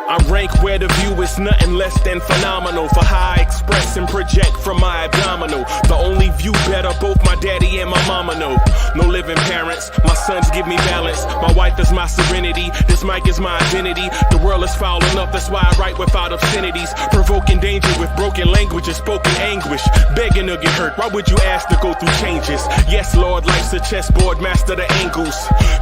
I rank where the view is nothing less than phenomenal for how I express and project from my abdominal. The only view better, both my daddy and my mama know. No living parents, my sons give me balance. My wife is my serenity, this mic is my identity. The world is foul enough, that's why I write without obscenities. Provoking danger with broken language and spoken anguish. Begging to get hurt, why would you ask to go through changes? Yes, Lord, life's a chessboard, master the angles.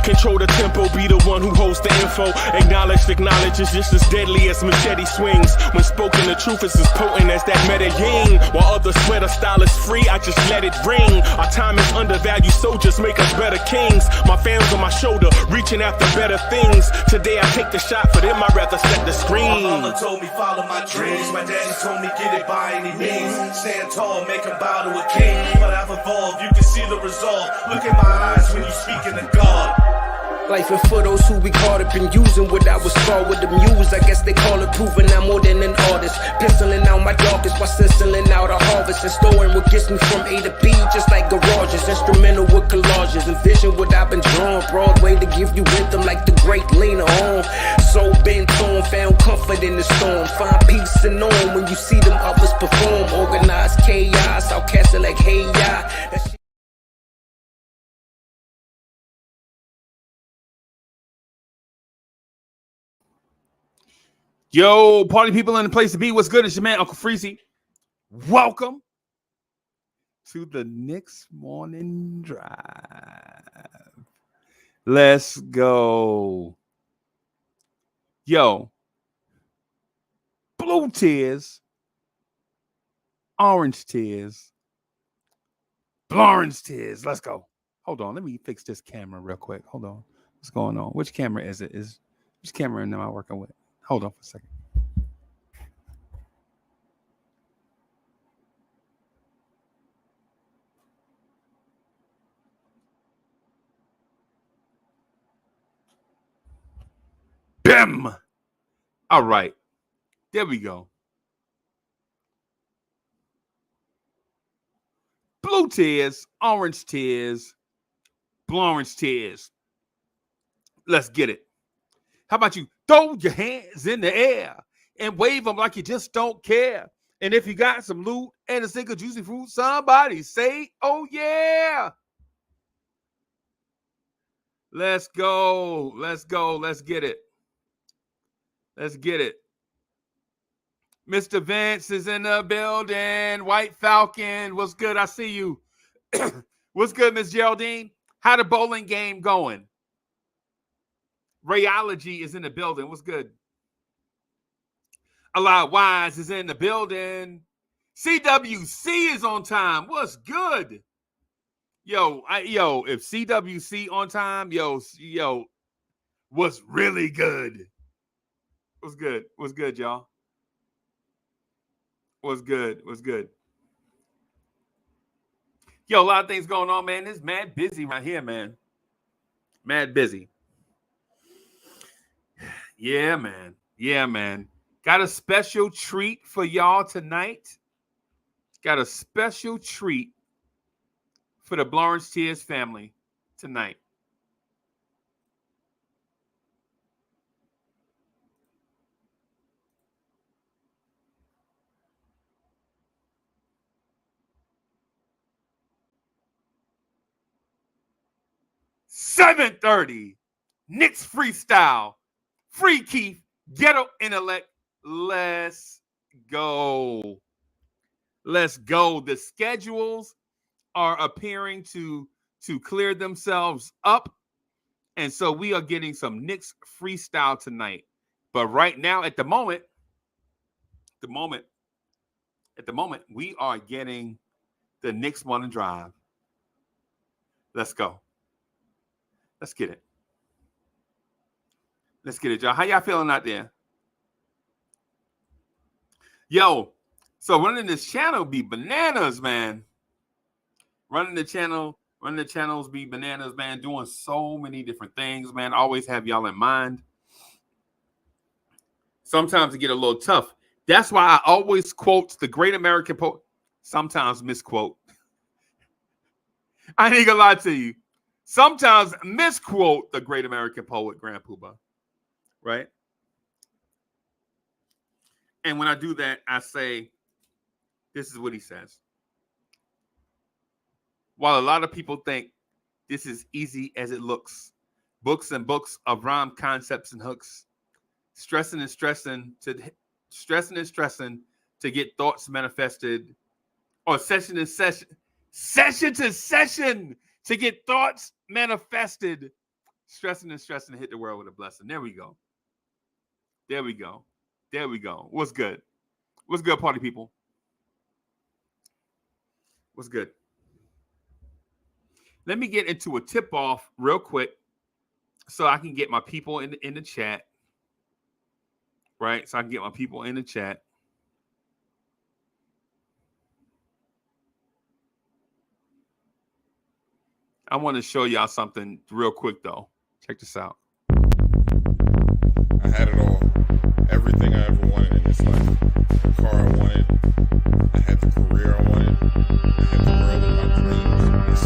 Control the tempo, be the one who holds the info. Acknowledge is just as deadly as machete swings. When spoken, the truth is as potent as that Medellin. While others swear the style is free, I just let it ring. Our time is undervalued, soldiers make us better kings. My fans on my shoulder, reaching after better things. Today I take the shot, for them I'd rather set the screen. My mama told me follow my dreams. My daddy told me get it by any means. Stand tall, make him bow to a king. But I've evolved, you can see the resolve. Look in my eyes when you speaking to God. Life and for those who we caught up in using what I was scarred with the muse. I guess they call it proving I'm more than an artist. Penciling out my darkest while stenciling out a harvest. And storing what gets me from A to B, just like garages. Instrumental with collages. Envision what I've been drawing. Broadway to give you rhythm like the great Lena Horne. So bent on, found comfort in the storm. Find peace and on when you see them others perform. Organized chaos, outcast it like hey ya. Yo, party people in the place to be. What's good? It's your man, Uncle Freezy. Welcome to the Knicks Morning Drive. Let's go. Yo, blue tears, orange tears, Blorange tears. Let's go. Hold on. Let me fix this camera real quick. Hold on. What's going on? Which camera is it? Which camera am I working with? Hold on for a second. Bam! All right. There we go. Blue tears, orange tears, Blorange tears. Let's get it. How about you throw your hands in the air and wave them like you just don't care? And if you got some loot and a single juicy fruit, somebody say, oh, yeah. Let's go. Let's go. Let's get it. Let's get it. Mr. Vince is in the building. White Falcon. What's good? I see you. What's good, Miss Geraldine? How the bowling game going? Rayology is in the building. What's good? A lot Wise is in the building. CWC is on time. What's good? Yo, if CWC on time, yo, what's really good? What's good? What's good, y'all? What's good? What's good? Yo, a lot of things going on, man. It's mad busy right here, man. Mad busy. Yeah, man. Yeah, man. Got a special treat for y'all tonight. Got a special treat for the Blorange Tears family tonight. $7:30. Knicks freestyle. Free Keith. Ghetto intellect. Let's go. Let's go. The schedules are appearing to clear themselves up. And so we are getting some Knicks freestyle tonight. But right now, at the moment, we are getting the Knicks Morning Drive. Let's go. Let's get it. Let's get it, y'all. How y'all feeling out there? Yo, so running this channel be bananas, man. Running the channels be bananas, man. Doing so many different things, man. Always have y'all in mind. Sometimes it get a little tough. That's why I always quote the great American poet. sometimes misquote. I ain't gonna lie to you. Sometimes misquote the great American poet Grand Poobah, right? And when I do that, I say, this is what he says. While a lot of people think this is easy as it looks, books and books of rhyme concepts and hooks, stressing and stressing to get thoughts manifested, or session to session to get thoughts manifested, stressing and stressing to hit the world with a blessing. There we go. What's good? What's good, party people? What's good? Let me get into a tip off real quick so I can get my people in the chat. Right? So I can get my people in the chat. I want to show y'all something real quick, though. Check this out. I had it all. Everything I ever wanted in this life. The car I wanted. I had the career I wanted. I had the girl of my dreams.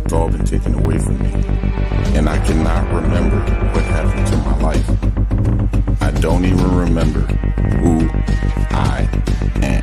It's all been taken away from me. And I cannot remember what happened to my life. I don't even remember who I am.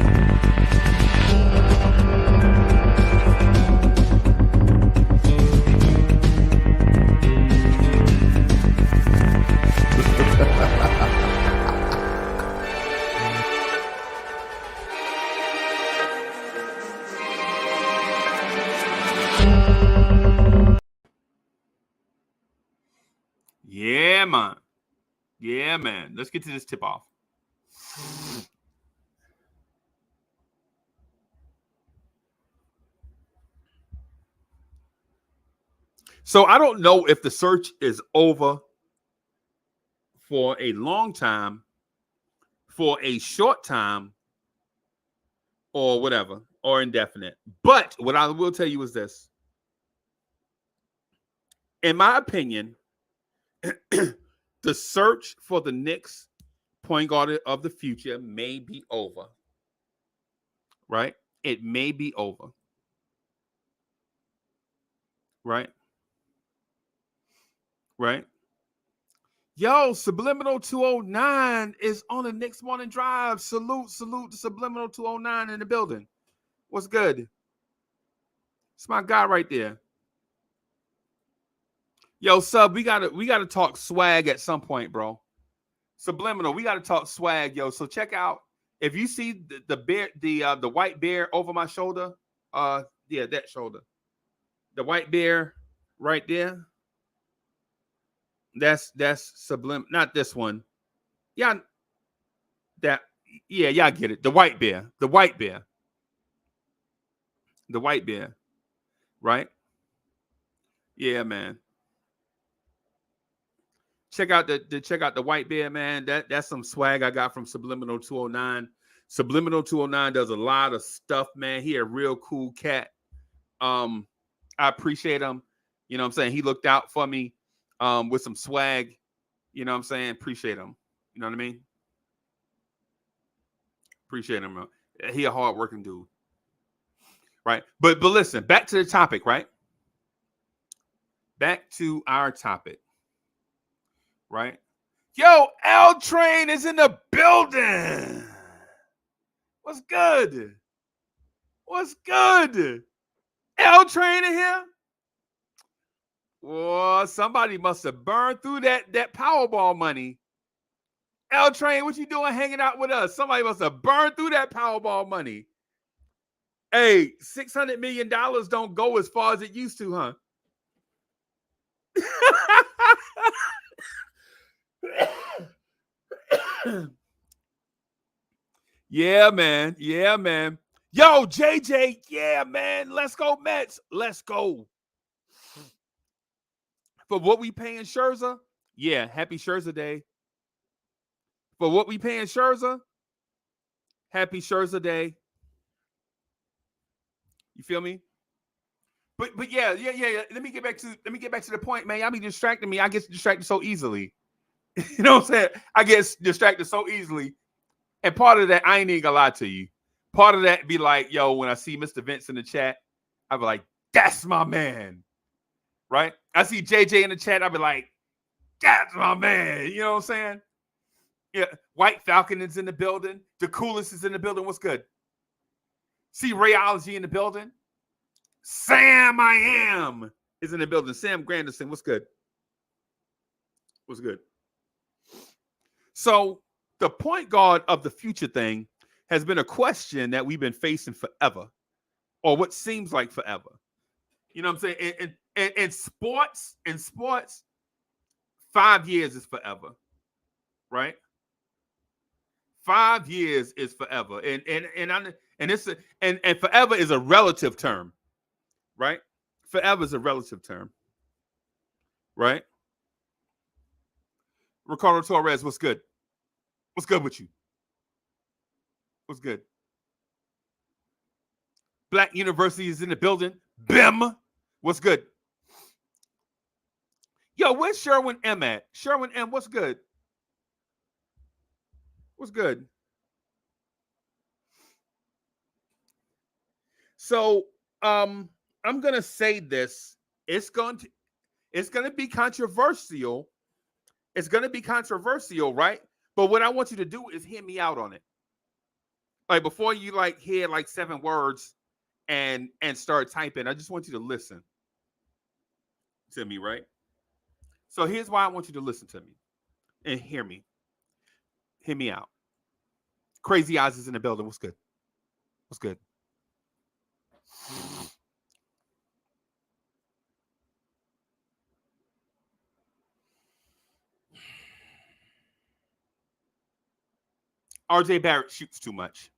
Yeah, man. Let's get to this tip off. So I don't know if the search is over for a long time, for a short time, or whatever, or indefinite. But what I will tell you is this. In my opinion, the search for the Knicks point guard of the future may be over. Right? It may be over. Right? Right? Yo, Subliminal 209 is on the Knicks Morning Drive. Salute to Subliminal 209 in the building. What's good? It's my guy right there. Yo, Sub, we gotta talk swag at some point, bro. Subliminal, we gotta talk swag, yo. So check out, if you see the bear, the white bear over my shoulder, yeah, that shoulder, the white bear right there. That's Sublim, not this one. Yeah, y'all get it. The white bear, right? Yeah, man. Check out the white bear, man. That's some swag I got from Subliminal 209. Subliminal 209 does a lot of stuff, man. He a real cool cat. I appreciate him. You know what I'm saying? He looked out for me with some swag. You know what I'm saying? Appreciate him. You know what I mean? Appreciate him. He a hard-working dude. Right? But listen, back to the topic, right? Back to our topic. Right? Yo, L Train is in the building. What's good? What's good? L Train in here? Well, somebody must have burned through that Powerball money. L Train, what you doing hanging out with us? Somebody must have burned through that Powerball money. Hey, $600 million don't go as far as it used to, huh? Yeah, man. Yo, JJ. Yeah, man. Let's go, Mets. Let's go. For what we paying Scherzer? Yeah, happy Scherzer Day. For what we paying Scherzer? Happy Scherzer Day. You feel me? But yeah. Let me get back to the point, man. Y'all be distracting me. I get distracted so easily. You know what I'm saying? I get distracted so easily. And part of that, I ain't even gonna lie to you. Part of that be like, yo, when I see Mr. Vince in the chat, I be like, that's my man. Right? I see JJ in the chat, I be like, that's my man. You know what I'm saying? Yeah. White Falcon is in the building. The Coolest is in the building. What's good? See Rayology in the building. Sam I Am is in the building. Sam Granderson, what's good? What's good? So the point guard of the future thing has been a question that we've been facing forever, or what seems like forever. You know what I'm saying? In sports, 5 years is forever, right? 5 years is forever, and forever is a relative term, right? Forever is a relative term, right? Ricardo Torres, what's good? What's good with you? What's good? Black University is in the building. BIM, what's good? Yo, where's Sherwin M at? Sherwin M, what's good? What's good? So, I'm gonna say this. It's gonna be controversial. It's gonna be controversial, right? But what I want you to do is hear me out on it. Like before you like hear like 7 words and start typing, I just want you to listen to me, right? So here's why I want you to listen to me and hear me. Hear me out. Crazy Eyes is in the building. What's good? What's good? RJ Barrett shoots too much.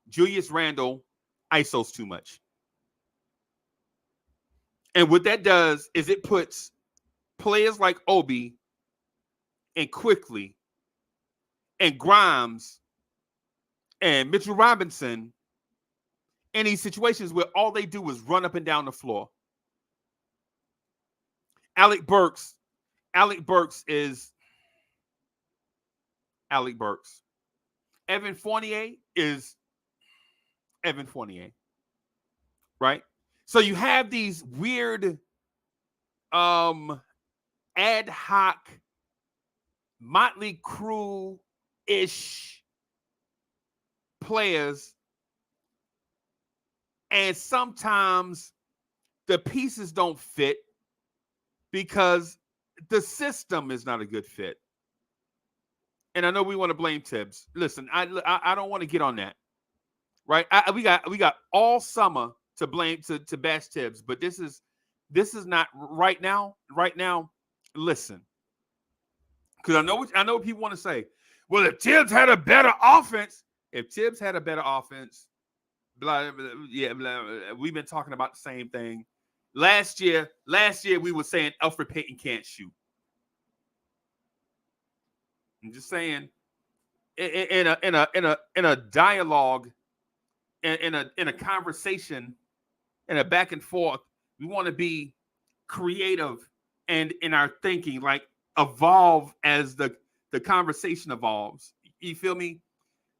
Julius Randle ISOs too much. And what that does is it puts players like Obi and Quickley and Grimes and Mitchell Robinson in these situations where all they do is run up and down the floor. Alec Burks is Alec Burks. Evan Fournier is Evan Fournier. Right? So you have these weird ad hoc Motley Crue-ish players, and sometimes the pieces don't fit because the system is not a good fit. And I know we want to blame Tibbs. Listen, I don't want to get on that. Right? We got all summer to blame to bash Tibbs, but this is not right now. Right now, listen, because I know what people want to say. Well, if Tibbs had a better offense, blah, blah, yeah, blah, we've been talking about the same thing. Last year we were saying Elfrid Payton can't shoot. I'm just saying, in a dialogue, in a conversation, in a back and forth, we want to be creative and in our thinking, like evolve as the conversation evolves. You feel me?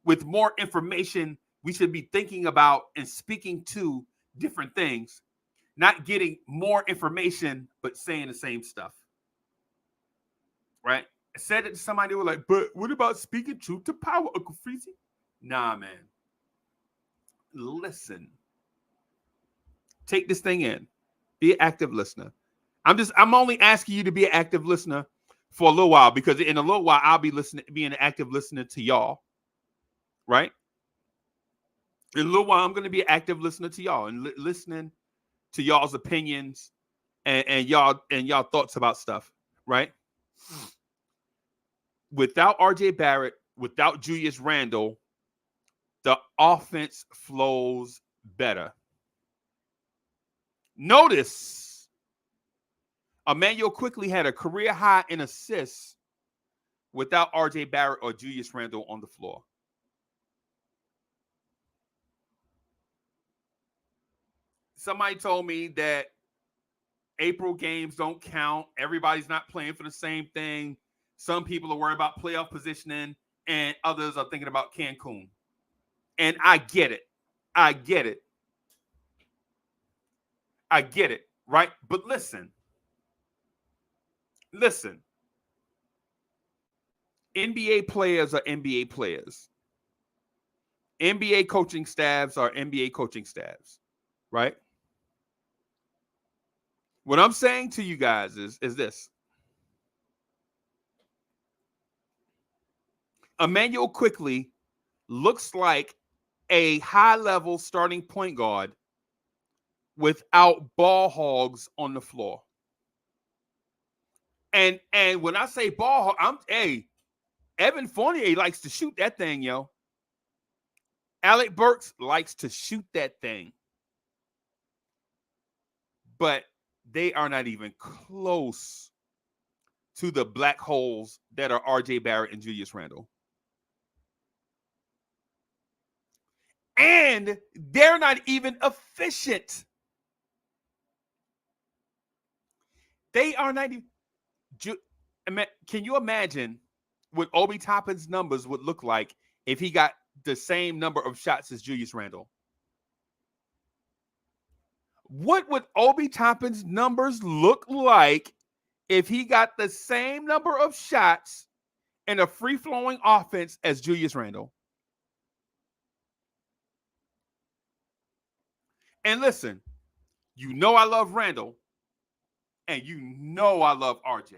With more information, we should be thinking about and speaking to different things, not getting more information, but saying the same stuff. Right? I said it to somebody who was like, but what about speaking truth to power, Uncle Freezy? Nah, man. Listen. Take this thing in. Be an active listener. I'm only asking you to be an active listener for a little while, because in a little while I'll be being an active listener to y'all. Right? In a little while I'm going to be an active listener to y'all and listening to y'all's opinions and y'all thoughts about stuff. Right? Without RJ Barrett, without Julius Randle, the offense flows better. Notice, Immanuel Quickley had a career high in assists without RJ Barrett or Julius Randle on the floor. Somebody told me that April games don't count. Everybody's not playing for the same thing. Some people are worried about playoff positioning and others are thinking about Cancun. And I get it. I get it. I get it, right? But listen. NBA players are NBA players. NBA coaching staffs are NBA coaching staffs, right? What I'm saying to you guys is this. Immanuel Quickley looks like a high-level starting point guard without ball hogs on the floor. And when I say ball hog, Evan Fournier likes to shoot that thing, yo. Alec Burks likes to shoot that thing. But they are not even close to the black holes that are RJ Barrett and Julius Randle. And they're not even efficient. They are not even. Can you imagine what Obi Toppin's numbers would look like if he got the same number of shots as Julius Randle? What would Obi Toppin's numbers look like if he got the same number of shots in a free-flowing offense as Julius Randle? And listen, you know I love Randle, and you know I love RJ.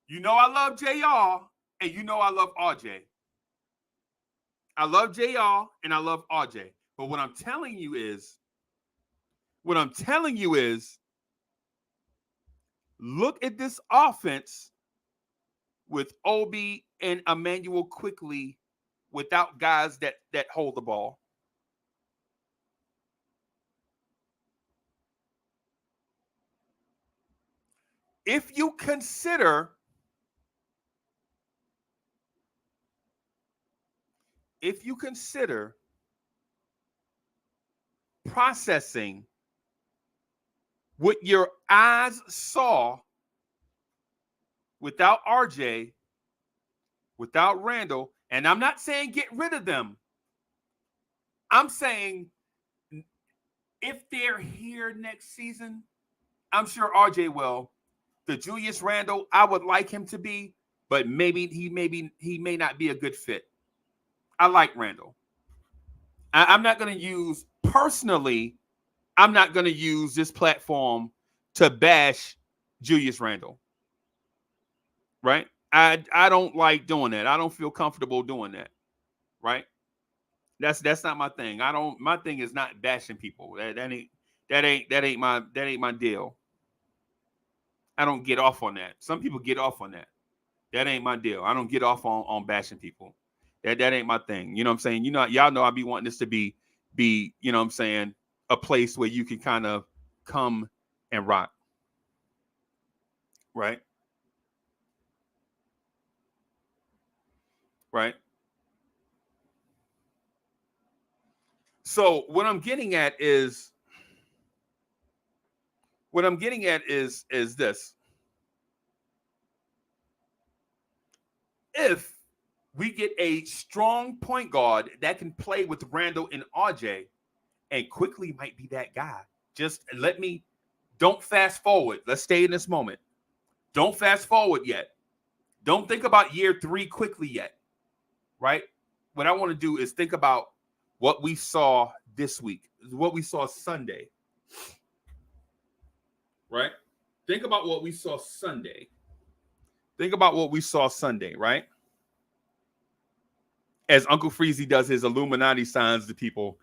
You know I love JR, and you know I love RJ. I love JR, and I love RJ. But what I'm telling you is, look at this offense with Obi and Immanuel Quickley without guys that hold the ball. If you consider processing what your eyes saw without RJ, without Randle, and I'm not saying get rid of them. I'm saying if they're here next season, I'm sure RJ will. The Julius Randle, I would like him to be, but maybe he may not be a good fit. I like Randle. I'm not going to use this platform to bash Julius Randle. Right? I don't like doing that. I don't feel comfortable doing that. Right? That's not my thing. My thing is not bashing people. That ain't my deal. I don't get off on that. Some people get off on that. That ain't my deal. I don't get off on bashing people. That ain't my thing. You know what I'm saying? You know, y'all know I be wanting this to be, you know what I'm saying, a place where you can kind of come and rock. Right? Right? So what I'm getting at is this. If we get a strong point guard that can play with Randle and RJ, and Quickley might be that guy. Just don't fast forward. Let's stay in this moment. Don't fast forward yet. Don't think about year 3 Quickley yet, right? What I want to do is think about what we saw this week, what we saw Sunday, right? Think about what we saw Sunday. Right? As Uncle Freezy does his Illuminati signs to people.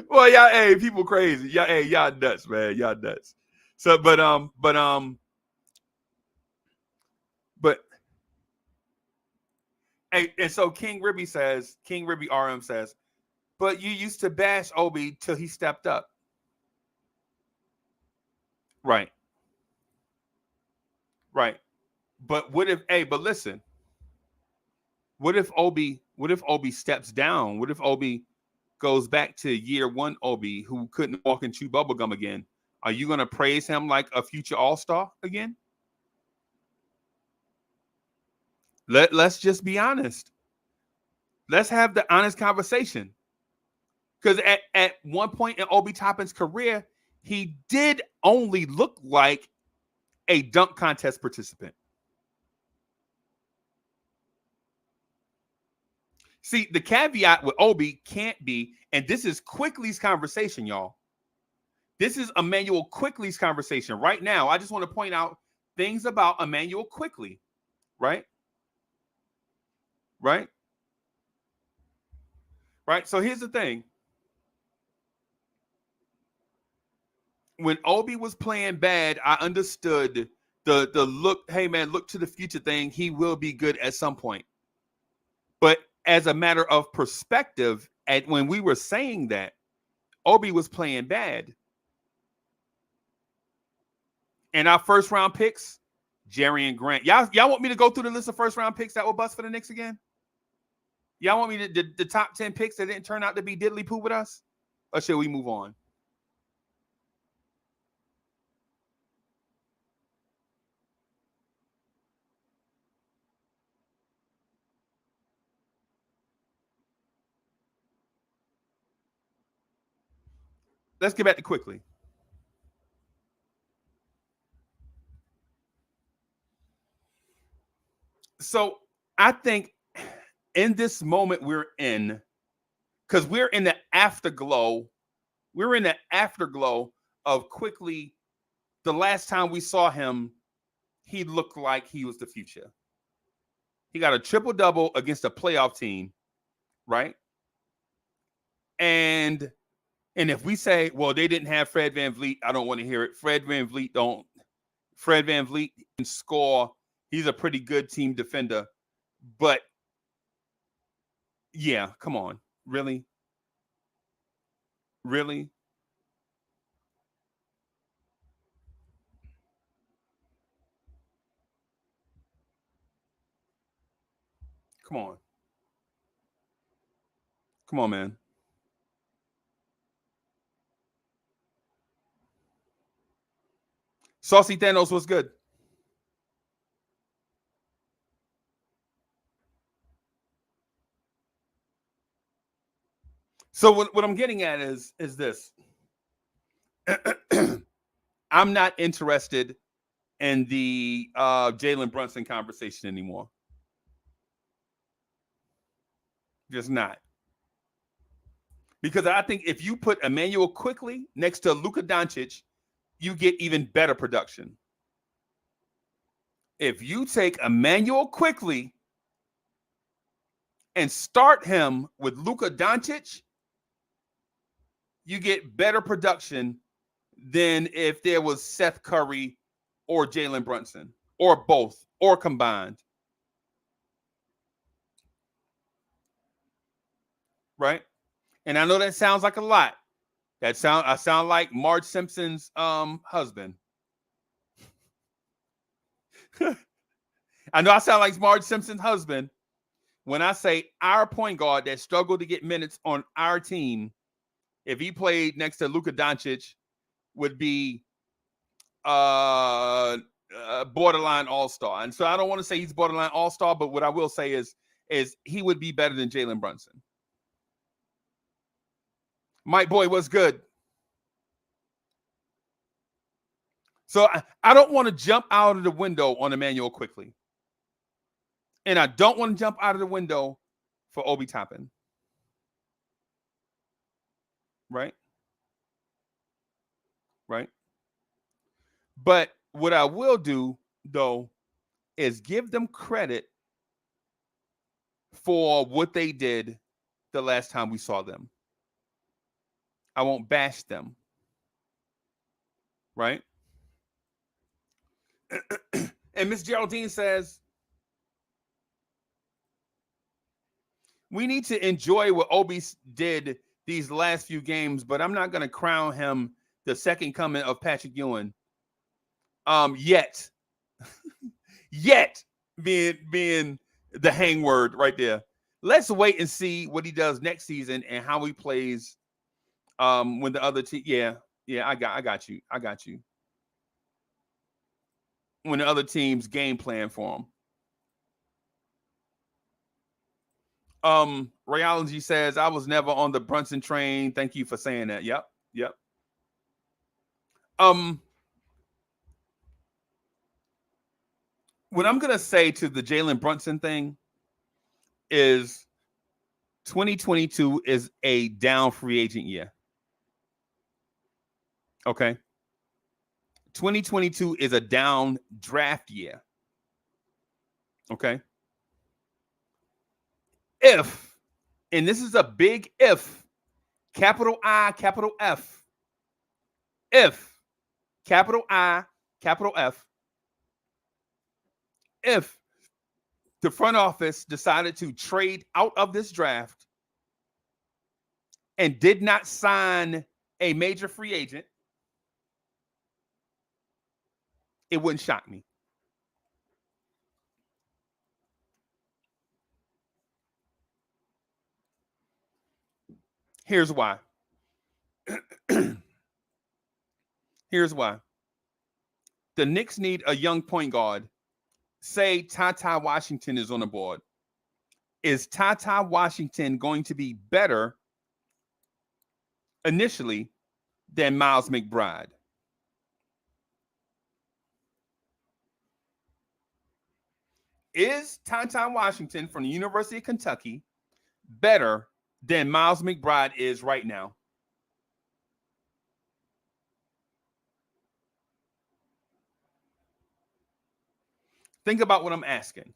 Well, y'all, people crazy. Y'all nuts, man. Y'all nuts. So, but and so King Ribby RM says, but you used to bash Obi till he stepped up. Right. But but listen, what if Obi steps down? What if Obi goes back to year 1 Obi who couldn't walk and chew bubblegum again? Are you going to praise him like a future all-star again? Let's just be honest. Let's have the honest conversation. Because at one point in Obi Toppin's career, he did only look like a dunk contest participant. See, the caveat with Obi can't be, and this is Quickley's conversation, y'all. This is Immanuel Quickley's conversation right now. I just want to point out things about Immanuel Quickley, right? Right? Right? So here's the thing. When Obi was playing bad, I understood the look, hey man, look to the future thing. He will be good at some point. But as a matter of perspective, when we were saying that, Obi was playing bad. And our first round picks, Jerry and Grant. Y'all want me to go through the list of first round picks that were bust for the Knicks again? Y'all want me to the top 10 picks that didn't turn out to be diddly poo with us? Or should we move on? Let's get back to Quickley. So I think in this moment we're in, because we're in the afterglow. We're in the afterglow of Quickley. The last time we saw him, he looked like he was the future. He got a triple-double against a playoff team, right? And if we say, well, they didn't have Fred VanVleet, I don't want to hear it. Fred VanVleet can score. He's a pretty good team defender. But yeah, come on. Really? Really? Come on. Come on, man. Saucy Thanos was good. So what I'm getting at is this. I'm not interested in the Jalen Brunson conversation anymore. Just not. Because I think if you put Immanuel Quickley next to Luka Doncic, you get even better production. If you take Immanuel Quickley and start him with Luka Doncic, you get better production than if there was Seth Curry or Jalen Brunson, or both, or combined. Right? And I know that sounds like a lot. I sound like Marge Simpson's husband. I know I sound like Marge Simpson's husband when I say our point guard that struggled to get minutes on our team, if he played next to Luka Doncic, would be borderline all-star. And so I don't want to say he's borderline all-star, but what I will say is he would be better than Jalen Brunson. Mike Boy was good. So I don't want to jump out of the window on Immanuel Quickley. And I don't want to jump out of the window for Obi Toppin. Right? Right? But what I will do, though, is give them credit for what they did the last time we saw them. I won't bash them. Right? And Miss Geraldine says, we need to enjoy what Obi did these last few games, but I'm not going to crown him the second coming of Patrick Ewing. Yet being the hang word right there. Let's wait and see what he does next season and how he plays when the other team. Yeah, I got you. When the other team's game plan for him. Rayology says, I was never on the Brunson train. Thank you for saying that. Yep. What I'm gonna say to the Jalen Brunson thing is 2022 is a down free agent year. Okay. 2022 is a down draft year. Okay. If, and this is a big if, capital I, capital F, if, capital I, capital F, if the front office decided to trade out of this draft and did not sign a major free agent, it wouldn't shock me. Here's why. Here's why. The Knicks need a young point guard. Say Tata Washington is on the board. Is Tata Washington going to be better initially than Miles McBride? Is Tata Washington from the University of Kentucky better than Miles McBride is right now? Think about what I'm asking.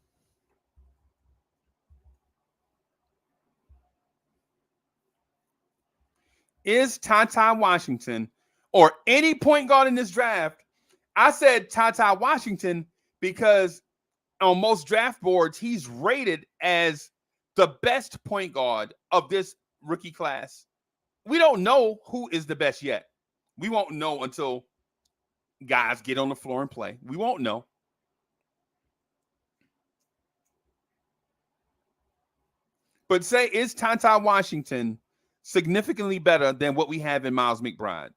Is Tata Washington or any point guard in this draft? I said Tata Washington because on most draft boards, he's rated as the best point guard of this rookie class. We don't know who is the best yet. We won't know until guys get on the floor and play. We won't know. But say, is Tata Washington significantly better than what we have in Miles McBride?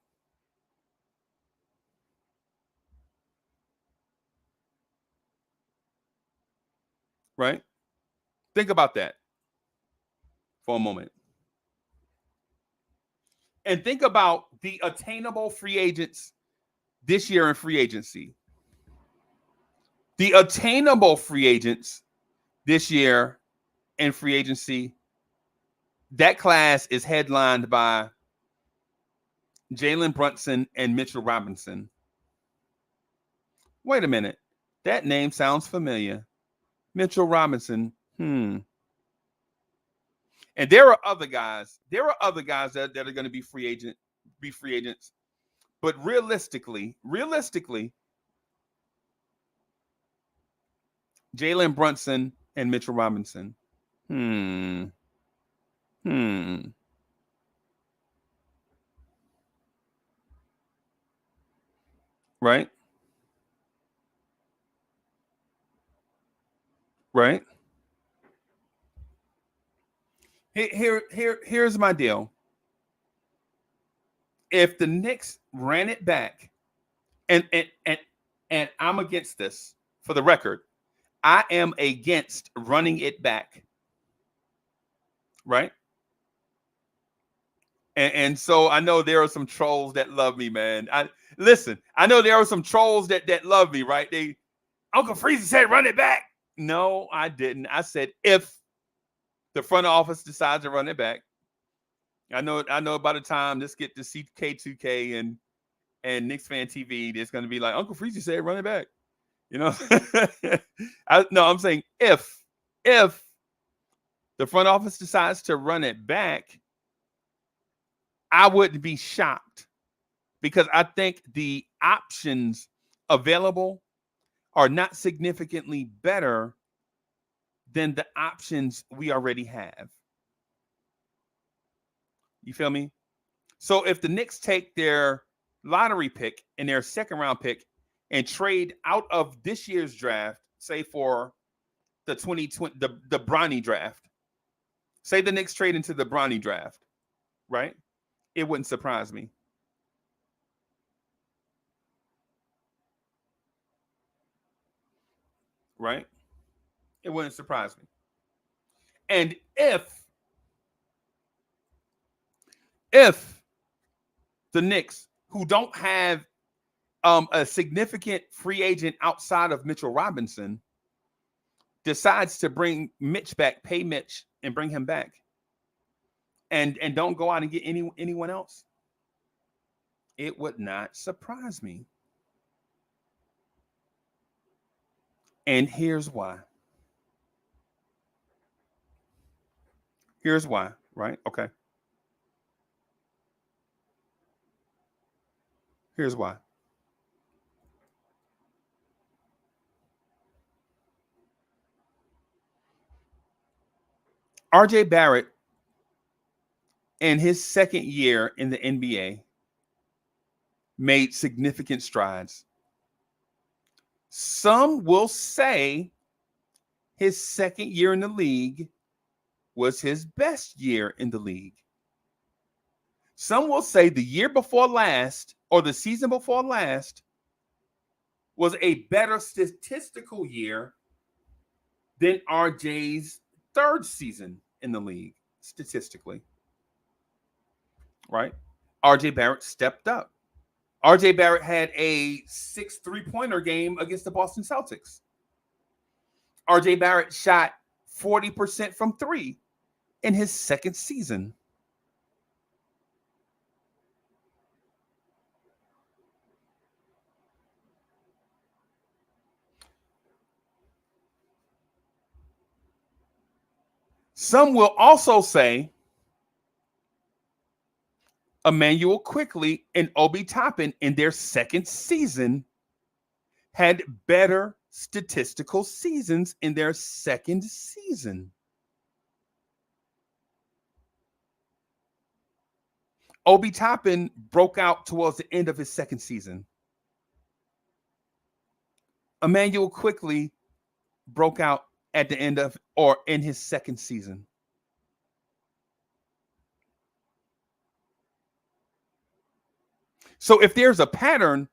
Right? Think about that for a moment. And think about the attainable free agents this year in free agency. The attainable free agents this year in free agency, that class is headlined by Jalen Brunson and Mitchell Robinson. Wait a minute. That name sounds familiar. Mitchell Robinson. And there are other guys. There are other guys that are going to be free agents. But realistically, Jalen Brunson and Mitchell Robinson. Right? Right? Here's my deal. If the Knicks ran it back, and I'm against this, for the record, I am against running it back. Right? And so I know there are some trolls that love me, man. I know there are some trolls that love me, right? Uncle Freezy said run it back. No, I didn't. I said if the front office decides to run it back. I know by the time this get to CK2K and Knicks Fan TV, there's going to be like, Uncle Freezy said run it back. You know? I'm saying if the front office decides to run it back, I wouldn't be shocked because I think the options available are not significantly better than the options we already have. You feel me? So if the Knicks take their lottery pick and their second round pick and trade out of this year's draft, say for the 2020, the Bronny draft, say the Knicks trade into the Bronny draft, right? It wouldn't surprise me. Right? It wouldn't surprise me. And if the Knicks, who don't have a significant free agent outside of Mitchell Robinson, decides to bring Mitch back, pay Mitch, and bring him back, and don't go out and get anyone else, it would not surprise me. And here's why. Here's why, right? Okay. Here's why. R.J. Barrett, in his second year in the NBA, made significant strides. Some will say his second year in the league was his best year in the league. Some will say the year before last, or the season before last, was a better statistical year than RJ's third season in the league, statistically. Right? RJ Barrett stepped up. RJ Barrett had a 6 3-pointer game against the Boston Celtics. RJ Barrett shot 40% from three in his second season. Some will also say Immanuel Quickley and Obi Toppin in their second season had better statistical seasons in their second season. Obi Toppin broke out towards the end of his second season. Immanuel Quickley broke out at the end of or in his second season. So if there's a pattern,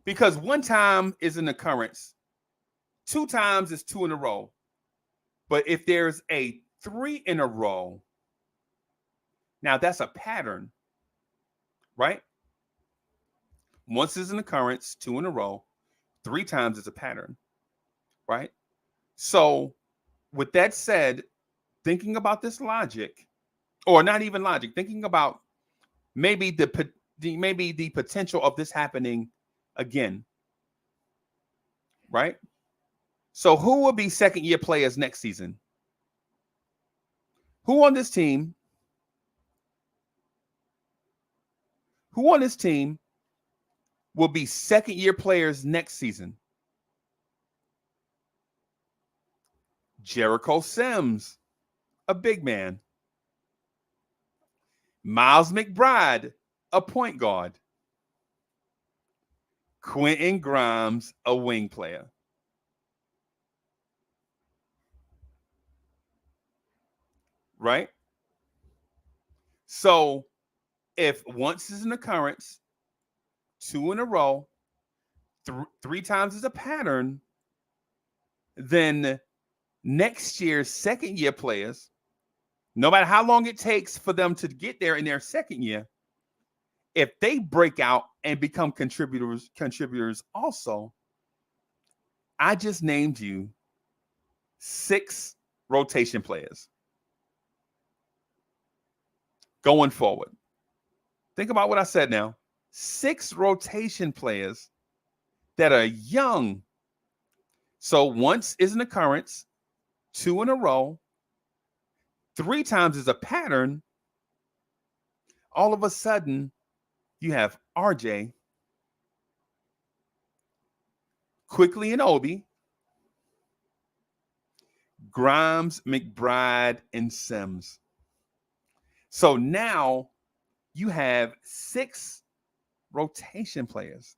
because one time is an occurrence, 2 times is 2 in a row. But if there's a 3 in a row, now that's a pattern, right? Once is an occurrence, 2 in a row, 3 times is a pattern, right? So with that said, thinking about this logic, or not even logic, thinking about maybe the potential of this happening again, right? So who will be second-year players next season? Who on this team will be second-year players next season? Jericho Sims, a big man. Miles McBride, a point guard. Quentin Grimes, a wing player. Right? So if once is an occurrence, 2 in a row, 3 times is a pattern, then next year's second-year players, no matter how long it takes for them to get there in their second year, if they break out and become contributors also, I just named you 6 rotation players going forward. Think about what I said now. 6 rotation players that are young. So once is an occurrence, 2 in a row, 3 times is a pattern. All of a sudden, you have RJ, Quickley and Obi, Grimes, McBride, and Sims. So now you have 6 rotation players.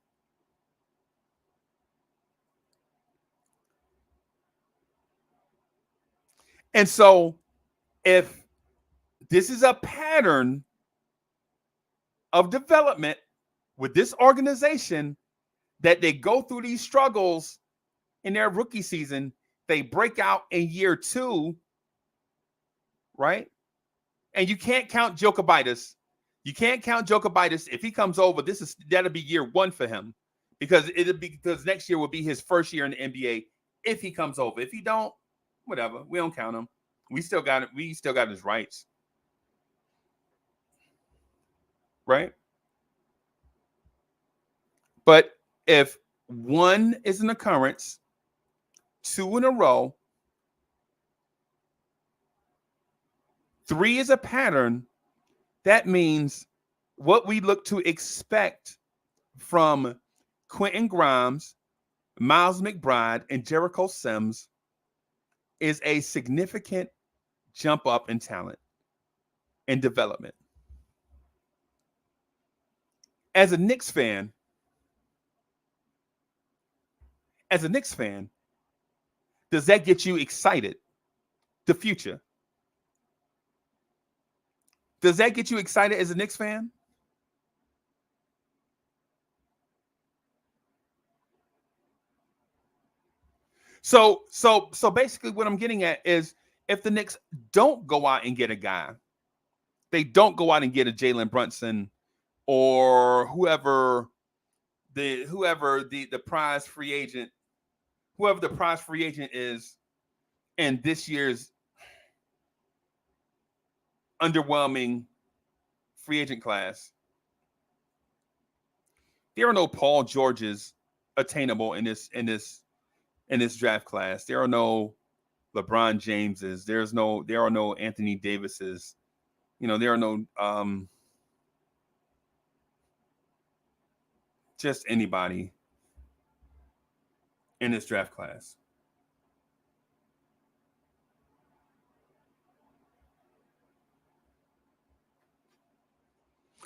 And so if this is a pattern of development with this organization, that they go through these struggles in their rookie season, they break out in year 2, right? And you can't count Jokibitis. You can't count Jokibitis. If he comes over, that'll be year one for him, because next year will be his first year in the NBA if he comes over. If he don't, whatever. We don't count him. We still got it. We still got his rights. Right? But if one is an occurrence, two in a row, three is a pattern, that means what we look to expect from Quentin Grimes, Miles McBride, and Jericho Sims is a significant jump up in talent and development. As a Knicks fan, does that get you excited? The future. Does that get you excited as a Knicks fan? So basically what I'm getting at is, if the Knicks don't go out and get a guy, they don't go out and get a Jalen Brunson or whoever the prize free agent, whoever the prize free agent is in this year's underwhelming free agent class. There are no Paul Georges attainable in this draft class. There are no LeBron Jameses. There are no Anthony Davises. There are no just anybody in this draft class.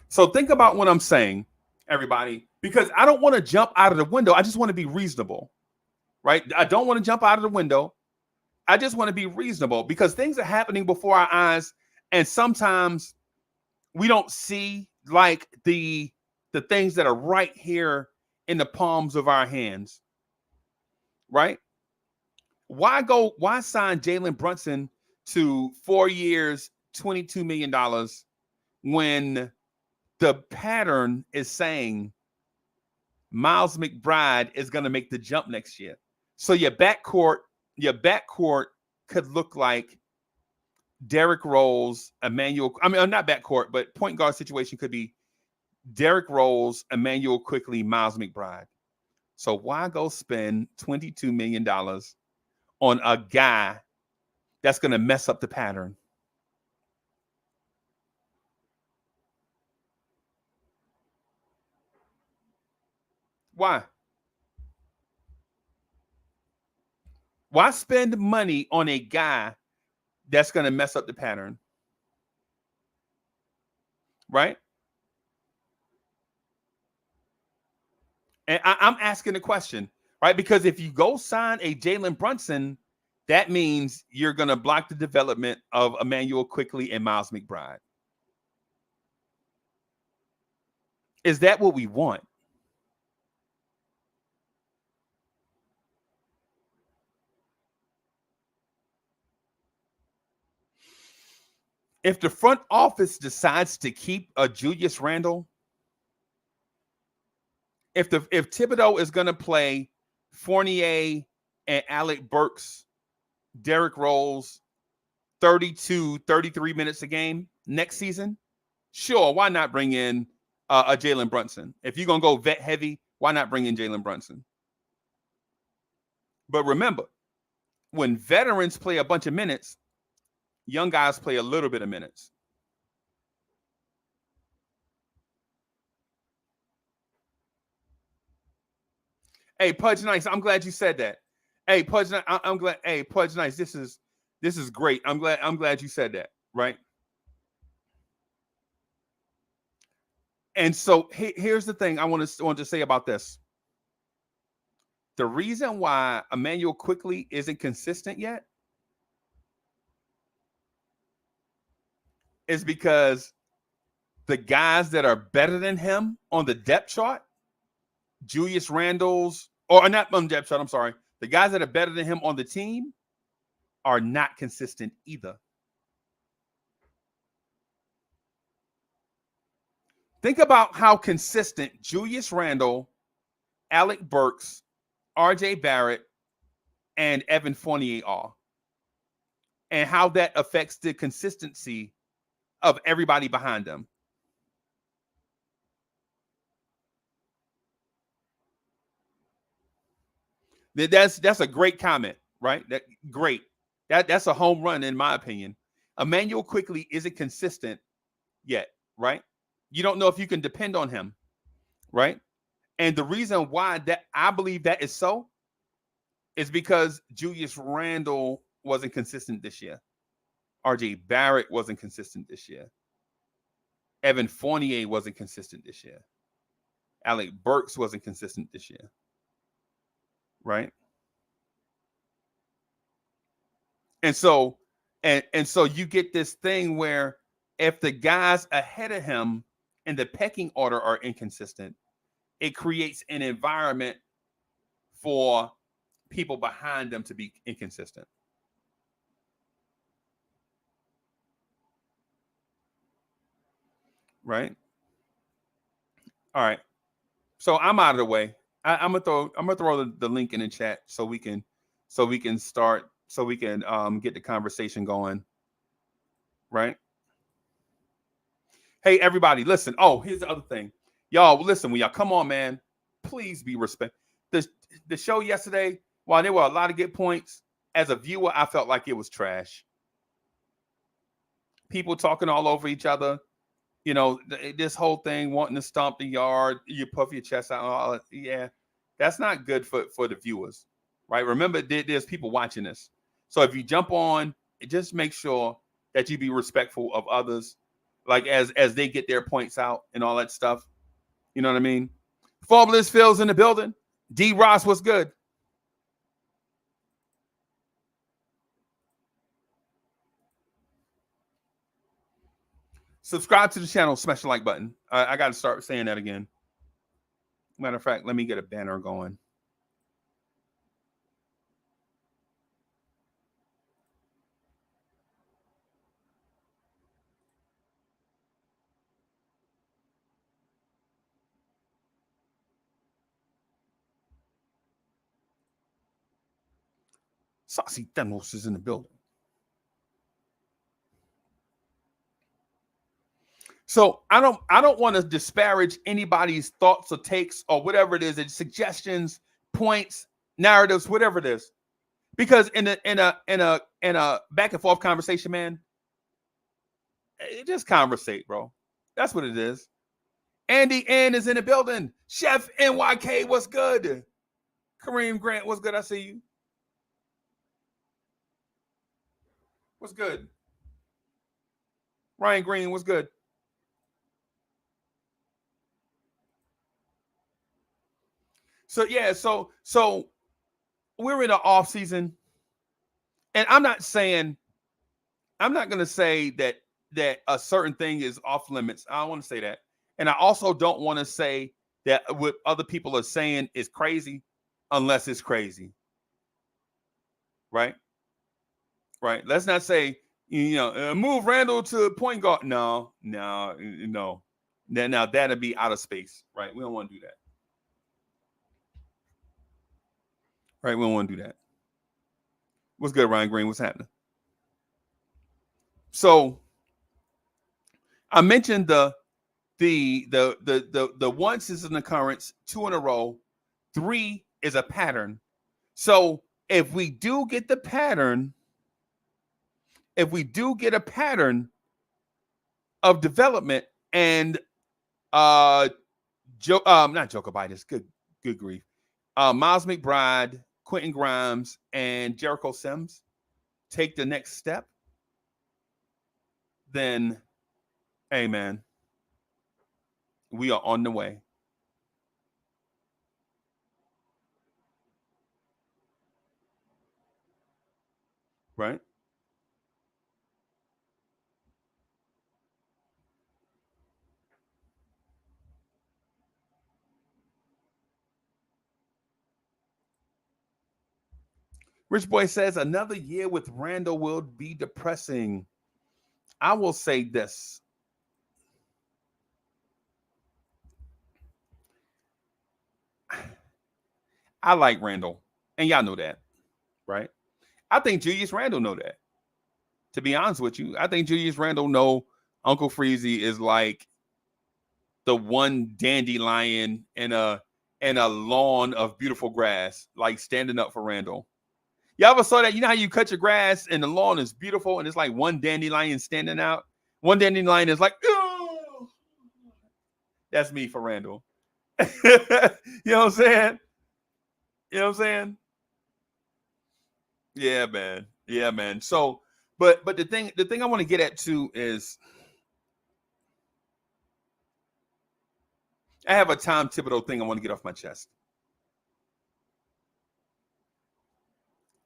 So think about what I'm saying, everybody, because I don't want to jump out of the window. I just want to be reasonable, right? I don't want to jump out of the window. I just want to be reasonable, because things are happening before our eyes, and sometimes we don't see like the things that are right here in the palms of our hands, right? Why sign Jalen Brunson to 4 years, $22 million when the pattern is saying Miles McBride is going to make the jump next year? So your backcourt could look like Derrick Rose, Immanuel. Not backcourt, but point guard situation could be Derrick Rose, Immanuel Quickley, Miles McBride. So why go spend $22 million on a guy that's going to mess up the pattern? Why? Why spend money on a guy that's going to mess up the pattern? Right? And I'm asking the question, right? Because if you go sign a Jalen Brunson, that means you're going to block the development of Immanuel Quickley and Miles McBride. Is that what we want? If the front office decides to keep a Julius Randle, if Thibodeau is going to play Fournier and Alec Burks, Derrick Rose, 32, 33 minutes a game next season, sure, why not bring in a Jalen Brunson? If you're going to go vet heavy, why not bring in Jalen Brunson? But remember, when veterans play a bunch of minutes, young guys play a little bit of minutes. Hey, Pudge Nice, I'm glad you said that. Hey, Pudge Nice, I'm glad. Hey, Pudge Nice, this is great. I'm glad you said that, right? And so here's the thing I want to say about this. The reason why Immanuel Quickley isn't consistent yet is because the guys that are better than him on the depth chart, Julius Randle's, or not on the depth chart, I'm sorry, the guys that are better than him on the team are not consistent either. Think about how consistent Julius Randle, Alec Burks, RJ Barrett, and Evan Fournier are, and how that affects the consistency of everybody behind them. That's a great comment, right? Great. That's a home run in my opinion. Immanuel Quickley isn't consistent yet, right? You don't know if you can depend on him, right? And the reason why that I believe that is so is because Julius Randle wasn't consistent this year. RJ Barrett wasn't consistent this year. Evan Fournier wasn't consistent this year. Alec Burks wasn't consistent this year. Right? And so you get this thing where if the guys ahead of him in the pecking order are inconsistent, it creates an environment for people behind them to be inconsistent. Right? All right. So I'm out of the way. I'm gonna throw the link in the chat so we can start, so we can get the conversation going. Right? Hey, everybody, listen. Oh, here's the other thing. Y'all, listen, when y'all come on, man, please be respectful. The show yesterday, while there were a lot of good points, as a viewer, I felt like it was trash. People talking all over each other. You know, this whole thing, wanting to stomp the yard, you puff your chest out. All that. Yeah, that's not good for the viewers, right? Remember, there's people watching this. So if you jump on, just make sure that you be respectful of others, like as they get their points out and all that stuff. You know what I mean? Fabulous Phil's in the building. D. Ross, what's good? Subscribe to the channel, smash the like button. I got to start saying that again. Matter of fact, let me get a banner going. Saucy Thanos is in the building. So I don't want to disparage anybody's thoughts or takes or whatever it is, it's suggestions, points, narratives, whatever it is, because in a back and forth conversation, man, just conversate, bro. That's what it is. Andy N is in the building. Chef NYK, what's good? Kareem Grant, what's good? I see you. What's good? Ryan Green, what's good? So yeah, so we're in an off season, and I'm not going to say that a certain thing is off limits. I don't want to say that, and I also don't want to say that what other people are saying is crazy, unless it's crazy, right? Right. Let's not say move Randall to point guard. No. Now that'll be out of space, right? We don't want to do that. Right, we don't want to do that. What's good, Ryan Green? What's happening? So I mentioned the once is an occurrence, 2 in a row, 3 is a pattern. So if we do get a pattern of development and not Jokobitis, good grief. Miles McBride, Quentin Grimes, and Jericho Sims take the next step, then, hey, man, we are on the way. Right? Rich Boy says another year with Randall will be depressing. I will say this. I like Randall, and y'all know that, right? I think Julius Randle know that. To be honest with you, I think Julius Randle know Uncle Freezy is like the one dandelion in a lawn of beautiful grass, like standing up for Randall. Y'all ever saw that? You know how you cut your grass and the lawn is beautiful and it's like one dandelion standing out? One dandelion is like, oh, that's me for Randall. You know what I'm saying? You know what I'm saying? Yeah, man. Yeah, man. So, but the thing I want to get at too is I have a Tom Thibodeau thing I want to get off my chest.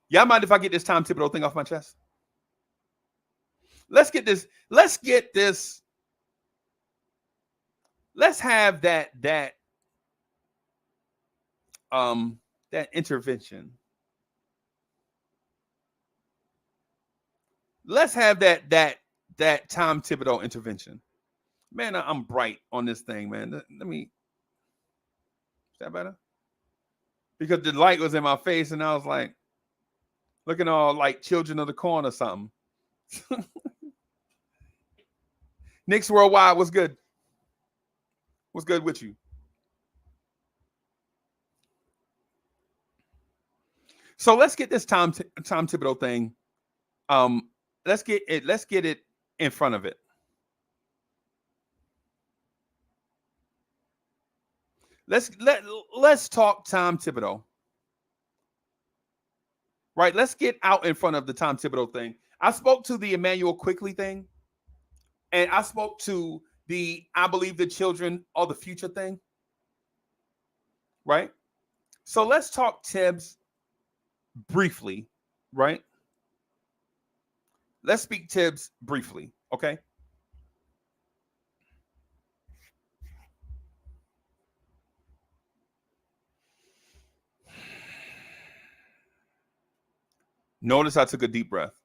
Y'all mind if I get this Tom Thibodeau thing off my chest? Let's get this. Let's have that intervention. Let's have that Tom Thibodeau intervention. Man, I'm bright on this thing, man. Let me. Is that better? Because the light was in my face, and I was like, looking all like Children of the Corn or something. Knicks Worldwide, what's good? What's good with you? So let's get this Tom Thibodeau thing. Let's get it in front of it. Let's talk Tom Thibodeau. Right, let's get out in front of the Tom Thibodeau thing. I spoke to the Immanuel Quickley thing, and I spoke to the I Believe the Children Are the Future thing. Right? So let's talk Tibbs briefly, right? Let's speak Tibbs briefly, okay? Notice I took a deep breath.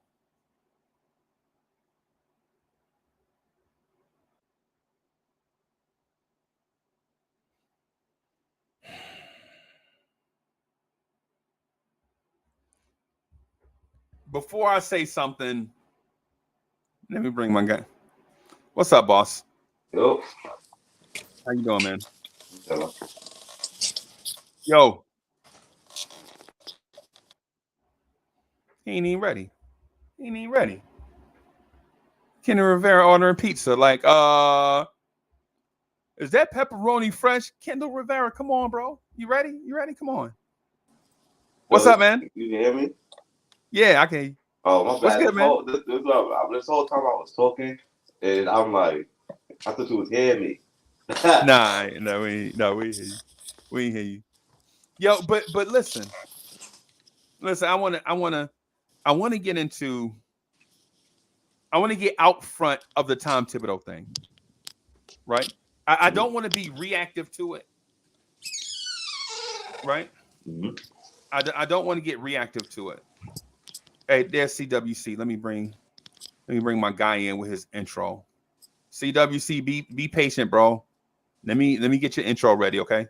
Before I say something, let me bring my guy. What's up, boss? Yo. How you doing, man? Hello. Yo. He ain't even ready. He ain't even ready. Kenny Rivera ordering pizza. Like, is that pepperoni fresh? Kendall Rivera, come on, bro. You ready? You ready? Come on. What's up, man? You can hear me? Yeah, I can hear you. Oh, my bad. What's good, man? This whole time I was talking, and I'm like, I thought you was hearing me. No, we hear you. We hear you. Yo, but listen. I want to get out front of the Tom Thibodeau thing. Right? I don't want to be reactive to it. Right? Mm-hmm. I don't want to get reactive to it. Hey, there's CWC. Let me bring my guy in with his intro. CWC, be patient, bro. Let me get your intro ready, okay?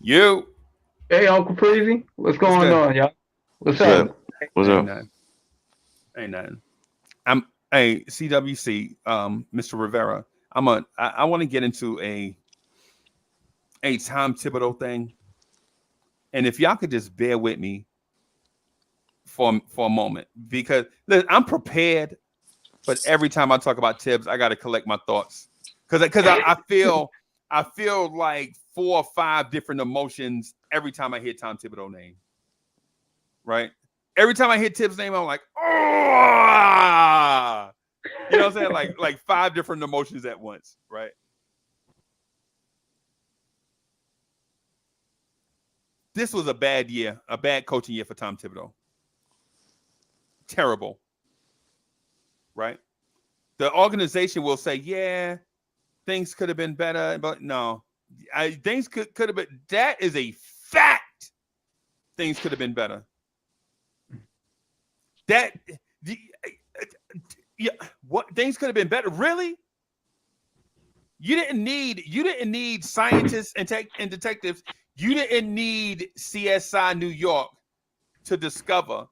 You. Hey, Uncle Freezy. What's going on, y'all? What's up? What's up? Ain't nothing. Hey, CWC, Mr. Rivera. I want to get into a Tom Thibodeau thing. And if y'all could just bear with me for a moment, because listen, I'm prepared, but every time I talk about Tibbs, I got to collect my thoughts. Because I feel like 4 or 5 different emotions every time I hear Tom Thibodeau name. Right? Every time I hear Tibbs' name, I'm like, oh, you know what I'm saying? Like 5 different emotions at once, right? this was a bad year, a bad coaching year for Tom Thibodeau. Terrible. Right? The organization will say, yeah, things could have been better, but no. Things could have been. That is a fact. Things could have been better. What things could have been better? Really? You didn't need scientists and detectives. You didn't need CSI New York to discover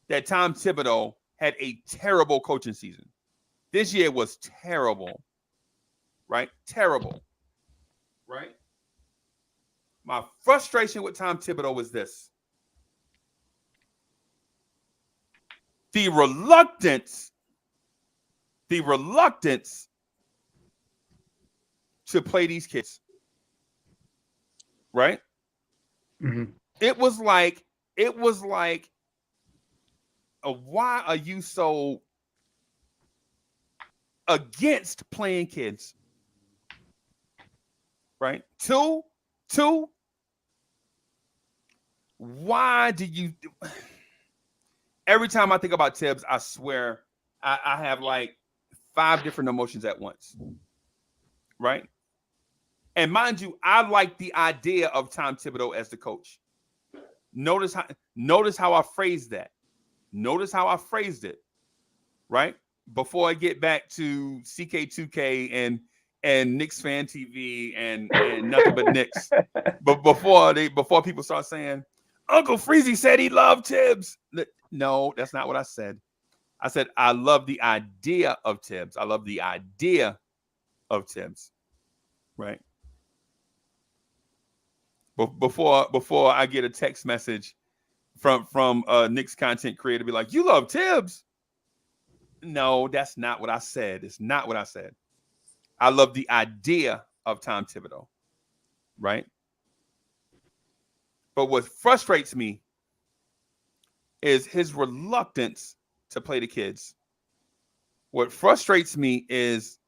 that Tom Thibodeau had a terrible coaching season. This year was terrible. Right? Terrible. Right? My frustration with Tom Thibodeau was this. The reluctance to play these kids. Right? Mm-hmm. It was like, why are you so against playing kids? Right? Two, why do you... Every time I think about Tibbs, I swear I have like 5 different emotions at once. Right? And mind you, I like the idea of Tom Thibodeau as the coach. Notice how I phrased that. Notice how I phrased it. Right? Before I get back to CK2K and Knicks Fan TV and nothing but Knicks. But before people start saying, Uncle Freezy said he loved Tibbs. No, that's not what I said. I said, I love the idea of Tibbs. I love the idea of Tibbs. Right? Before I get a text message from a Knicks content creator be like, you love Tibbs. No, that's not what I said. It's not what I said. I love the idea of Tom Thibodeau. Right? But what frustrates me is his reluctance to play the kids. What frustrates me is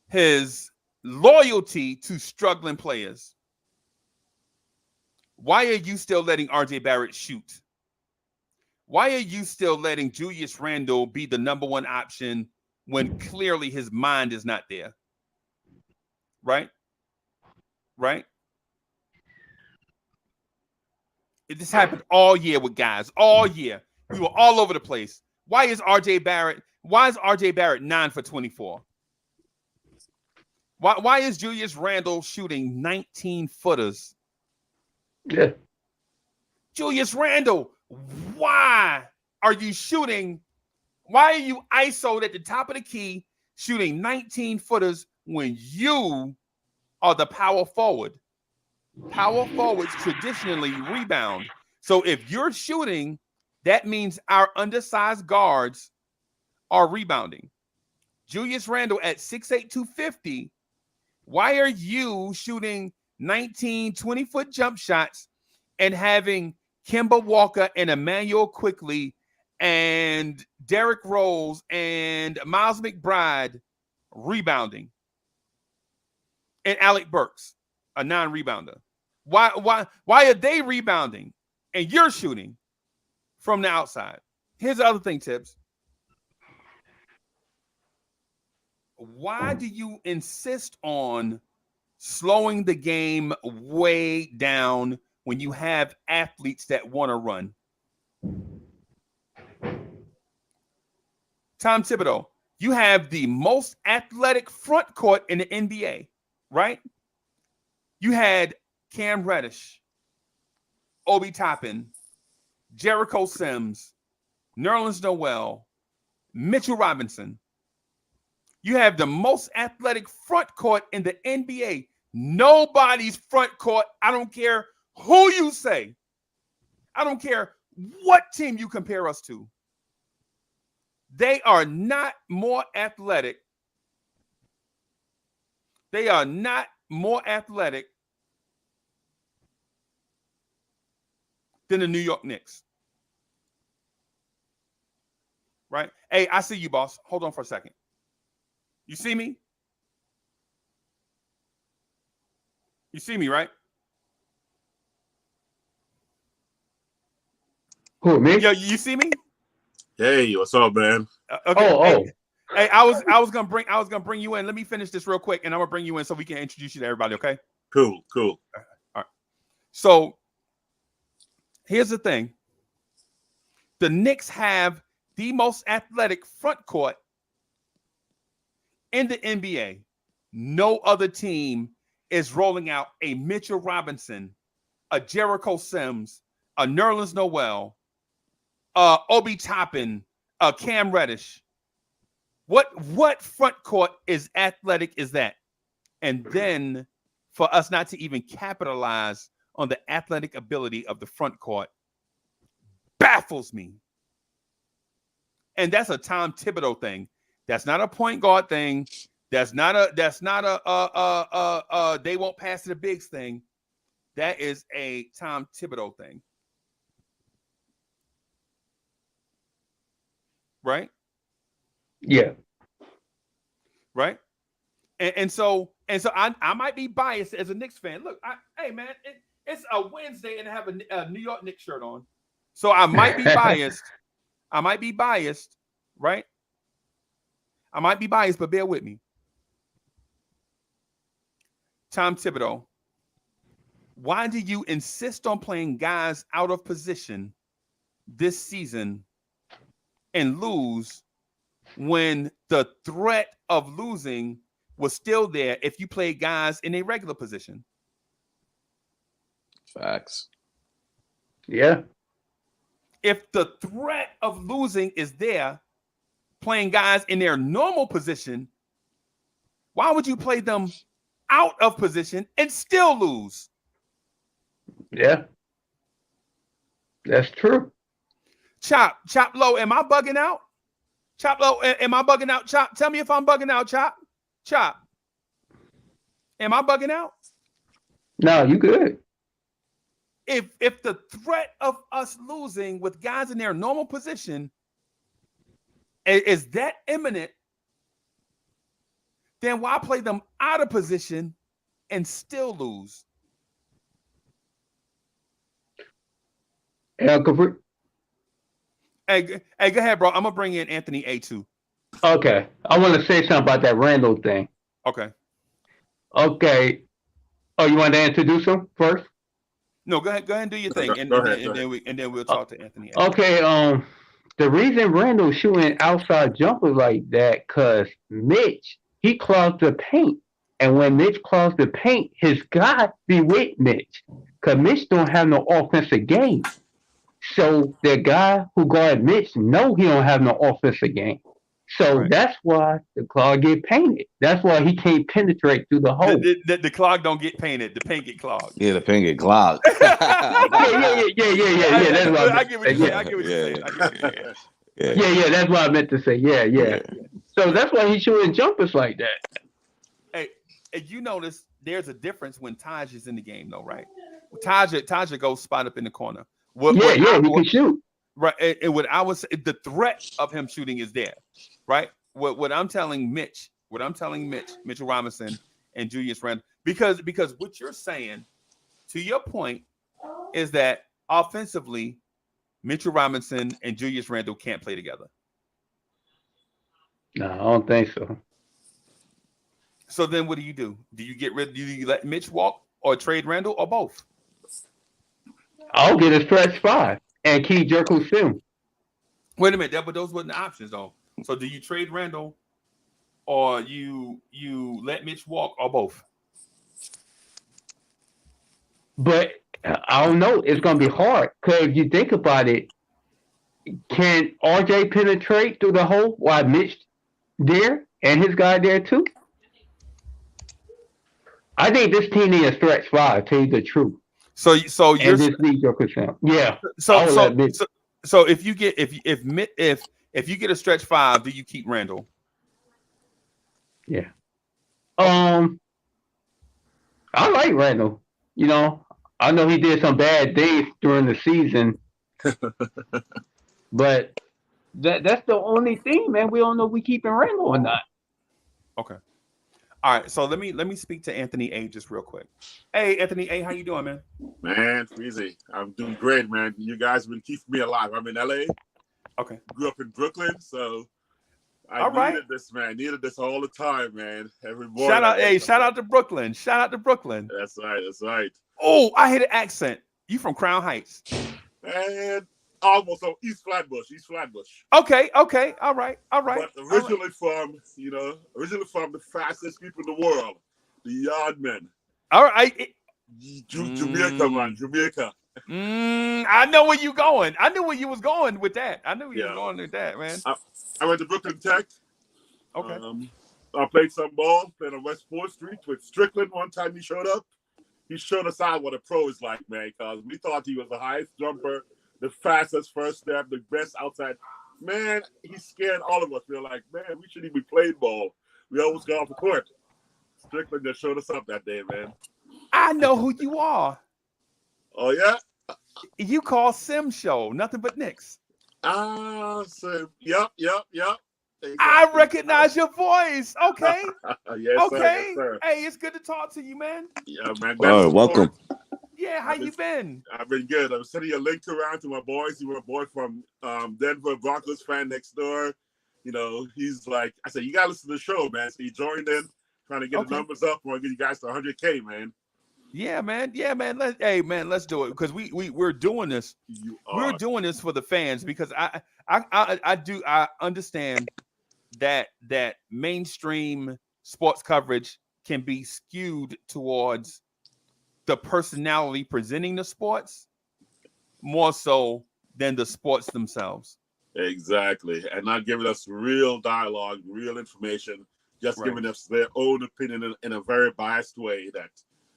his loyalty to struggling players. Why are you still letting RJ Barrett shoot? Why are you still letting Julius Randle be the number 1 option when clearly his mind is not there? Right? Right? This happened all year with guys. All year. We were all over the place. Why is RJ Barrett 9 for 24? Why is Julius Randle shooting 19 footers? Yeah. Julius Randle, why are you shooting? Why are you ISO'd at the top of the key shooting 19 footers when you are the power forward? Power forwards traditionally rebound. So if you're shooting, that means our undersized guards are rebounding. Julius Randle at 6'8", 250. Why are you shooting 19, 20-foot jump shots and having Kemba Walker and Immanuel Quickley and Derrick Rose and Miles McBride rebounding? And Alec Burks, a non-rebounder. Why are they rebounding and you're shooting from the outside? Here's the other thing, Tibbs. Why do you insist on slowing the game way down when you have athletes that want to run? Tom Thibodeau, you have the most athletic front court in the NBA, right? You had Cam Reddish, Obi Toppin, Jericho Sims, Nerlens Noel, Mitchell Robinson. You have the most athletic front court in the NBA. Nobody's front court, I don't care who you say. I don't care what team you compare us to. They are not more athletic. They are not more athletic than the New York Knicks. Right? Hey, I see you, boss. Hold on for a second. You see me? You see me, right? Who, me? Yo, you see me? Hey, what's up, man? Okay. Oh. Hey, I was gonna bring you in. Let me finish this real quick, and I'm gonna bring you in so we can introduce you to everybody. Okay. Cool. All right. So here's the thing: the Knicks have the most athletic front court in the NBA. No other team is rolling out a Mitchell Robinson, a Jericho Sims, a Nerlens Noel, Obi Toppin, a Cam Reddish. What front court is athletic is that? And then for us not to even capitalize on the athletic ability of the front court baffles me. And that's a Tom Thibodeau thing. That's not a point guard thing. That's not a they won't pass to the bigs thing. That is a Tom Thibodeau thing. Right? Yeah. Right? And so I might be biased as a Knicks fan. Look, hey man, it's a Wednesday and I have a New York Knicks shirt on. So I might be biased. Right? I might be biased, but bear with me. Tom Thibodeau, why do you insist on playing guys out of position this season and lose when the threat of losing was still there if you play guys in a regular position? Facts. Yeah. If the threat of losing is there, playing guys in their normal position, why would you play them out of position and still lose? Yeah. That's true. Chop Low, am I bugging out? Chop Low, am I bugging out? Chop, tell me if I'm bugging out, Chop. Am I bugging out? No, you good. If the threat of us losing with guys in their normal position is that imminent, then why play them out of position and still lose? Hey, go ahead, bro. I'm gonna bring in Anthony A2. Okay. I want to say something about that Randall thing. Okay. Oh, you want to introduce him first? No, go ahead and do your thing, and then we'll talk to Anthony. Okay. The reason Randall's shooting outside jumpers like that, cause Mitch, he clogs the paint, and when Mitch clogs the paint, his guy be with Mitch, cause Mitch don't have no offensive game. So the guy who guard Mitch know he don't have no offensive game. So right. That's why the clog get painted. That's why he can't penetrate through the hole. The clog don't get painted. The paint get clogged. Yeah, the paint get clogged. Yeah. That's what I get what you're saying. Yeah, that's what I meant to say. Yeah. So that's why he's shooting jumpers like that. Hey, you notice there's a difference when Taj is in the game, though, right? Taj goes spot up in the corner. He can shoot. Right, and what I was, the threat of him shooting is there, right? What I'm telling Mitchell Robinson and Julius Randle, because what you're saying, to your point, is that offensively, Mitchell Robinson and Julius Randle can't play together. No, I don't think so. So then, what do? Do you let Mitch walk or trade Randle or both? I'll get a stretch 5. And Key Jerko Sim. Wait a minute, but those weren't the options though. So do you trade Randle or you let Mitch walk or both? But I don't know. It's gonna be hard because if you think about it, can RJ penetrate through the hole while Mitch there and his guy there too? I think this team needs a stretch 5, to tell you the truth. So you're this needs your percent. Yeah. So if you get if you get a stretch 5, do you keep Randle? Yeah. I like Randle. You know, I know he did some bad days during the season, but that's the only thing, man. We don't know if we keeping Randle or not. Okay. All right, so let me speak to Anthony A just real quick. Hey, Anthony A, how you doing, man? Man, easy. I'm doing great, man. You guys have been keeping me alive. I'm in LA. Okay. Grew up in Brooklyn, so I needed this, man. Needed this all the time, man. Every morning. Shout out to Brooklyn. Shout out to Brooklyn. That's right. That's right. Oh, I hear the accent. You from Crown Heights? Man, almost on East Flatbush. Okay. All right. But originally from the fastest people in the world, the Yardmen. All right. Jamaica, man. Jamaica. I know where you going. I knew where you was going with that. I knew you was going with that, man. I went to Brooklyn Tech. Okay. I played some ball, played on West 4th Street with Strickland. One time he showed up. He showed us out what a pro is like, man, because we thought he was the highest jumper, the fastest first step, the best outside. Man, he scared all of us. We were like, man, we shouldn't even be playing ball. We always got off the court. Strickland just showed us up that day, man. I know who you are. Oh, yeah? You call Sim Show, nothing but Knicks. So, yep. Exactly. I recognize your voice. Okay. Yes, okay. Sir. Hey, it's good to talk to you, man. Yeah, man. Oh, welcome. Yeah, how you been? I've been good. I'm sending a link around to my boys. You were a boy from Denver, Broncos fan next door. You know, he's like, I said, you got to listen to the show, man. So he joined in, trying to get the numbers up. We're going to get you guys to 100K, man. Yeah, man. Let's do it because we're doing this. We're doing this for the fans because I understand that mainstream sports coverage can be skewed towards the personality presenting the sports more so than the sports themselves. Exactly. And not giving us real dialogue, real information, just giving us their own opinion in a very biased way that,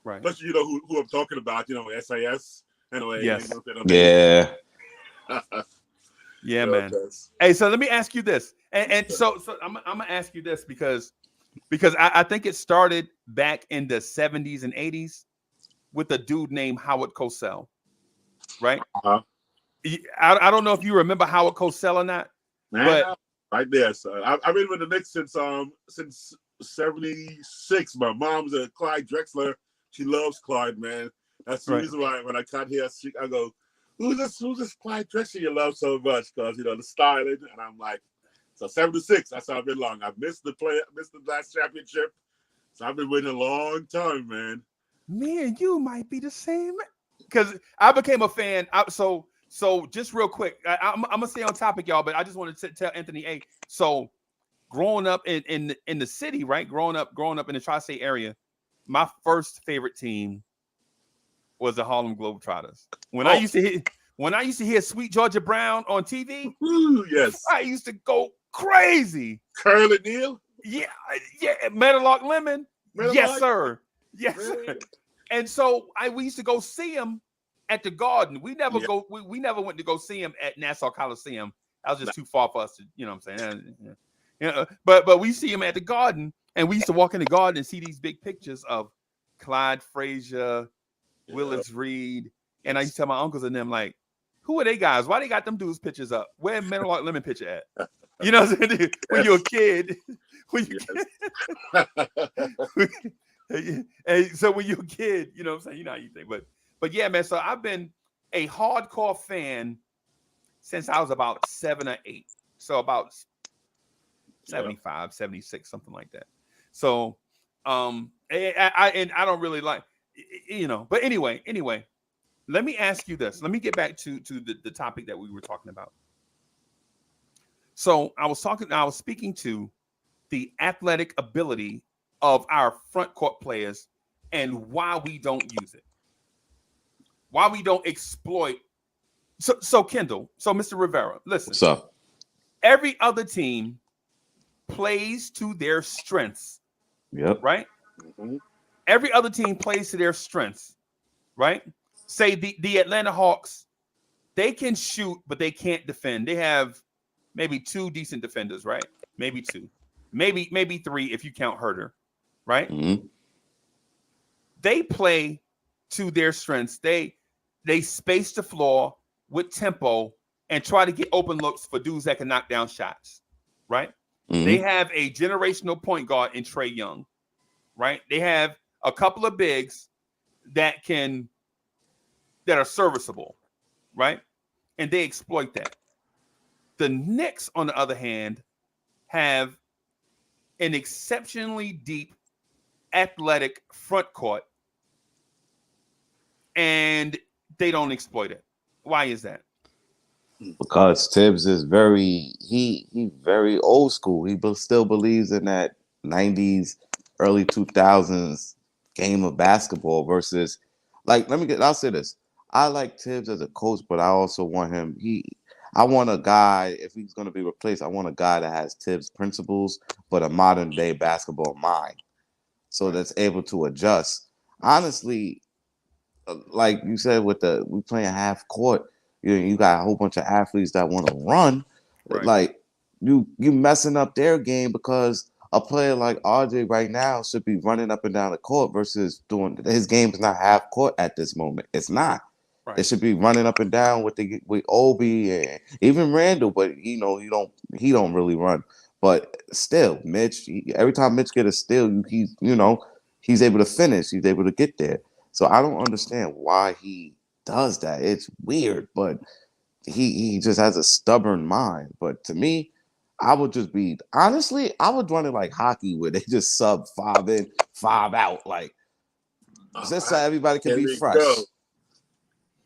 especially, you know, who I'm talking about, you know, SAS. Anyway, yes. Yeah. Yeah, man. Hey, so let me ask you this. And so I'm gonna ask you this because I think it started back in the 70s and 80s with a dude named Howard Cosell, right? I don't know if you remember Howard Cosell or not, but right there, son. I've been with the Knicks since 76. My mom's a Clyde Drexler. She loves Clyde, man. That's the reason why when I cut here, I go, Who's this Clyde Drexler you love so much? Because, you know, the styling. And I'm like, so 76, that's how I've been long. I've missed the last championship. So I've been waiting a long time, man. Me and you might be the same. Because I became a fan. So just real quick, I'm going to stay on topic, y'all, but I just wanted to tell Anthony A. So growing up in the city, right? Growing up in the tri-state area, my first favorite team was the Harlem Globetrotters. When I used to hear Sweet Georgia Brown on TV, yes, I used to go crazy. Curly Neal, yeah, Meadowlark Lemon, yes sir. And so we used to go see him at the Garden. We never we never went to go see him at Nassau Coliseum. That was just too far for us to, you know what I'm saying? Yeah. But we see him at the Garden, and we used to walk in the Garden and see these big pictures of Clyde Frazier, Willis Reed, and I used to tell my uncles and them, like, who are they guys? Why they got them dudes pictures up? Where Meadowlark Lemon picture at? You know what I'm saying? When you're a kid. And so when you're a kid, you know what I'm saying? You know how you think. But yeah, man, so I've been a hardcore fan since I was about 7 or 8. So about 75, 76, something like that. So I don't really like, you know, but anyway, let me ask you this. Let me get back to the topic that we were talking about. So I was speaking to the athletic ability of our front court players and why we don't use it. Why we don't exploit. So Kendall, so Mr. Rivera, listen. What's up? Every other team plays to their strengths. Yep. Right? Mm-hmm. Every other team plays to their strengths, right? Say the Atlanta Hawks, they can shoot, but they can't defend. They have maybe 2 decent defenders, right? Maybe 2. Maybe 3 if you count Herter, right? Mm-hmm. They play to their strengths. They space the floor with tempo and try to get open looks for dudes that can knock down shots, right? Mm-hmm. They have a generational point guard in Trae Young. right? They have a couple of bigs that are serviceable, right? And they exploit that. The Knicks, on the other hand, have an exceptionally deep, athletic front court, and they don't exploit it. Why is that? Because Tibbs is he very old school. He still believes in that 90s, early 2000s game of basketball versus I'll say this. I like Tibbs as a coach, but I also want him I want a guy, if he's going to be replaced, I want a guy that has Tibbs principles but a modern day basketball mind. So that's able to adjust. Honestly, like you said, we playing half court, you got a whole bunch of athletes that want to run. Right. Like you messing up their game because a player like RJ right now should be running up and down the court versus doing his game is not half court at this moment. It's not. Right. It should be running up and down with Obi and even Randall, but he don't really run. But still, Mitch, every time Mitch get a steal, he's able to finish. He's able to get there. So I don't understand why he does that. It's weird, but he just has a stubborn mind. But to me, I would run it like hockey where they just sub 5 in, 5 out, like just so everybody can be fresh.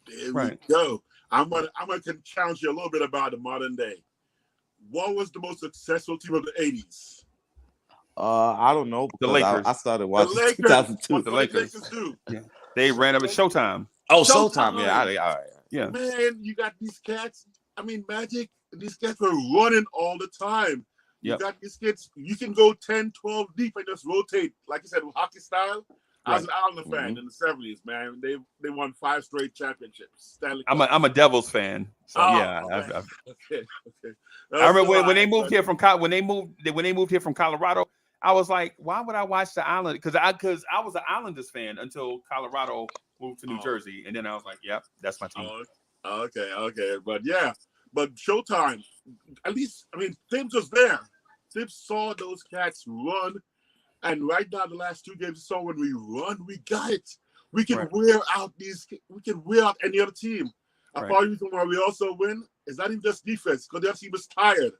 There we go. I'm gonna challenge you a little bit about the modern day. What was the most successful team of the 80s? I don't know because the Lakers. I started watching the Lakers. 2002. What the Lakers do? Yeah. They ran up at Showtime. Oh, Showtime. Yeah, all right. Yeah. Man, you got these cats. I mean, Magic. These cats were running all the time. You got these kids. You can go 10, 12 deep and just rotate, like you said, with hockey style. I was an Islander fan in the 70s, man. They won 5 straight championships. I'm a Devils fan. So Okay. I remember when they moved here from Colorado, I was like, why would I watch the Island? Because I was an Islanders fan until Colorado moved to New Jersey, and then I was like, yep, that's my team. Okay. But Showtime, at least, I mean, Tibbs was there. Tibbs saw those cats run. And right now, the last 2 games, so when we run, we got it. We can wear out any other team. A part of the reason why we also win is not even just defense, because the other team is tired.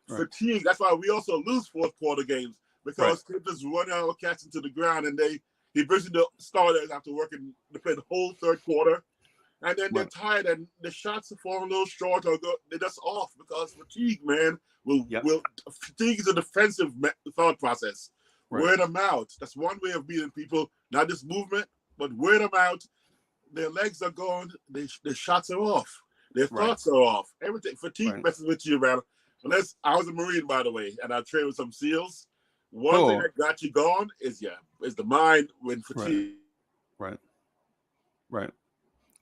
Fatigue. That's why we also lose fourth quarter games, because they just run our cats into the ground, and he brings in the starters after they play the whole third quarter, and then they're tired, and the shots are falling a little short, or they're just off because fatigue, man. Fatigue is a defensive thought process. Wear them out. That's one way of beating people. Not just movement, but wear them out. Their legs are gone. Their shots are off. Their thoughts are off. Everything. Fatigue messes with you, man. I was a Marine, by the way, and I trained with some SEALs. One thing that got you gone is the mind when fatigue. Right.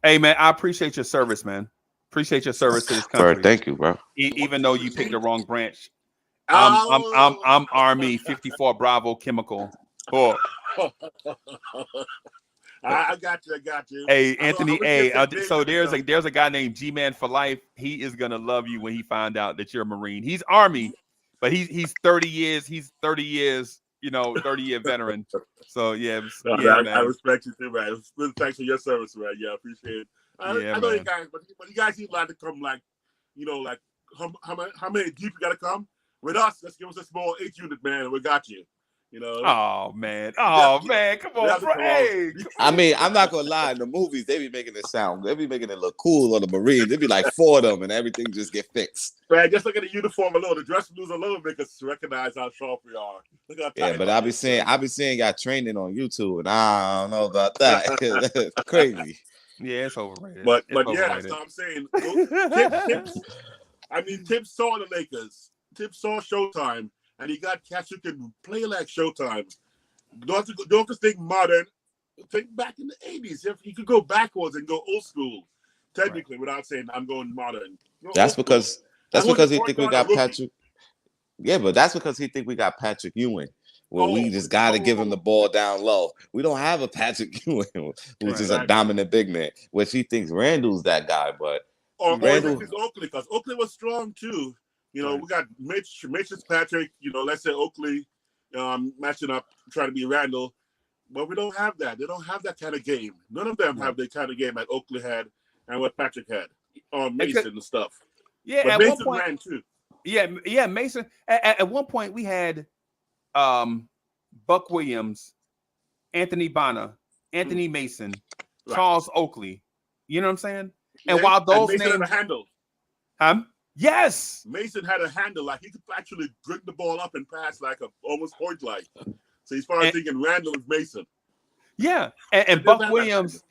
Hey, man, I appreciate your service, man. Appreciate your service to this country. Bro, thank you, bro. Even though you picked the wrong branch. I'm Army 54 Bravo Chemical. Oh. I got you. Hey, Anthony. So there's a guy named G-Man for Life. He is gonna love you when he find out that you're a Marine. He's Army, but he's 30 years. He's 30 years. 30-year veteran. So man. I respect you too, man. Thanks for your service, man. Yeah, I appreciate it. I know you guys, but you guys need to come how many deep you gotta come? With us, let's give us a small 8 unit, man. We got you. Oh man, come on, bro. Hey, I mean, I'm not gonna lie. In the movies, they be making it look cool on the Marines. They be like 4 of them, and everything just get fixed. Man, just look at the uniform alone. The dress blues alone make us recognize how sharp we are. Look how tight but I be seeing y'all training on YouTube, and I don't know about that. It's crazy. Yeah, it's overrated. But that's what I'm saying. Tibbs saw the Lakers. Tibbs saw Showtime, and he got cats who can play like Showtime. Don't just think modern. Think back in the 80s. If you could go backwards and go old school, technically, without saying I'm going modern. That's because he think we got Patrick. Yeah, but that's because he think we got Patrick Ewing. Well, we just got to give him the ball down low. We don't have a Patrick Ewing, who's just a dominant big man, which he thinks Randall's that guy. But Randall is Oakley, because Oakley was strong too. We got Mitch is Patrick. Let's say Oakley, matching up, trying to be Randall. But we don't have that. They don't have that kind of game. None of them have the kind of game that Oakley had and what Patrick had. Mason and stuff. Yeah, but at Mason one point, ran too. Yeah, Mason. At one point, we had Buck Williams, Anthony Bonner, Anthony Mason, Charles Oakley. You know what I'm saying? And Yeah, while those Mason names, had a handle. Yes, Mason had a handle, like he could actually grip the ball up and pass like a almost point like. So he's probably thinking Randall is Mason. Yeah, and Buck Williams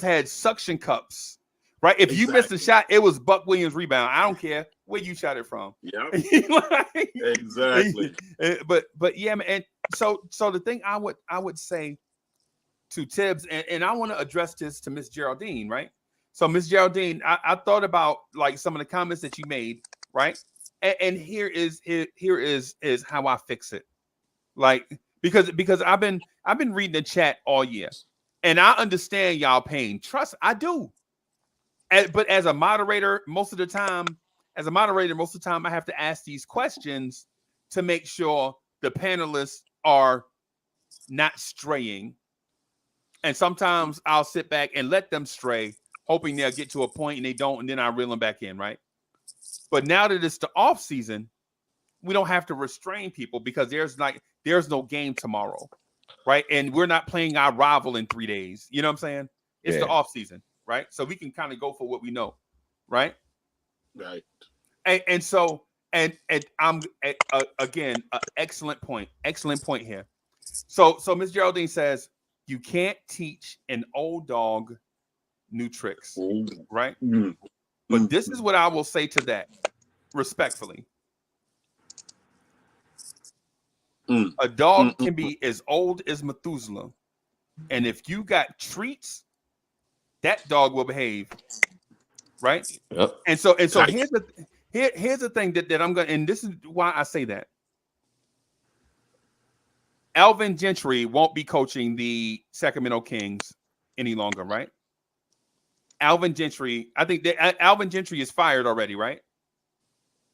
had suction cups. Right, if you missed a shot, it was Buck Williams' rebound. I don't care where you shot it from. Yeah, like, exactly. But yeah, man. And so the thing I would say to Tibbs, and I want to address this to Miss Geraldine, right? So Miss Geraldine, I thought about like some of the comments that you made, right? And here is how I fix it, like because I've been reading the chat all year, and I understand y'all pain. Trust, I do. But as a moderator, most of the time, I have to ask these questions to make sure the panelists are not straying. And sometimes I'll sit back and let them stray, hoping they'll get to a point and they don't, and then I reel them back in, right? But now that it's the off season, we don't have to restrain people because there's no game tomorrow, right? And we're not playing our rival in 3 days. You know what I'm saying? It's the off season. Right, so we can kind of go for what we know, right? Right. And so I'm again excellent point here. So Miss Geraldine says you can't teach an old dog new tricks, right? Mm-hmm. But this is what I will say to that, respectfully. A dog can be as old as Methuselah, and if you got treats, that dog will behave, right? Yep. And so here's the thing that I'm gonna, and this is why I say that. Alvin Gentry won't be coaching the Sacramento Kings any longer, right? Alvin Gentry, I think that Alvin Gentry is fired already, right?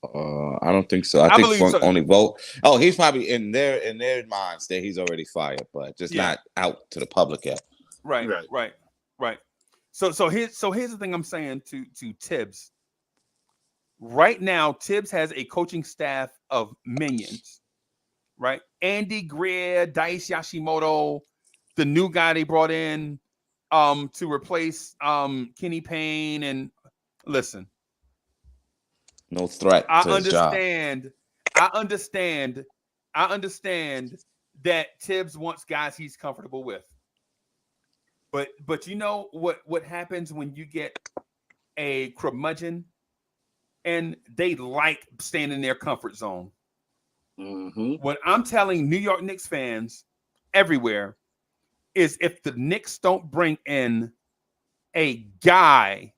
I don't think so. I think believe so. Only vote. Oh, he's probably in their minds that he's already fired, but just not out to the public yet. Right. So here's the thing I'm saying to Tibbs. Right now, Tibbs has a coaching staff of minions, right? Andy Greer, Dice Yashimoto, the new guy they brought in to replace Kenny Payne. And listen, no threat. I understand that Tibbs wants guys he's comfortable with. But you know what happens when you get a curmudgeon and they like staying in their comfort zone. Mm-hmm. What I'm telling New York Knicks fans everywhere is if the Knicks don't bring in a guy,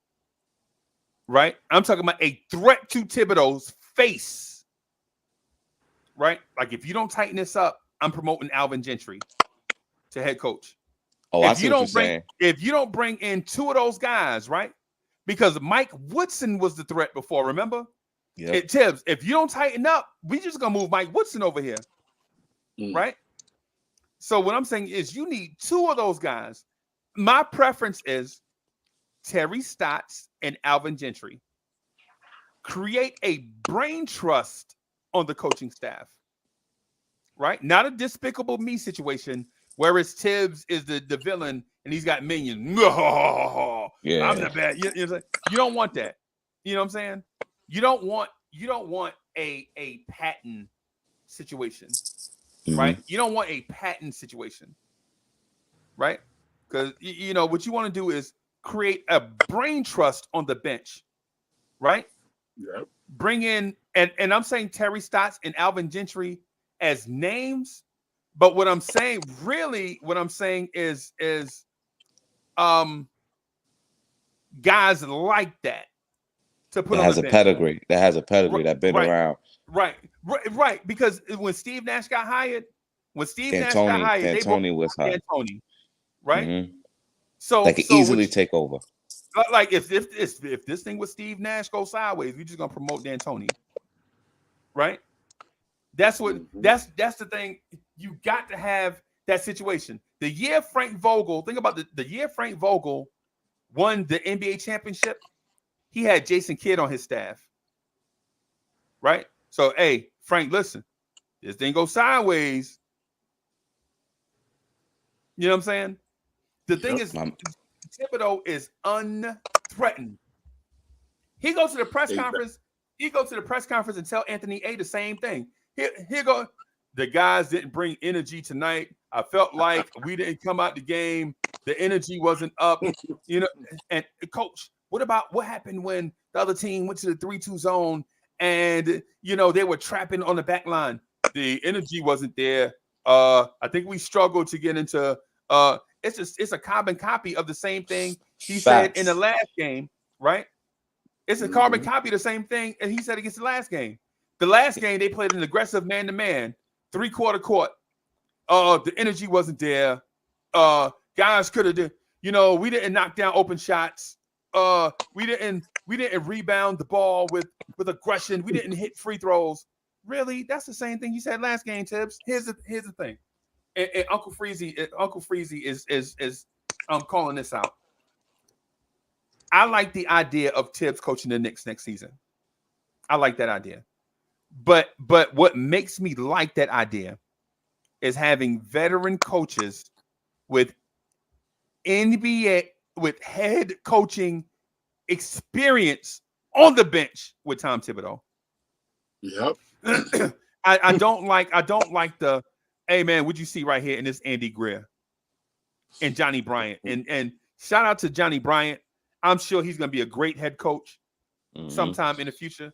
right? I'm talking about a threat to Thibodeau's face, right? Like if you don't tighten this up, I'm promoting Alvin Gentry to head coach. Oh, I see what you're saying. If you don't bring in two of those guys, right? Because Mike Woodson was the threat before, remember? Yeah. Tibbs, if you don't tighten up, we just gonna move Mike Woodson over here, right? So what I'm saying is you need two of those guys. My preference is Terry Stotts and Alvin Gentry. Create a brain trust on the coaching staff, right? Not a Despicable Me situation. Whereas Tibbs is the villain and he's got minions. Yeah, I'm the bad. You don't want that. You know what I'm saying? You don't want a Patton situation, right? You don't want a Patton situation, right? Because you know what you want to do is create a brain trust on the bench, right? Yeah. Bring in and I'm saying Terry Stotts and Alvin Gentry as names. But what I'm saying is guys like that to put that on has the a bench. pedigree. That has a pedigree that been around. Right. Because when Steve Nash got hired, D'Antoni was hired. D'Antoni, right? Mm-hmm. So they could easily take over. Like if this thing with Steve Nash goes sideways, we're just gonna promote D'Antoni, right? That's what that's the thing. You got to have that situation. The year Frank Vogel, think about the year Frank Vogel won the NBA championship, he had Jason Kidd on his staff. Right? So, hey, Frank, listen, this thing goes sideways. You know what I'm saying? The thing is, Thibodeau is unthreatened. He goes to the press conference. He goes to the press conference and tell Anthony A the same thing. Here go. The guys didn't bring energy tonight. I felt like we didn't come out the game. The energy wasn't up. You know, and coach, what happened when the other team went to the 3-2 zone and you know they were trapping on the back line? The energy wasn't there. I think we struggled to get into it's a carbon copy of the same thing he said in the last game, right? It's a carbon copy of the same thing, and he said against the last game. The last game they played an aggressive man-to-man, 3-quarter court. The energy wasn't there. Guys could have, we didn't knock down open shots. We didn't rebound the ball with aggression. We didn't hit free throws. Really, that's the same thing you said last game, Tibbs. Here's the thing, and Uncle Freezy is calling this out. I like the idea of Tibbs coaching the Knicks next season. I like that idea, but what makes me like that idea is having veteran coaches with NBA with head coaching experience on the bench with Tom Thibodeau. Yep. I don't like the, hey man, what'd you see right here in this Andy Greer and Johnny Bryant and shout out to Johnny Bryant. I'm sure he's going to be a great head coach sometime in the future.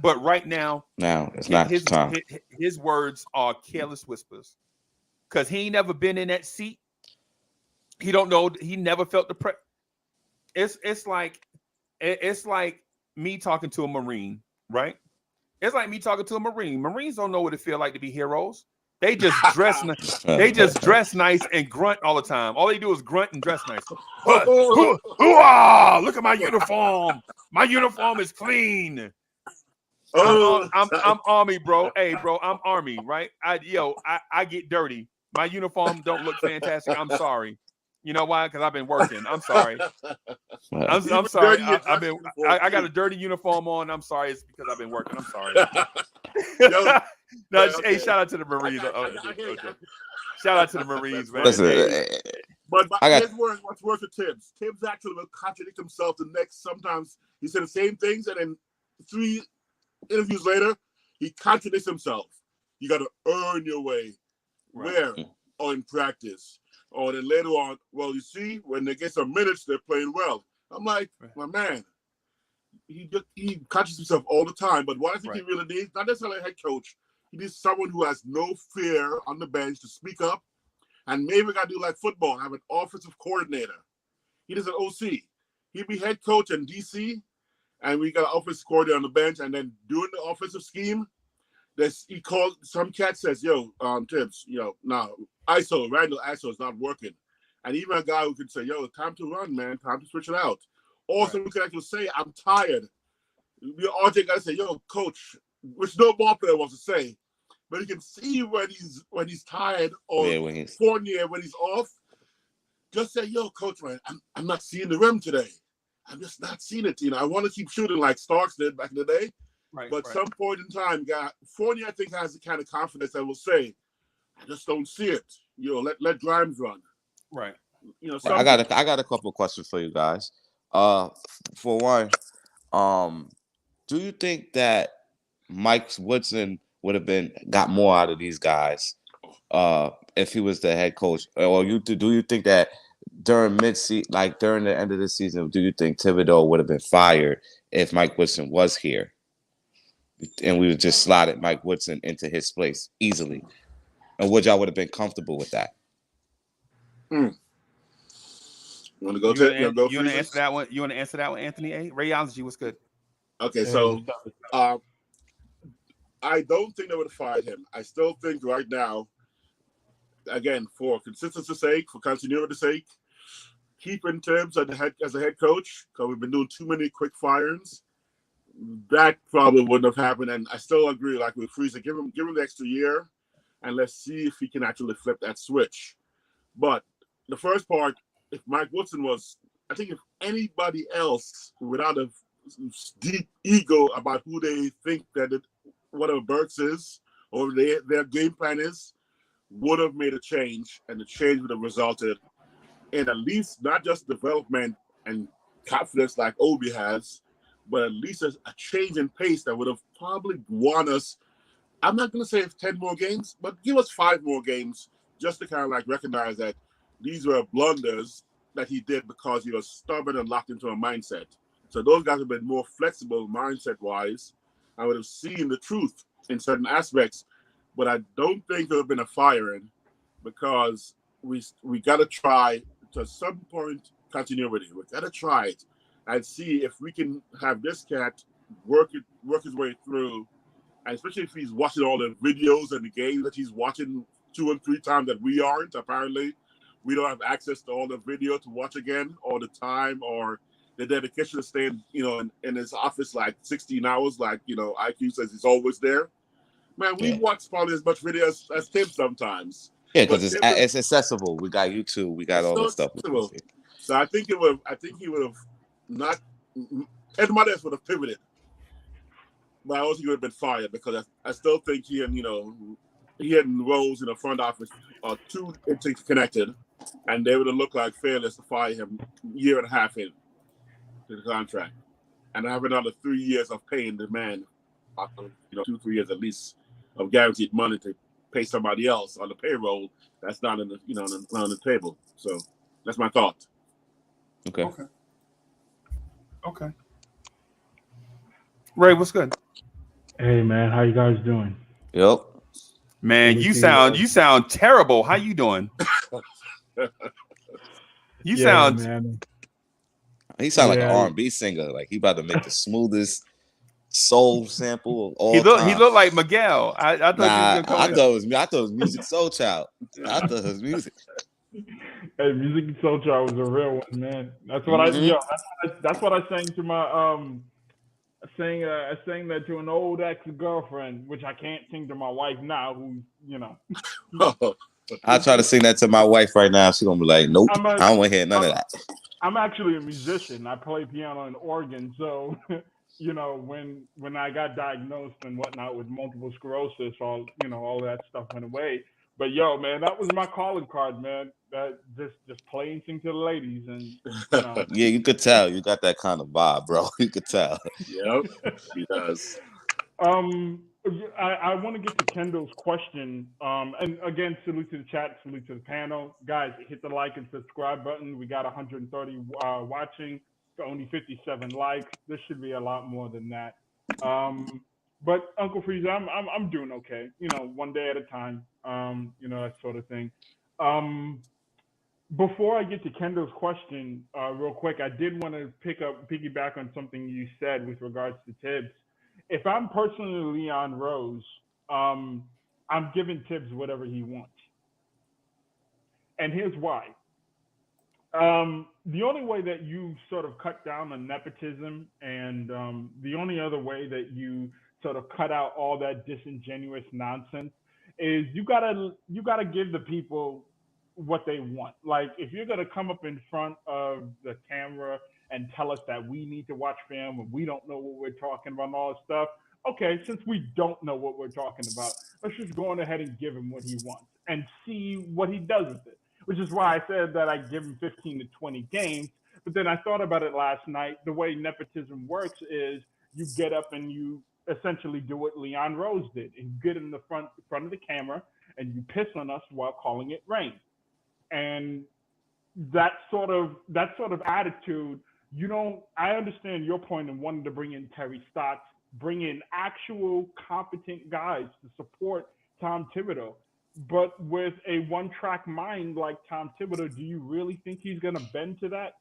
But right now it's not his time. His words are careless whispers because he ain't never been in that seat. He don't know. He never felt the pressure. It's like me talking to a Marine, right? It's like me talking to a Marine. Marines don't know what it feels like to be heroes. They just dress they just dress nice and grunt all the time. All they do is grunt and dress nice. Look at my uniform. My uniform is clean. I'm Army, bro. Hey, bro, I'm Army, right? I get dirty. My uniform don't look fantastic. I'm sorry. You know why? Because I've been working. I'm sorry. I'm sorry. I got a dirty uniform on. I'm sorry. It's because I've been working. I'm sorry. Hey, shout out to the Marines. Shout out to the Marines, man. Listen, but what's worse for Tibbs. Tibbs actually will contradict himself the next. Sometimes he said the same things, and then 3 interviews later, he contradicts himself. You got to earn your way. Right. Where? Or in practice. Or then later on, well, you see, when they get some minutes, they're playing well. I'm like, my man, he contradicts himself all the time. But what I think he really needs, not necessarily a head coach, he needs someone who has no fear on the bench to speak up. And maybe we got to do like football, have an offensive coordinator. He does an OC. He'd be head coach in DC, and we got an offensive coordinator on the bench. And then doing the offensive scheme, he called, some cat says, Tibbs, ISO, Randall ISO is not working. And even a guy who could say, time to run, man, time to switch it out. Also, we could actually say, I'm tired. RJ got to say, coach, which no ball player wants to say. But you can see when he's tired or Fournier when he's off. Just say, coach, man, I'm not seeing the rim today. I'm just not seeing it. I want to keep shooting like Starks did back in the day. But some point in time, Fournier, I think, has the kind of confidence that will say, I just don't see it. Let Grimes run. Right. I got a couple of questions for you guys. For one, do you think that Mike Woodson would have got more out of these guys if he was the head coach? Or do you think that during during the end of the season, do you think Thibodeau would have been fired if Mike Woodson was here? And we would just slotted Mike Woodson into his place easily. And would y'all have been comfortable with that? You want to go you want to answer that one? You want to answer that one, Anthony A? Radiology was good. Okay, so I don't think they would have fired him. I still think right now, again, for consistency's sake, for continuity's sake, keeping Tibbs as a head coach, because we've been doing too many quick firings. that probably wouldn't have happened. And I still agree, like with Freezer, give him the extra year, and let's see if he can actually flip that switch. But the first part, if Mike Woodson was, I think if anybody else without a deep ego about who they think that whatever Burks is or their game plan is, would have made a change, and the change would have resulted in at least not just development and confidence like Obi has, but at least a change in pace that would have probably won us. I'm not going to say 10 more games, but give us 5 more games just to kind of like recognize that these were blunders that he did because he was stubborn and locked into a mindset. So those guys have been more flexible mindset-wise. I would have seen the truth in certain aspects, but I don't think there would have been a firing because we got to try to some point continuity. We got to try it and see if we can have this cat work his way through, and especially if he's watching all the videos and the games that he's watching 2 and 3 times that we aren't. Apparently, we don't have access to all the video to watch again, or the time, or the dedication to stay in his office like 16 hours, like IQ says he's always there. Man, we watch probably as much video as Tim sometimes. Yeah, because it's accessible. We got YouTube. We got all the stuff. So I think he would have not. Everybody else would have pivoted, but I also think he would have been fired because I still think he and roles in the front office are too interconnected, and they would have looked like failures to fire him a year and a half in to the contract, and have another 3 years of paying the man, 2-3 years at least of guaranteed money to pay somebody else on the payroll that's not in the on the table. So that's my thought. Okay. Ray, what's good? Hey man, how you guys doing? Yep. Man, you sound terrible. How you doing? You sound. Man. He sound like an R&B singer. Like he about to make the smoothest soul sample of all time. He looked like Miguel. I thought I thought it was Music Soul Child. I thought it was music. Hey, Music Soul Child was a real one, man. That's what that's what I sang to my I sang that to an old ex-girlfriend, which I can't sing to my wife now, who's I try to sing that to my wife right now. She's gonna be like, nope, I don't want to hear none of that. I'm actually a musician. I play piano and organ, so when I got diagnosed and whatnot with multiple sclerosis, all that stuff went away. But man, that was my calling card, man. That just play and sing to the ladies, and yeah, you could tell you got that kind of vibe, bro. You could tell. Yep, he does. I want to get to Kendall's question. And again, salute to the chat, salute to the panel, guys. Hit the like and subscribe button. We got 130 watching, only 57 likes. This should be a lot more than that. But Uncle Freeze, I'm doing okay. One day at a time. That sort of thing. Before I get to Kendall's question, real quick, I did want to piggyback on something you said with regards to Tibbs. If I'm personally Leon Rose, I'm giving Tibbs whatever he wants. And here's why. The only way that you sort of cut down on nepotism, and the only other way that you sort of cut out all that disingenuous nonsense, is you gotta give the people what they want. Like, if you're gonna come up in front of the camera and tell us that we need to watch film and we don't know what we're talking about and all this stuff, okay, since we don't know what we're talking about, let's just go on ahead and give him what he wants and see what he does with it. Which is why I said that I give him 15 to 20 games. But then I thought about it last night. The way nepotism works is you get up and you essentially do what Leon Rose did, and you get in the front of the camera and you piss on us while calling it rain. And that sort of attitude, I understand your point in wanting to bring in Terry Stotts, bring in actual competent guys to support Tom Thibodeau. But with a one-track mind like Tom Thibodeau, do you really think he's going to bend to that?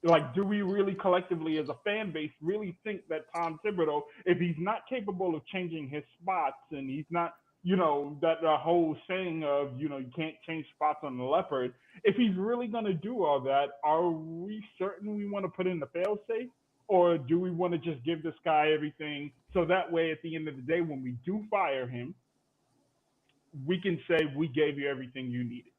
Like, do we really collectively as a fan base really think that Tom Thibodeau, if he's not capable of changing his spots and he's not, that whole saying of, you can't change spots on the leopard, if he's really going to do all that, are we certain we want to put in the fail-safe? or do we want to just give this guy everything so that way at the end of the day when we do fire him, we can say we gave you everything you needed.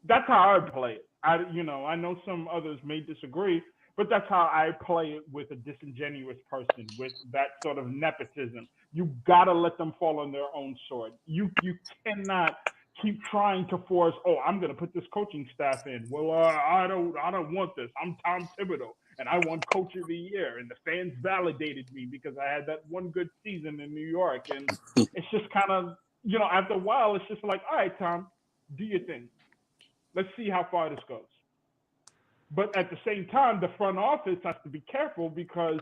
That's how I play it. I know some others may disagree, but that's how I play it with a disingenuous person, with that sort of nepotism. You gotta let them fall on their own sword. You cannot keep trying to force. Oh, I'm gonna put this coaching staff in. Well, I don't want this. I'm Tom Thibodeau, and I won Coach of the Year, and the fans validated me because I had that one good season in New York. And it's just kind of, after a while, it's just like, all right, Tom, do your thing. Let's see how far this goes. But at the same time, the front office has to be careful because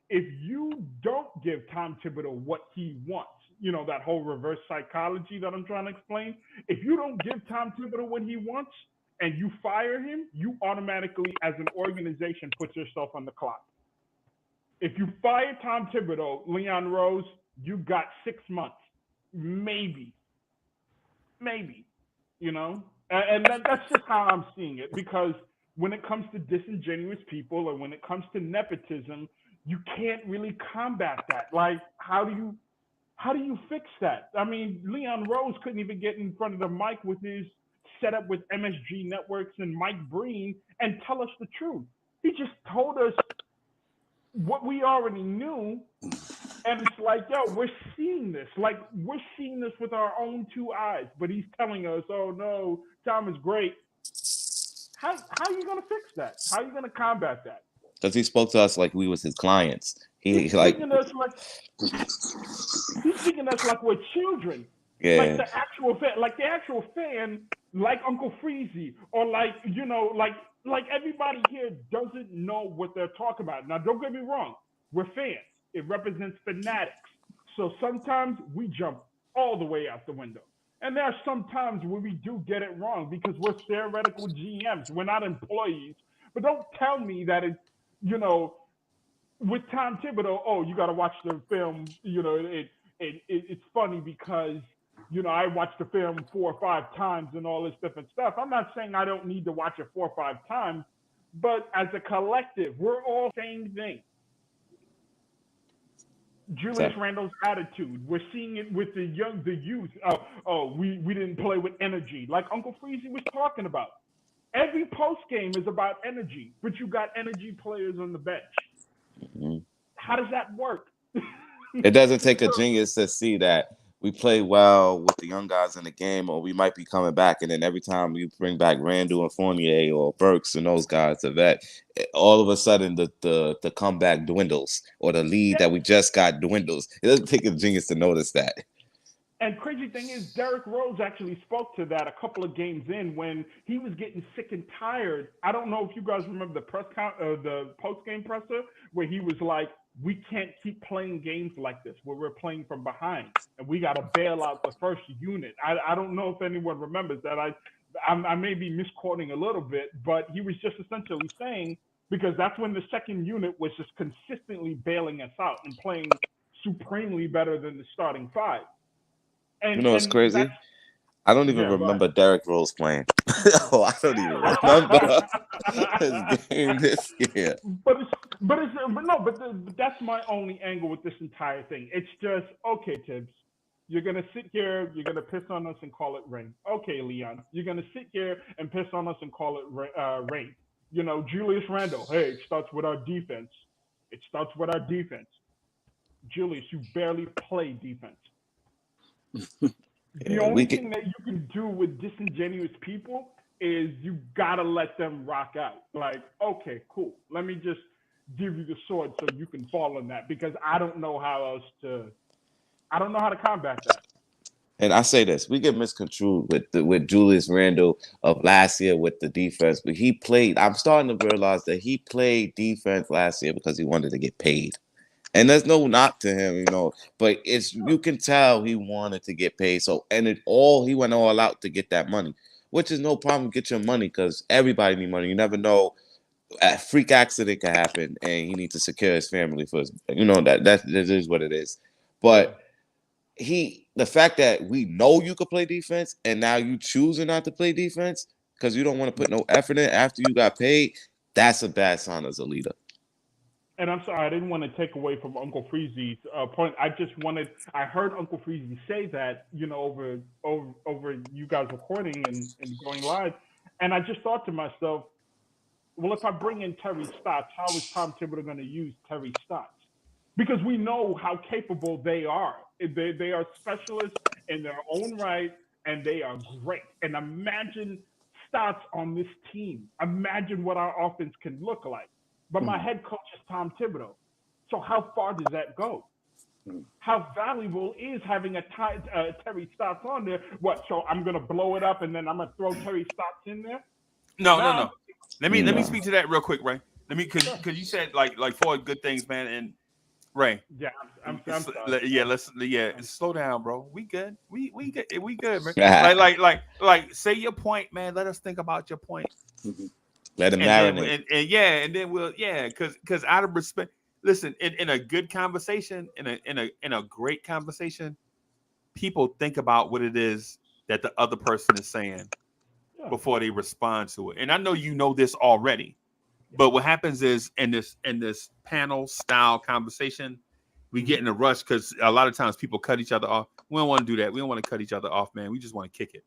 if you don't give Tom Thibodeau what he wants, that whole reverse psychology that I'm trying to explain, if you don't give Tom Thibodeau what he wants and you fire him, you automatically, as an organization, put yourself on the clock. If you fire Tom Thibodeau, Leon Rose, you got 6 months, maybe, And that's just how I'm seeing it, because when it comes to disingenuous people or when it comes to nepotism, you can't really combat that. Like, how do you fix that? I mean, Leon Rose couldn't even get in front of the mic with his setup with MSG Networks and Mike Breen and tell us the truth. He just told us what we already knew. And it's like, yo, we're seeing this. Like, we're seeing this with our own 2 eyes. But he's telling us, oh, no, Tom is great. How are you going to fix that? How are you going to combat that? Because he spoke to us like we was his clients. He's treating us like we're children. Yeah. Like the actual fan, like Uncle Freezy, or like everybody here doesn't know what they're talking about. Now, don't get me wrong. We're fans. It represents fanatics. So sometimes we jump all the way out the window. And there are some times where we do get it wrong because we're theoretical GMs. We're not employees. But don't tell me that it's, with Tom Thibodeau, oh, you got to watch the film. It's funny because, I watched the film 4 or 5 times and all this different stuff. I'm not saying I don't need to watch it 4 or 5 times, but as a collective, we're all same thing. Julius Randle's attitude. We're seeing it with the youth. We didn't play with energy, like Uncle Freezy was talking about. Every post game is about energy, but you got energy players on the bench. Mm-hmm. How does that work? It doesn't take a genius to see that we play well with the young guys in the game, or we might be coming back, and then every time we bring back Randall and Fournier or Burks and those guys to vet, all of a sudden the comeback dwindles, or the lead that we just got dwindles. It doesn't take a genius to notice that. And crazy thing is, Derrick Rose actually spoke to that a couple of games in when he was getting sick and tired. I don't know if you guys remember the post-game presser where he was like, we can't keep playing games like this where we're playing from behind and we got to bail out the first unit. I don't know if anyone remembers that. I may be misquoting a little bit, but he was just essentially saying, because that's when the second unit was just consistently bailing us out and playing supremely better than the starting 5. And, what's crazy? I don't even remember Derrick Rose playing. I don't even remember his game this year. But that's my only angle with this entire thing. It's just, okay, Tibbs, you're gonna sit here, you're gonna piss on us and call it rain. Okay, Leon, you're gonna sit here and piss on us and call it rain. Julius Randle, hey, it starts with our defense. Julius, you barely play defense. The only thing that you can do with disingenuous people is you gotta let them rock out. Like, okay, cool. Let me just give you the sword so you can fall on that, because I don't know how to combat that. And I say this, we get misconstrued with Julius Randle of last year with the defense, but he played. I'm starting to realize that he played defense last year because he wanted to get paid. And there's no knock to him, but you can tell he wanted to get paid. So, he went all out to get that money, which is no problem. Get your money, because everybody need money. You never know, a freak accident can happen, and he needs to secure his family first. That is what it is. But the fact that we know you could play defense, and now you choosing not to play defense because you don't want to put no effort in after you got paid, that's a bad sign as a leader. And I'm sorry, I didn't want to take away from Uncle Freezy's point. I heard Uncle Freezy say that, over you guys recording and going live. And I just thought to myself, well, if I bring in Terry Stotts, how is Tom Thibodeau going to use Terry Stotts? Because we know how capable they are. They are specialists in their own right, and they are great. And imagine Stotts on this team. Imagine what our offense can look like. But my head coach is Tom Thibodeau. So how far does that go? How valuable is having a Terry Stotts on there? What? So I'm going to blow it up and then I'm going to throw Terry Stotts in there? No. Let me speak to that real quick, Ray. Because you said like 4 good things, man. And Ray. Yeah, I'm sorry. Let's slow down, bro. We good. We good, man. like say your point, man. Let us think about your point. Let him marinate. And then we'll because out of respect, listen, in a good conversation, in a great conversation, people think about what it is that the other person is saying before they respond to it. And I know you know this already, but what happens is in this panel style conversation, we get in a rush because a lot of times people cut each other off. We don't want to do that. We don't want to cut each other off, man. We just want to kick it.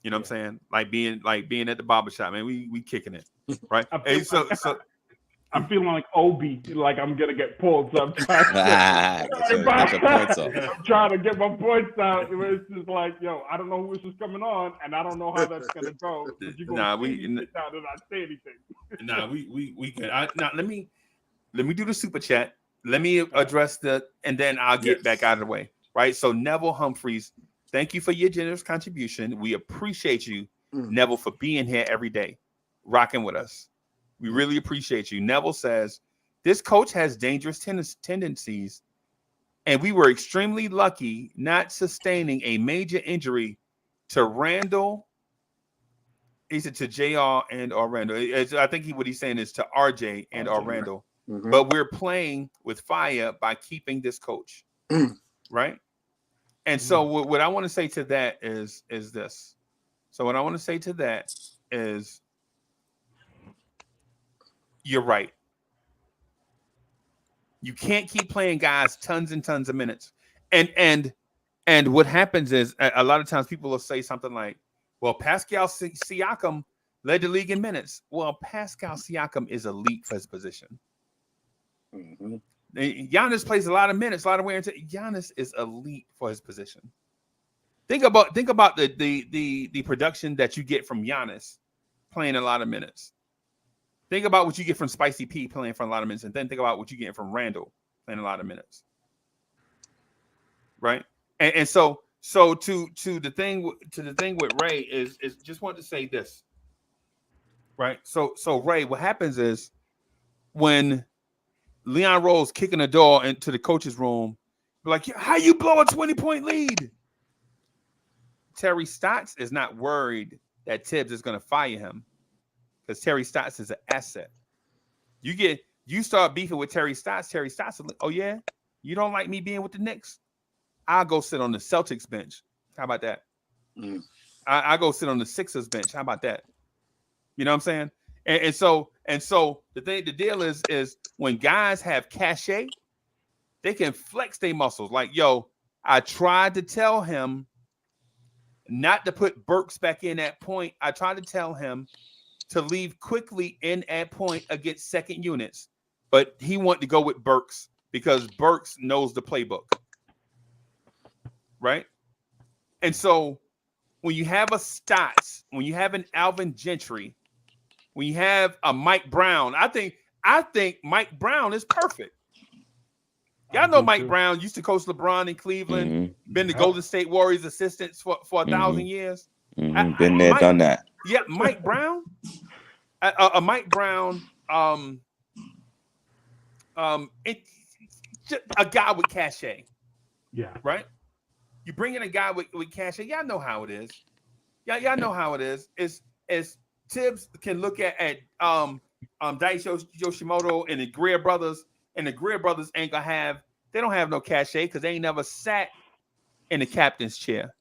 You know what I'm saying? Like being at the barbershop, man. We kicking it, right? I'm feeling like Obi, like I'm gonna get pulled. So I'm trying to get my points out. It's just like, yo, I don't know who this is coming on, and I don't know how that's gonna go. But you're gonna sit down and not say anything. We can. Now let me do the super chat. Let me address and then I'll get back out of the way. Right. So Neville Humphreys, thank you for your generous contribution. We appreciate you, Neville, for being here every day, rocking with us. We really appreciate you. Neville says, this coach has dangerous tendencies, and we were extremely lucky not sustaining a major injury to Randall. He said to JR and or Randall. I think what he's saying is to RJ and or Randall. Mm-hmm. But we're playing with fire by keeping this coach, right? And so what I want to say to that is this. So what I want to say to that is, you're right. You can't keep playing guys tons and tons of minutes. And what happens is a lot of times people will say something like, well, Pascal Siakam led the league in minutes. Well, Pascal Siakam is elite for his position. Mm-hmm. Giannis plays a lot of minutes, a lot of wear and tear. Giannis is elite for his position. Think about the production that you get from Giannis playing a lot of minutes. Think about what you get from Spicy P playing for a lot of minutes, and then think about what you get from Randall playing a lot of minutes. Right? And so to the thing with Ray is just want to say this. Right? So Ray, what happens is when Leon Rose kicking the door into the coach's room, like, how you blow a 20-point lead? Terry Stotts is not worried that Tibbs is going to fire him, because Terry Stotts is an asset. You start beefing with Terry Stotts is like, oh yeah, you don't like me being with the Knicks? I'll go sit on the Celtics bench. How about that? I'll go sit on the Sixers bench. How about that? You know what I'm saying? And so the deal is when guys have cachet, they can flex their muscles. Like, yo, I tried to tell him not to put Burks back in at point. I tried to tell him to leave Quickley in at point against second units, but he wanted to go with Burks because Burks knows the playbook, right? And so when you have a Stotts, when you have an Alvin Gentry, when you have a Mike Brown, I think Mike Brown is perfect. Y'all know Mike Brown used to coach LeBron in Cleveland, been the Golden State Warriors assistants for 1,000 years. Been there, done that. Yeah, Mike Brown. Mike Brown, just a guy with cachet. Yeah. Right? You bring in a guy with cachet. Y'all know how it is. Y'all know how it is. It's Tibbs can look at Daichi Yoshimoto and the Greer brothers, and the Greer brothers they don't have no cachet because they ain't never sat in the captain's chair.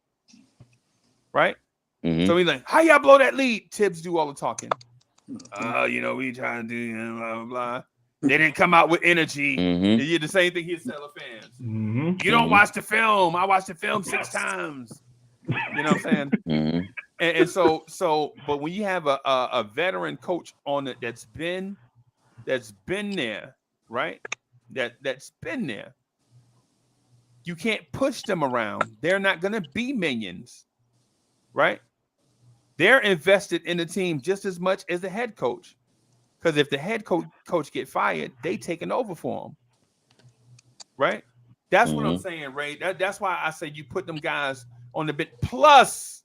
Right? Mm-hmm. So he's like, how y'all blow that lead? Tibbs do all the talking. We trying to do blah, blah, blah. They didn't come out with energy. Mhm. They did the same thing he'd tell the fans. Mhm. You don't watch the film. I watched the film 6 times. You know what I'm saying? Mhm. And so, but when you have a veteran coach on it that's been there, right? That's been there. You can't push them around. They're not going to be minions, right? They're invested in the team just as much as the head coach. Because if the head coach get fired, they taking over for him, right? That's what I'm saying, Ray. That's why I say you put them guys on the bench. Plus,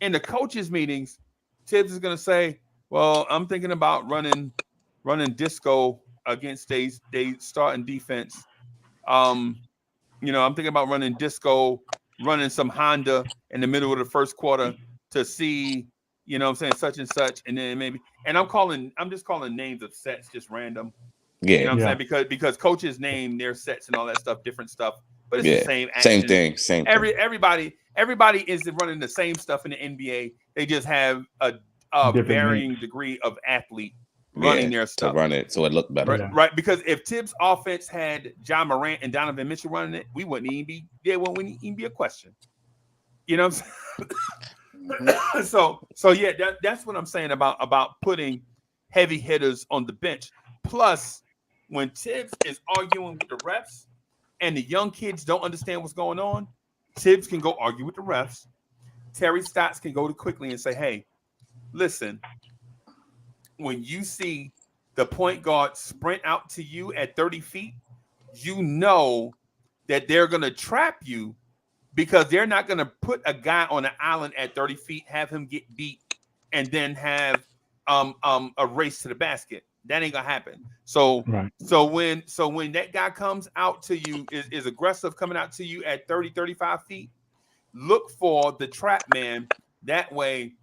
in the coaches' meetings, Tibbs is gonna say, "Well, I'm thinking about running disco against they starting defense. I'm thinking about running disco, running some Honda in the middle of the first quarter to see, you know what I'm saying, such and such, and then maybe." And I'm just calling names of sets, just random. Yeah. You know what I'm saying? Because coaches name their sets and all that stuff, different stuff, but it's the same Same action. thing. Everybody is running the same stuff in the NBA. They just have a varying degree of athlete running their stuff to run it so it looked better. right? Because if Tibbs' offense had John Morant and Donovan Mitchell running it, we wouldn't even be there. Wouldn't even be a question. You know what I'm saying? so yeah, that's what I'm saying about putting heavy hitters on the bench. Plus, when Tibbs is arguing with the refs and the young kids don't understand what's going on, Tibbs can go argue with the refs. Terry Stotts can go to Quickley and say, "Hey, listen, when you see the point guard sprint out to you at 30 feet, you know that they're going to trap you because they're not going to put a guy on an island at 30 feet, have him get beat, and then have a race to the basket. That ain't gonna happen. So when that guy comes out to you, is aggressive coming out to you at 30, 35 feet, look for the trap man. That way,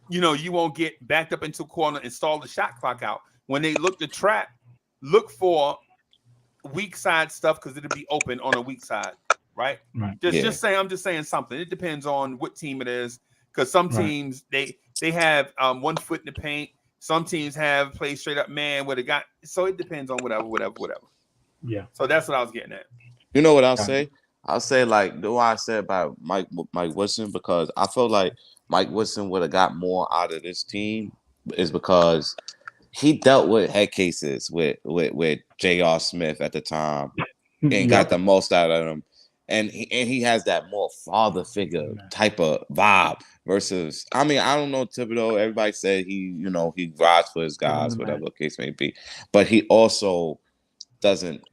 you won't get backed up into a corner and stall the shot clock out. When they look to trap, look for weak side stuff because it'll be open on a weak side, right? Just saying, I'm just saying something. It depends on what team it is, because some teams they have 1 foot in the paint. Some teams have played straight up man where they got. So it depends on whatever. Yeah. So that's what I was getting at. You know what I'll say? I'll say like the way I said about Mike Woodson, because I feel like Mike Woodson would have got more out of this team is because he dealt with head cases with J.R. Smith at the time and got the most out of him. And he has that more father figure type of vibe versus, I mean, I don't know Thibodeau. Everybody said he rides for his guys, whatever the case may be. But he also doesn't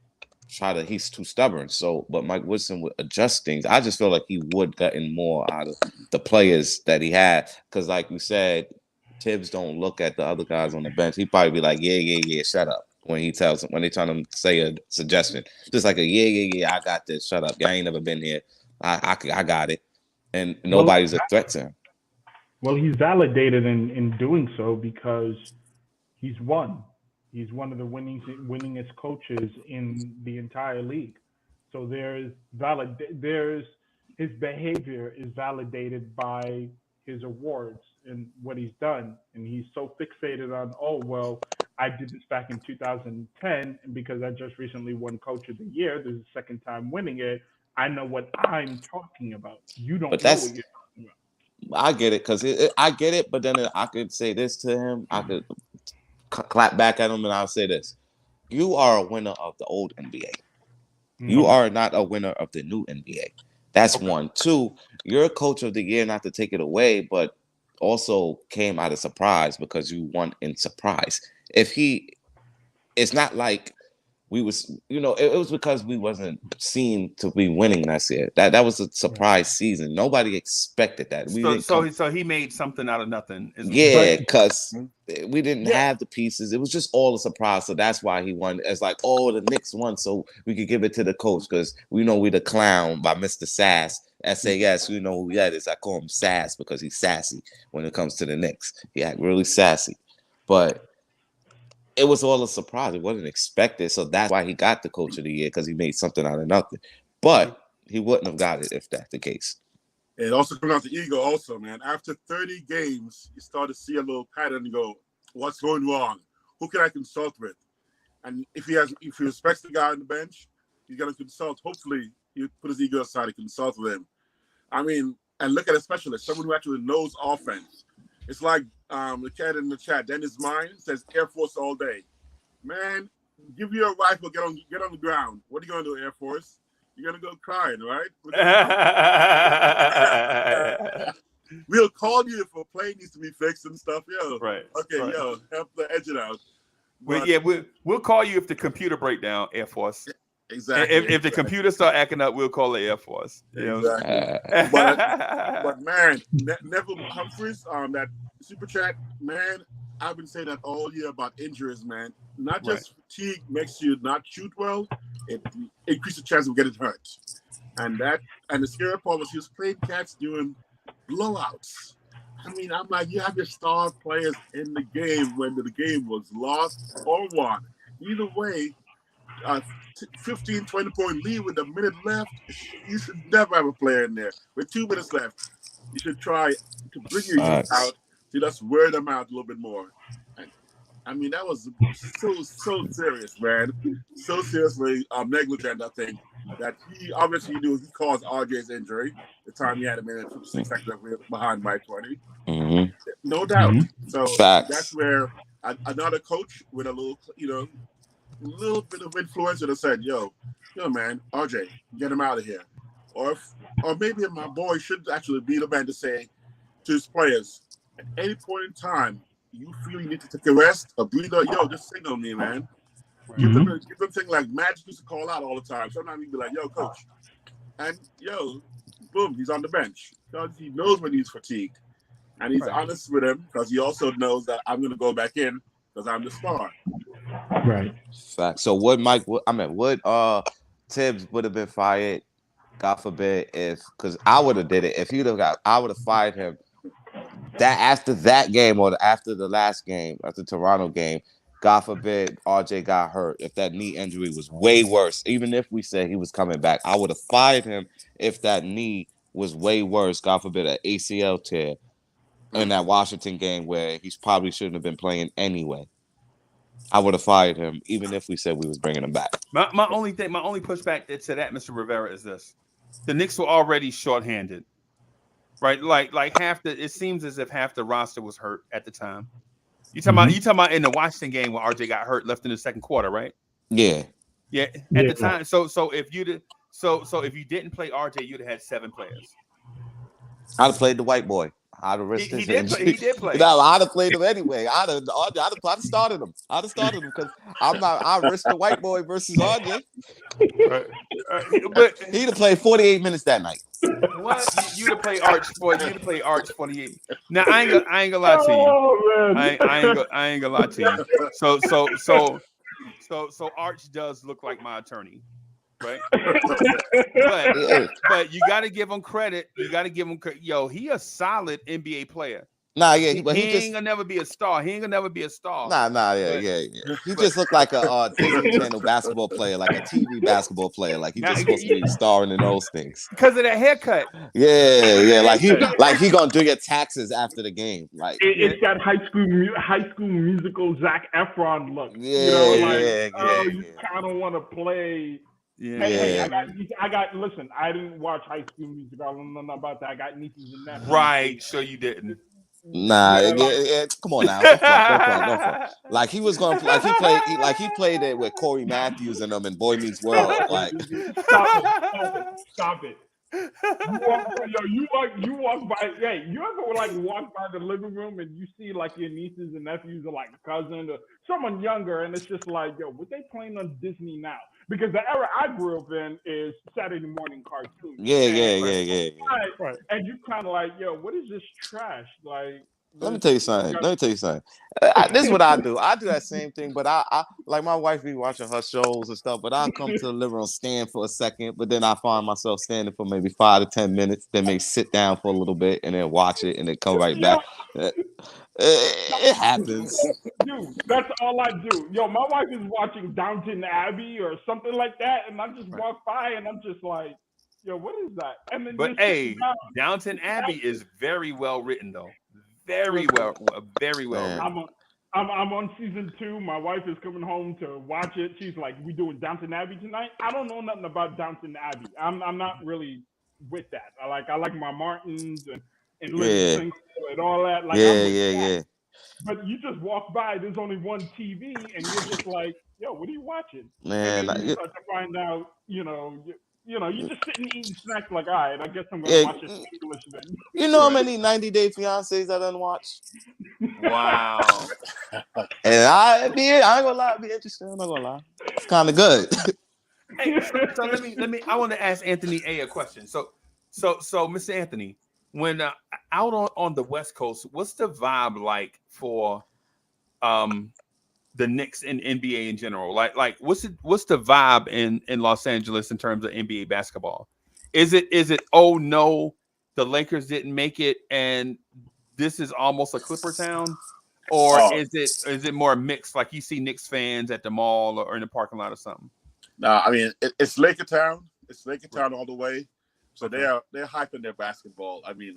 he's too stubborn. So, but Mike Woodson would adjust things. I just feel like he would gotten more out of the players that he had. Because like you said, Tibbs don't look at the other guys on the bench. He'd probably be like, yeah, shut up. When they tell him to say a suggestion, just like yeah, I got this. Shut up. Y'all ain't never been here. I got it. And nobody's a threat to him. Well, he's validated in doing so because he's won. He's one of the winningest coaches in the entire league. So there's his behavior is validated by his awards and what he's done. And he's so fixated on, I did this back in 2010, and because I just recently won Coach of the Year, this is the second time winning it, I know what I'm talking about. You don't know what you're talking about. I get it, because I get it, but then I could say this to him. I could clap back at him, and I'll say this. You are a winner of the old NBA. You are not a winner of the new NBA. That's one. Two, you're a Coach of the Year, not to take it away, but also came out of surprise because you won in surprise. It's not like we was, it was because we wasn't seen to be winning that year. That was a surprise season. Nobody expected that. So he made something out of nothing. Because we didn't have the pieces. It was just all a surprise. So that's why he won. It's like, the Knicks won, so we could give it to the coach because we know we the clown by Mr. Sass. SAS, you know who that is. I call him Sass because he's sassy when it comes to the Knicks. He act really sassy. But it was all a surprise. It wasn't expected. So that's why he got the Coach of the Year, because he made something out of nothing. But he wouldn't have got it if that's the case. It also comes down to ego also, man. After 30 games, you start to see a little pattern and go, what's going wrong? Who can I consult with? And if he respects the guy on the bench, he's gonna consult. Hopefully, he put his ego aside and consult with him. I mean, and look at a specialist, someone who actually knows offense. It's like the cat in the chat, Dennis Mine says Air Force all day. Man, give you a rifle, get on the ground. What are you gonna do, Air Force? You're gonna go crying, right? We'll call you if a plane needs to be fixed and stuff. Yo, Right. Okay, right. yo, help the edge it out. Well, yeah, we'll call you if the computer break down, Air Force. Exactly. If the computer start acting up, we'll call the Air Force. You know? Exactly. But man, Neville Humphreys, that super chat, man, I've been saying that all year about injuries, man. Not just fatigue makes you not shoot well, it increases the chance of getting hurt. And the scary part was he was playing catch doing blowouts. I mean, I'm like, you have your star players in the game when the game was lost or won. Either way, 15, 20-point lead with a minute left, you should never have a player in there. With 2 minutes left, you should try to bring your youth out to just wear them out a little bit more. And, I mean, that was so serious, man. So seriously negligent, I think, that he obviously knew he caused RJ's injury the time he had him in at 6 seconds behind by 20. Mm-hmm. No doubt. So Facts. that's where another coach with a little bit of influence would have said, yo, man, RJ, get him out of here. Or maybe my boy should actually be the man to say to his players, at any point in time, you feel you need to take a rest, a breather, yo, just signal me, man. Give them things like Magic used to call out all the time. Sometimes he'd be like, yo, coach. And, yo, boom, he's on the bench. Because he knows when he's fatigued. And he's honest with him because he also knows that I'm going to go back in because I'm the star. Right. Fact. So would Tibbs would have been fired, God forbid, because I would have did it. If I would have fired him that after that game or after the last game, after the Toronto game, God forbid RJ got hurt. If that knee injury was way worse, even if we said he was coming back, I would have fired him if that knee was way worse, God forbid, an ACL tear in that Washington game where he probably shouldn't have been playing anyway. I would have fired him, even if we said we was bringing him back. My only pushback to that, Mr. Rivera, is this: the Knicks were already shorthanded, right? Like it seems as if half the roster was hurt at the time. You talking about in the Washington game where RJ got hurt, left in the second quarter, right? Yeah. At the time. So if you didn't play RJ, you'd have had 7 players. I'd have played the white boy. I'd have risked his injury. He did play. No, I'd have played him anyway. I'd have started him. I'd have started him because I risked the white boy versus RJ. But he'd have played 48 minutes that night. What? You'd have played Arch 48. Now I ain't gonna lie to you. Oh, man. I ain't gonna lie to you. So Arch does look like my attorney. Right, but you got to give him credit. Yo, he a solid NBA player. Nah, yeah, but he ain't gonna never be a star. He ain't gonna never be a star. Yeah. He just looked like a Disney Channel basketball player, like a TV basketball player. Like he just supposed to be starring in those things. Because of that haircut. Yeah. Like he gonna do your taxes after the game. Like it's that high school musical Zac Efron look. Yeah, you kind of want to play. Yeah. Hey, I got. Listen, I didn't watch High School Musical. I don't know about that. I got nieces and nephews. Right, sure you didn't. Nah, come on now. Don't front. Like he was going, like he played it with Corey Matthews and them in Boy Meets World. Like, stop it. You walk by. Hey, you ever walk by the living room and you see like your nieces and nephews or like a cousin or someone younger, and it's just like, yo, what they playing on Disney now? Because the era I grew up in is Saturday morning cartoons. Yeah. Right. And you kind of like, yo, what is this trash? Like, let me tell you something. This is what I do. I do that same thing, but I like my wife be watching her shows and stuff, but I'll come to the living room, stand for a second, but then I find myself standing for maybe 5 to 10 minutes, then maybe sit down for a little bit and then watch it and then come right back. It happens. Dude, that's all I do. Yo, my wife is watching Downton Abbey or something like that, and I just walk by and I'm just like, yo, what is that? And then hey, Downton Abbey is very well written though. Very well. I'm on season 2. My wife is coming home to watch it. She's like, "We doing Downton Abbey tonight?" I don't know nothing about Downton Abbey. I'm not really with that. I like my Martins and Living Yeah. Single and all that. Like Yeah, I'm with yeah, that. yeah. But you just walk by. There's only one TV, and you're just like, "Yo, what are you watching?" Man, And like, then you start to find out, you just sitting eating snacks. Like, all right, I guess I'm gonna yeah, watch this in English then. you know how many 90-day fiancés I done watched? Wow. And I ain't gonna lie, be interested. I'm not gonna lie. It's kind of good. Hey, so let me. I want to ask Anthony A question. So, Mr. Anthony, when out on the West Coast, what's the vibe like for the Knicks and NBA in general? Like what's the vibe in Los Angeles in terms of NBA basketball? Is it oh no, the Lakers didn't make it and this is almost a Clipper town? Or is it more mixed, like you see Knicks fans at the mall or in the parking lot or something? No, I mean it's Laker Town. It's Laker Town all the way. So they're hyping their basketball. I mean,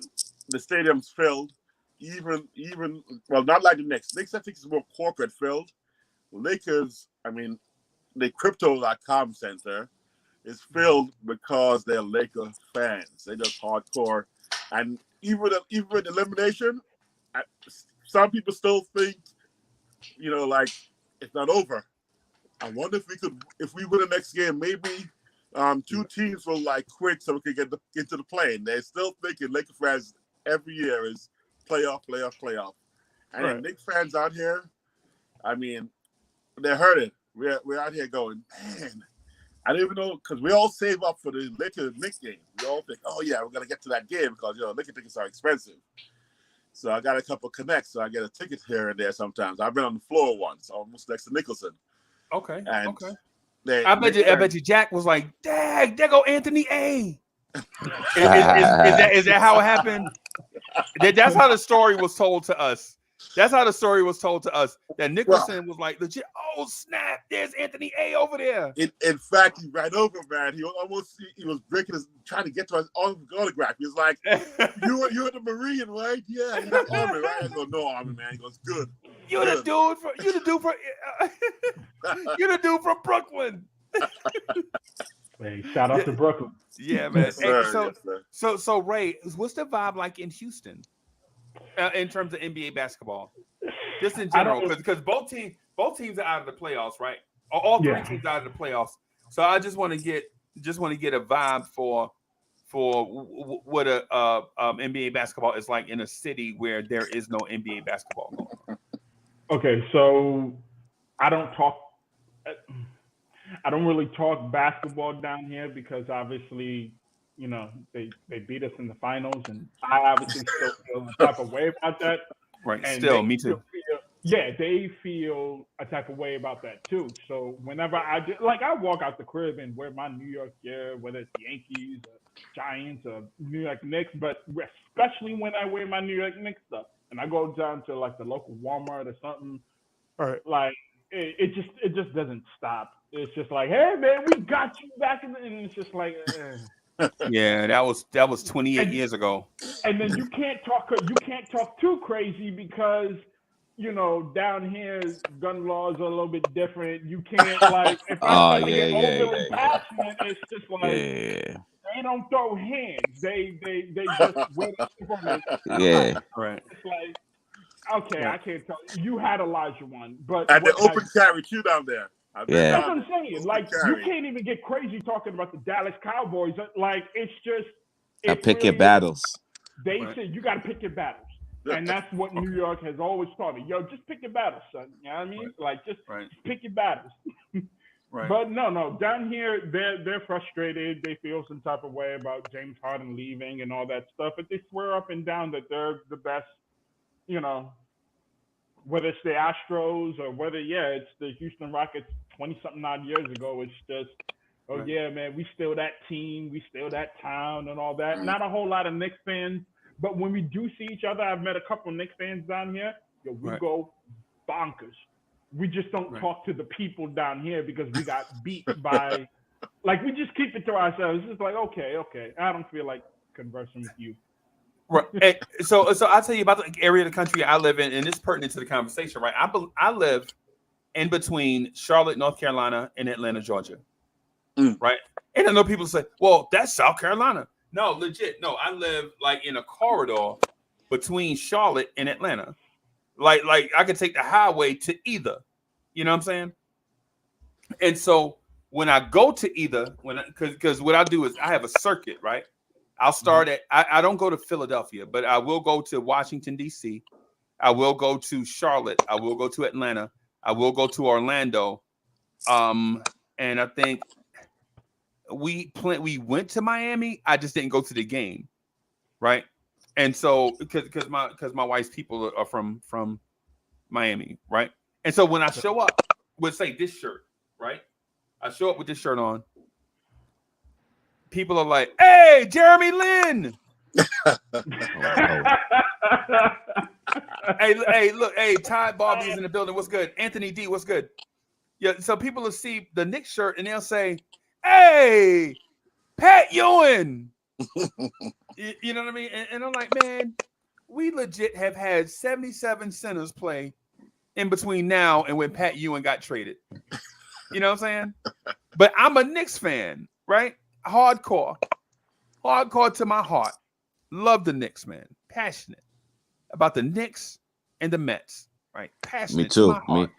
the stadium's filled. Even well, not like the Knicks. Knicks, I think, is more corporate filled. Lakers, I mean, the Crypto.com center is filled because they're Laker fans. They're just hardcore. And even with elimination, some people still think, like it's not over. I wonder if we win the next game, maybe 2 teams will like quit so we can get into the play. They're still thinking Laker fans every year is playoff. And Knicks fans out here, I mean, they're hurting. We're out here going, man. I don't even know, because we all save up for the Knicks game. We all think, oh yeah, we're gonna get to that game because Laker tickets are expensive. So I got a couple of connects, so I get a ticket here and there sometimes. I've been on the floor once, almost next to Nicholson. Okay. And okay. I bet you Jack was like, "Dang, there go Anthony A." Is that how it happened? That's how the story was told to us. That Nicholson was like, legit, oh snap, there's Anthony A over there. In fact, he ran over, man. He was trying to get to his autograph. He was like, you're the Marine, right? Yeah, you're the Army, right? I go, no, Army, man. He goes, good. You're the dude from Brooklyn. Hey, shout out to Brooklyn. Yeah, man. Yes, sir. So Ray, what's the vibe like in Houston in terms of NBA basketball? Just in general, because both teams are out of the playoffs, right? All 3 teams are out of the playoffs. So I just want to get a vibe for what a NBA basketball is like in a city where there is no NBA basketball going on. Okay, so I don't really talk basketball down here because obviously, they beat us in the finals, and I obviously still feel the type of way about that. Right. And Still, me too. They feel a type of way about that too. So whenever I walk out the crib and wear my New York gear, whether it's Yankees or Giants or New York Knicks, but especially when I wear my New York Knicks stuff and I go down to like the local Walmart or something, like it just doesn't stop. It's just like, hey man, we got you back in, and it's just like. Yeah, that was 28 years ago. And then you can't talk too crazy because down here gun laws are a little bit different. You can't like if I get overly passionate, it's just like they don't throw hands. They just wear the Superman. Yeah. Right. It's like okay, I can't tell you had Elijah one, but and the open carry too down there. Yeah. That's what I'm saying. Like you can't even get crazy talking about the Dallas Cowboys. Like it's just Pick your battles. They said you got to pick your battles, and that's what New York has always taught me. Yo, just pick your battles, son. You know what I mean? Like just pick your battles. Right. But no, down here they're frustrated. They feel some type of way about James Harden leaving and all that stuff, but they swear up and down that they're the best. Whether it's the Astros or whether it's the Houston Rockets 20-something odd years ago, it's just, yeah, man, we still that team, we still that town and all that. Not a whole lot of Knicks fans, but when we do see each other, I've met a couple of Knicks fans down here. We go bonkers. We just don't talk to the people down here because we got beat by, like we just keep it to ourselves. It's just like, okay, I don't feel like conversing with you. Right. And so I'll tell you about the area of the country I live in, and it's pertinent to the conversation, right? I live in between Charlotte, North Carolina, and Atlanta, Georgia. Right. And I know people say, well, that's South Carolina. No, legit. No, I live like in a corridor between Charlotte and Atlanta. Like I could take the highway to either. You know what I'm saying? And so when I go to either, because what I do is I have a circuit, right? I'll start at, I don't go to Philadelphia, but I will go to Washington, D.C. I will go to Charlotte. I will go to Atlanta. I will go to Orlando. And I think we went to Miami. I just didn't go to the game, right? And so because my wife's people are from Miami, right? And so when I show up with, say, this shirt, right? I show up with this shirt on. People are like, "Hey, Jeremy Lin." Hey, look, hey, Todd Bobby is in the building. What's good? Anthony D, what's good? Yeah, so people will see the Knicks shirt and they'll say, "Hey, Pat Ewing." You know what I mean? And I'm like, man, we legit have had 77 centers play in between now and when Pat Ewing got traded. You know what I'm saying? But I'm a Knicks fan, right? Hardcore to my heart. Love the Knicks, man. Passionate about the Knicks and the Mets, right? Passionate. Me too. To my heart.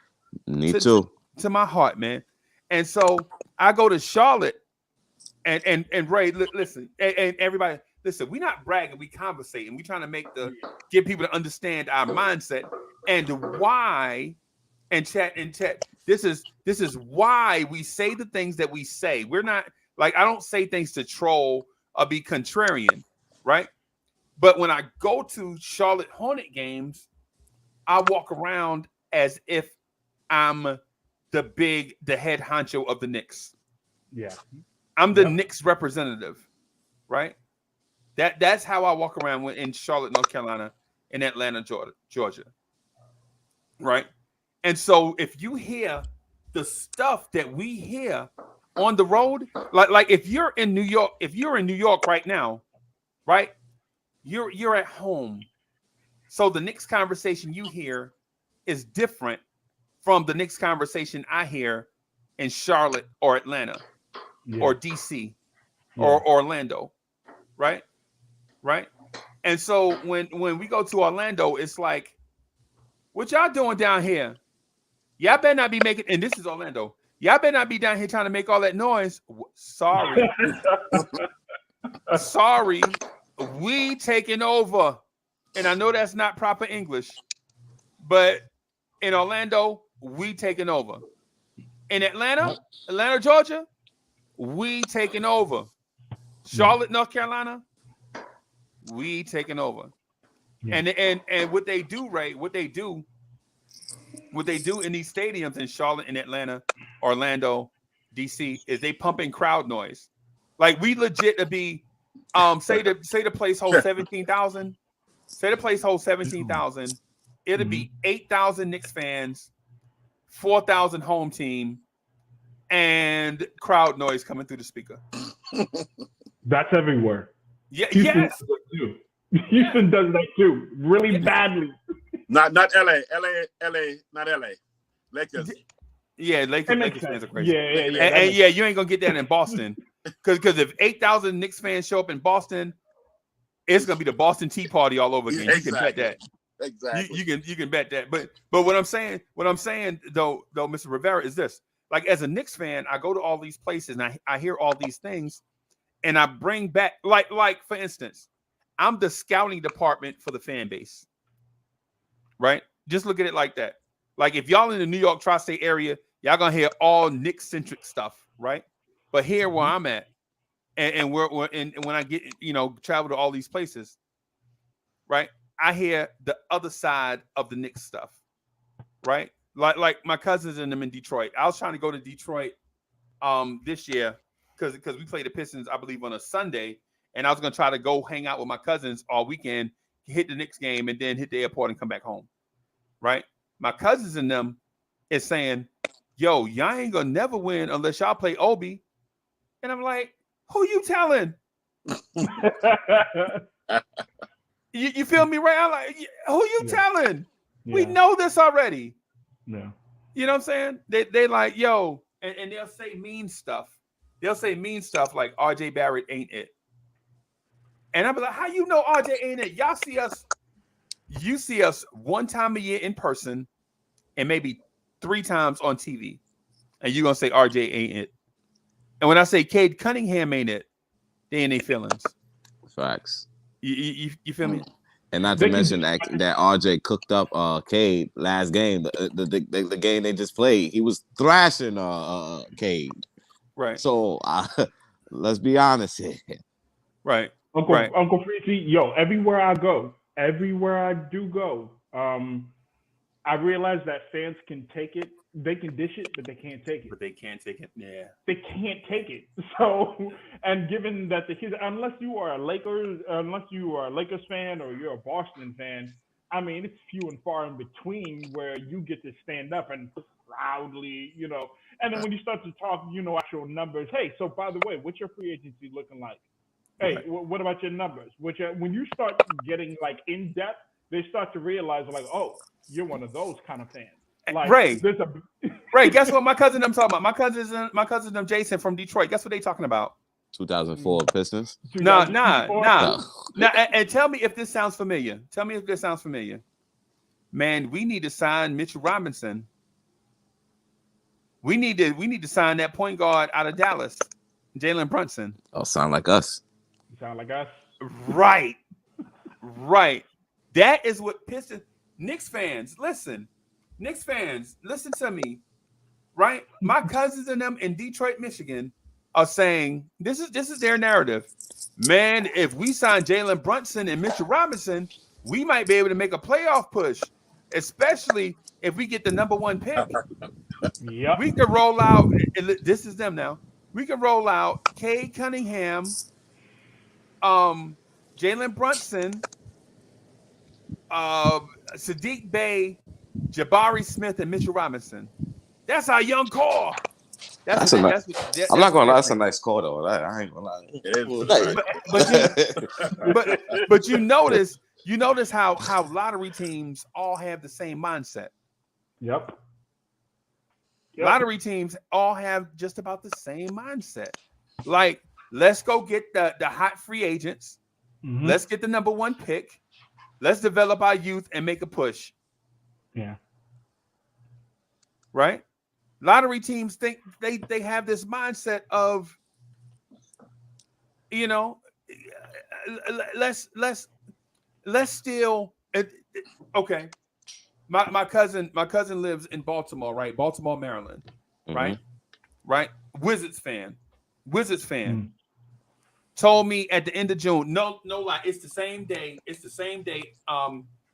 Me too. To my heart, man. And so I go to Charlotte, and Ray, listen, and everybody, listen. We're not bragging. We conversating. We trying to get people to understand our mindset and why. And chat. This is why we say the things that we say. We're not like, I don't say things to troll or be contrarian, right? But when I go to Charlotte Hornet games, I walk around as if I'm the head honcho of the Knicks. Yeah. I'm the Knicks representative, right? That's how I walk around in Charlotte, North Carolina, and Atlanta, Georgia, right? And so if you hear the stuff that we hear on the road, like if you're in New York right now, right? You're at home. So the Knicks conversation you hear is different from the Knicks conversation I hear in Charlotte or Atlanta or DC or Orlando, right? Right? And so when we go to Orlando, it's like, what y'all doing down here? Y'all better not be making, and this is Orlando. Y'all better not be down here trying to make all that noise. Sorry. Sorry. We taking over. And I know that's not proper English, but in Orlando, we taking over. In Atlanta, Georgia, we taking over. Charlotte, North Carolina, we taking over. Yeah. And what they do, Ray, what they do in these stadiums in Charlotte and Atlanta, Orlando, DC, is they pump in crowd noise. Like we legit to be, say the place holds 17,000. Say the place holds 17,000. It'll be 8,000 Knicks fans, 4,000 home team, and crowd noise coming through the speaker. That's everywhere. Yeah, Houston yes. does that too. Houston does that too, really badly. Not LA, not LA. Lakers. Yeah, Lakers fans are crazy. Yeah. And you ain't gonna get that in Boston, because if 8,000 Knicks fans show up in Boston, it's gonna be the Boston Tea Party all over again. Yeah, You can bet that. Exactly. You can bet that. But what I'm saying though, Mr. Rivera, is this: like as a Knicks fan, I go to all these places and I hear all these things, and I bring back like for instance, I'm the scouting department for the fan base. Right? Just look at it like that. Like if y'all in the New York tri-state area, y'all gonna hear all Knicks-centric stuff, right? But here where I'm at, and when I get travel to all these places, right? I hear the other side of the Knicks stuff, right? Like my cousins and them in Detroit. I was trying to go to Detroit this year because we played the Pistons, I believe, on a Sunday, and I was gonna try to go hang out with my cousins all weekend, hit the Knicks game, and then hit the airport and come back home, right? My cousins and them is saying, yo, y'all ain't gonna never win unless y'all play Obi. And I'm like, who you telling? You feel me, right? I'm like, who you Yeah. telling? Yeah. We know this already. Yeah. You know what I'm saying? They like, yo, and they'll say mean stuff. They'll say mean stuff like RJ Barrett ain't it. And I'm like, how you know RJ ain't it? Y'all see us, you see us one time a year in person and maybe 3 times on TV. And you're gonna say RJ ain't it. And when I say Cade Cunningham ain't it, they in their feelings. Facts. You feel me? And not to mention that RJ cooked up Cade last game, the game they just played. He was thrashing Cade. Right. So let's be honest here. Right. Uncle Freaky, yo, everywhere I do go, I realize that fans can take it. They can dish it, but they can't take it. But they can't take it. Yeah. They can't take it. So, and given that unless you are a Lakers fan or you're a Boston fan, I mean, it's few and far in between where you get to stand up and proudly, and then when you start to talk, actual numbers. Hey, so by the way, what's your free agency looking like? Hey, what about your numbers? When you start getting like in depth, they start to realize like, oh, you're one of those kind of fans. Like, Ray, guess what my cousin I'm talking about? My cousin Jason from Detroit. Guess what they talking about? 2004 Pistons. Nah. And tell me if this sounds familiar. Man, we need to sign Mitchell Robinson. We need to sign that point guard out of Dallas, Jalen Brunson. Oh, sound like us. Right. That is what Knicks fans, listen to me, right? My cousins and them in Detroit, Michigan are saying this is their narrative. Man, if we sign Jalen Brunson and Mitchell Robinson, we might be able to make a playoff push, especially if we get the number 1 pick. Yep. We could roll out, this is them now. We could roll out Cade Cunningham, Jalen Brunson, Sadiq Bey, Jabari Smith, and Mitchell Robinson. That's our young core. I'm not gonna lie, that's a nice core though. I ain't gonna lie. But you notice how lottery teams all have the same mindset. Yep. Lottery teams all have just about the same mindset. Like, let's go get the hot free agents. Mm-hmm. Let's get the number 1 pick. Let's develop our youth and make a push. Yeah. Right? Lottery teams think they have this mindset of, let's steal. Okay. My cousin lives in Baltimore, right? Baltimore, Maryland, right? Mm-hmm. Right? Wizards fan. Mm-hmm. Told me at the end of June, no lie, it's the same day.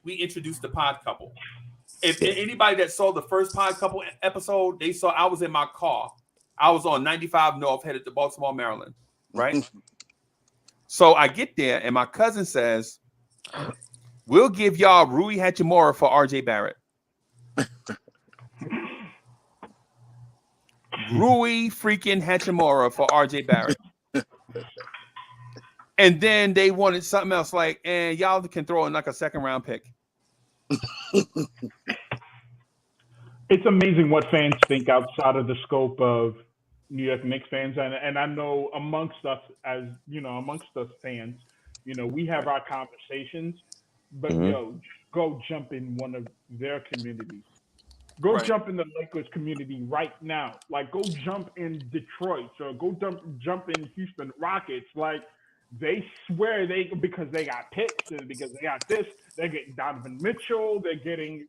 We introduced the pod couple. If anybody that saw the first pod couple episode, they saw I was in my car. I was on 95 North headed to Baltimore, Maryland, right? So I get there and my cousin says, we'll give y'all Rui Hachimura for RJ Barrett. Rui freaking Hachimura for RJ Barrett. And then they wanted something else like, and y'all can throw in like a 2nd round pick. It's amazing what fans think outside of the scope of New York Knicks fans. And I know amongst us fans, we have our conversations, but just go jump in one of their communities. Go jump in the Lakers community right now. Like, go jump in Detroit or go jump in Houston Rockets. Like, they swear because they got picks and because they got this, they're getting Donovan Mitchell, they're getting,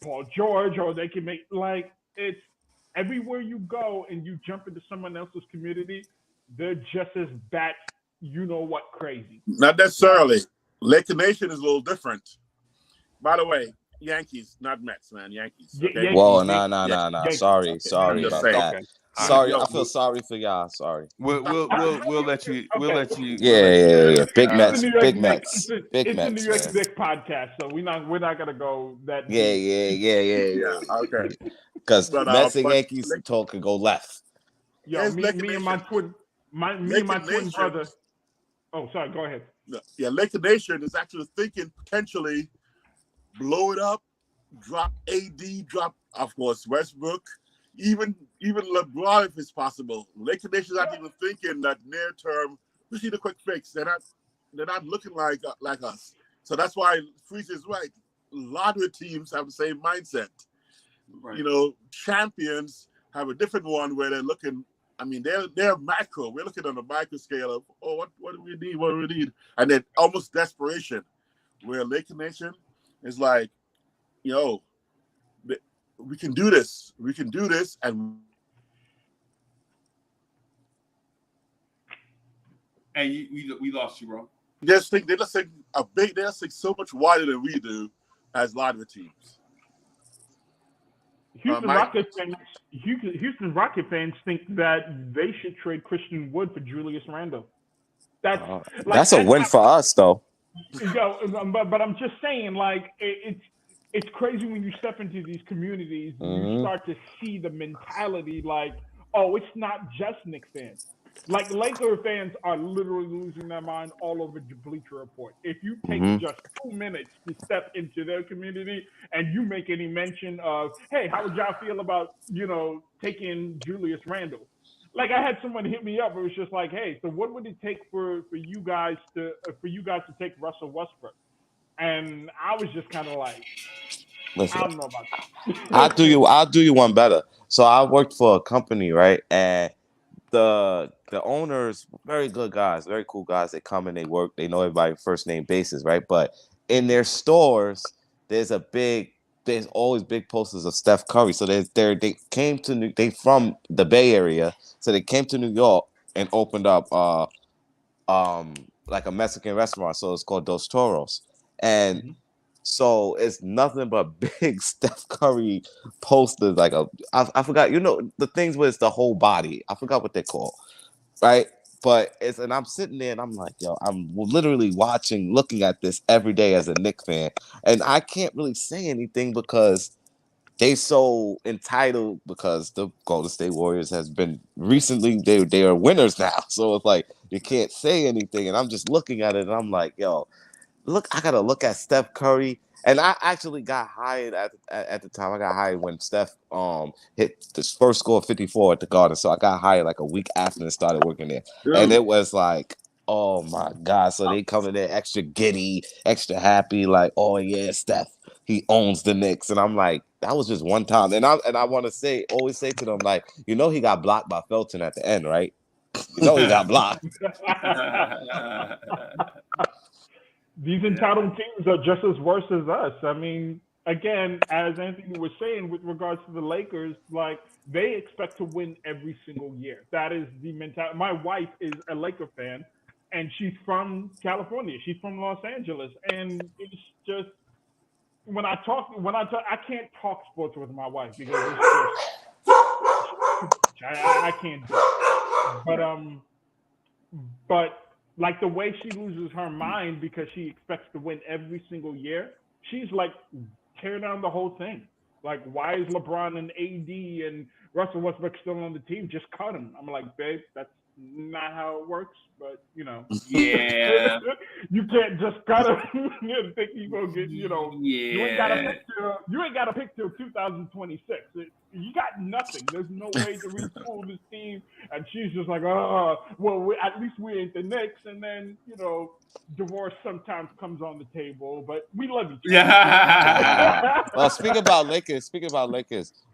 Paul George, or they can make, like, it's everywhere you go and you jump into someone else's community, they're just as bat, crazy. Not necessarily. Laker Nation is a little different. By the way, Yankees, not Mets, man. Yankees. Okay? Whoa, nah. Sorry about that. Okay. Sorry, I feel sorry for y'all. Sorry. We'll let you. We'll let you. Yeah. Big Mets. It's the New York Knicks podcast, so we're not gonna go that. Yeah. Okay. Because Mets and Yankees can go left. Yo, me and my twin brother. Oh, sorry. Go ahead. Yeah, Laker Nation is actually thinking potentially blow it up, drop AD, drop of course Westbrook, even LeBron if it's possible. Laker Nation is not even thinking that near term we see the quick fix. They're not looking like us. So that's why Freeze is right. A lot of the teams have the same mindset. Right. You know, champions have a different one where they're looking. I mean, they're macro. We're looking on the micro scale of, what do we need? What do we need? And then almost desperation. Where Laker Nation is like, yo, we can do this. We can do this. And we lost you, bro. they just think so much wider than we do as a lot of the teams. Houston Rocket fans think that they should trade Christian Wood for Julius Randle. That's a win for us, though. But I'm just saying, like, it's crazy when you step into these communities and you start to see the mentality, like, oh, it's not just Knicks fans. Like, Laker fans are literally losing their mind all over the Bleacher Report. If you take just 2 minutes to step into their community and you make any mention of, hey, how would y'all feel about, taking Julius Randle? Like, I had someone hit me up. It was just like, hey, so what would it take for you guys to take Russell Westbrook? And I was just kind of like, listen, I don't know about that. I'll do you one better. So I worked for a company, right? And the owners, very good guys, very cool guys. They come and they work. They know everybody first name basis, right? But in their stores, there's always big posters of Steph Curry. So they from the Bay Area, so they came to New York and opened up like a Mexican restaurant. So it's called Dos Toros, and so it's nothing but big Steph Curry posters. Like I forgot, the things where it's the whole body. I forgot what they're called, right? But and I'm sitting there and I'm like, yo, I'm literally looking at this every day as a Knicks fan, and I can't really say anything because they so entitled, because the Golden State Warriors has been recently, they are winners now. So it's like you can't say anything, and I'm just looking at it and I'm like, yo, look, I gotta look at Steph Curry. And I actually got hired at the time. I got hired when Steph hit this first score of 54 at the Garden. So I got hired like a week after and started working there. And it was like, oh my God. So they come in there extra giddy, extra happy, like, oh yeah, Steph, he owns the Knicks. And I'm like, that was just one time. And I want to always say to them, like, he got blocked by Felton at the end, right? He got blocked. These entitled teams are just as worse as us. I mean, again, as Anthony was saying with regards to the Lakers, like, they expect to win every single year. That is the mentality. My wife is a Laker fan, and she's from California. She's from Los Angeles, and it's just when I talk, I can't talk sports with my wife because it's just I can't do it. But like the way she loses her mind because she expects to win every single year, she's like, tear down the whole thing. Like, why is LeBron and AD and Russell Westbrook still on the team? Just cut him. I'm like, babe, that's not how it works. But yeah, you can't just cut him and think you're gonna get, you ain't gotta pick till 2026. You got nothing. There's no way to retool this team. And she's just like, well, at least we ain't the Knicks. And then, divorce sometimes comes on the table, but we love each other. Yeah. Well, speaking about Lakers,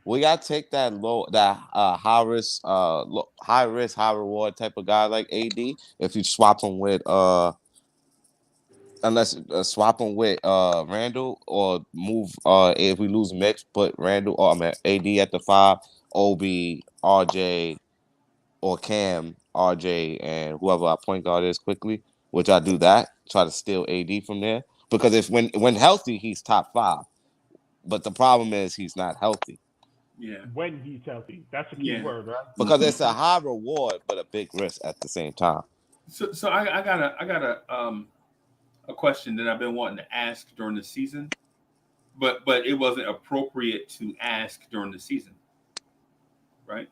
we gotta take that high risk, high reward type of guy like AD. If you swap him with swap him with Randall, or move if we lose Mitch, put Randall or AD at the 5, Obi, RJ, or Cam, RJ, and whoever our point guard is quickly, which I do that. Try to steal AD from there, because if when healthy, he's top 5. But the problem is he's not healthy. Yeah. When he's healthy, that's a key word, right? Because it's a high reward but a big risk at the same time. So I got a question that I've been wanting to ask during the season, but it wasn't appropriate to ask during the season, right?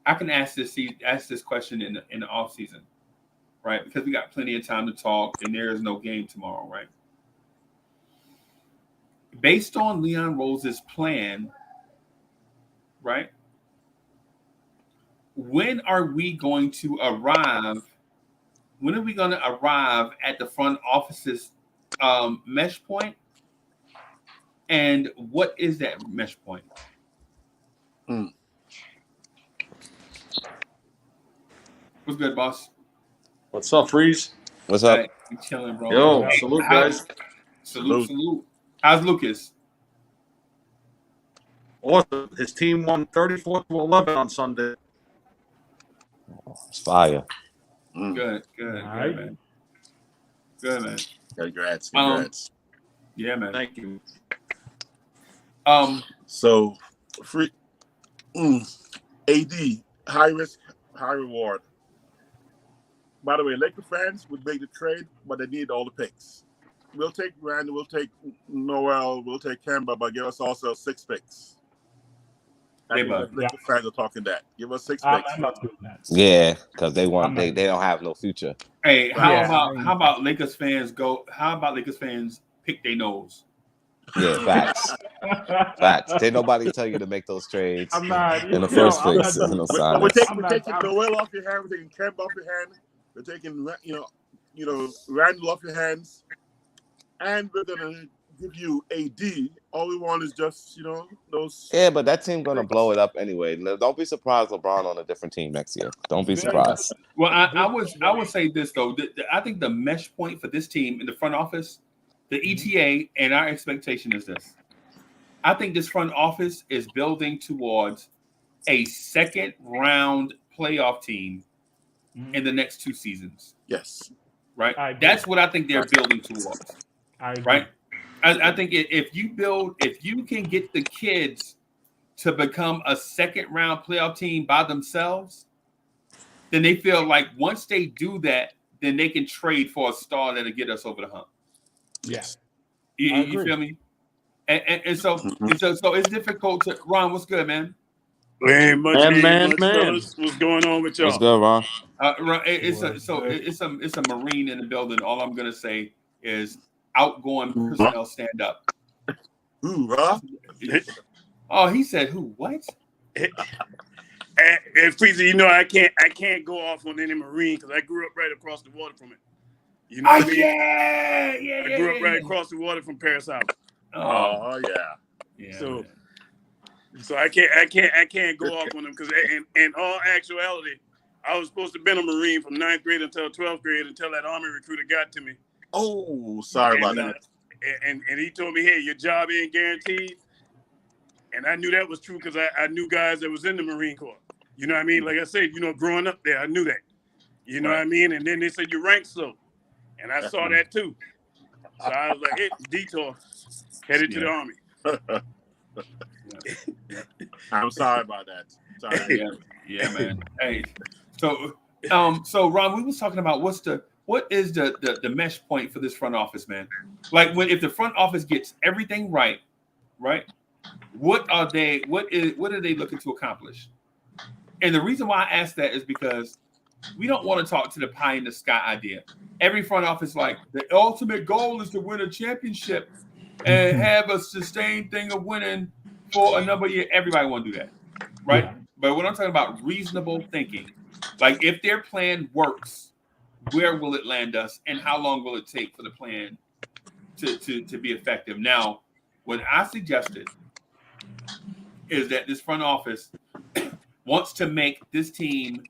I can ask this question in the off season. right? Because we got plenty of time to talk, and there is no game tomorrow, right? Based on Leon Rose's plan, right? When are we going to arrive? When are we going to arrive at the front office's mesh point? And what is that mesh point? What's good, boss? What's up, Freeze? What's up? Hey, we chilling, bro. Yo, Hey, salute, guys. Salute. How's Lucas? Awesome. His team won 34-11 on Sunday. It's fire. Good, right. man. Good, man. Congrats. Yeah, man. Thank you. So, free AD, high risk, high reward. By the way, Lakers fans would make the trade, but they need all the picks. We'll take Randall, we'll take Noel, we'll take Kemba, but give us also 6 picks. Hey, Lakers fans are talking that. Give us 6 I'm picks. not doing that. Yeah, because they don't have no future. Hey, how about Lakers fans go? How about Lakers fans pick their nose? Yeah, facts. Facts. Did nobody tell you to make those trades I'm not in the first place? No We're silence. taking Noel off your hand. We're taking Kemba off your hand. We're taking Randall off your hands, and we're gonna give you AD. All we want is just those. Yeah, but that team gonna blow it up anyway. Don't be surprised LeBron on a different team next year. Don't be surprised. Well, I would say this though. I think the mesh point for this team in the front office, the ETA, and our expectation is this. I think this front office is building towards a second round playoff team in the next 2 seasons. Yes. Right? That's what I think they're building towards. Right? I think if you can get the kids to become a second round playoff team by themselves, then they feel like once they do that, then they can trade for a star that'll get us over the hump. Yes. You feel me? And so it's difficult to Ron, what's good, man? Ain't much, Man. fellas. What's going on with y'all? What's good, Ron? Ron, it's a Marine in the building. All I'm gonna say is outgoing personnel stand up. Who, Ron? Oh, he said who? What? And Freezer, I can't go off on any Marine because I grew up right across the water from it. You know what I mean? Yeah. I grew up right across the water from Paris House. Oh yeah. So I can't go off on them because in all actuality, I was supposed to have been a Marine from 9th grade until 12th grade until that Army recruiter got to me. Oh, sorry about that. And he told me, hey, your job ain't guaranteed. And I knew that was true because I knew guys that was in the Marine Corps. You know what I mean? Like I said, growing up there, I knew that. You know what I mean? And then they said you rank slow. And I saw that too. So I was like, hey, detour, headed to the Army. I'm sorry about that. Sorry. Yeah, man. Hey, so Ron, we was talking about what is the mesh point for this front office, man? Like if the front office gets everything right, what are they looking to accomplish? And the reason why I ask that is because we don't want to talk to the pie in the sky idea. Every front office, like the ultimate goal is to win a championship and have a sustained thing of winning for a number of years. Everybody want to do that, right? Yeah. But when I'm talking about reasonable thinking, like if their plan works, where will it land us, and how long will it take for the plan to be effective? Now, what I suggested is that this front office wants to make this team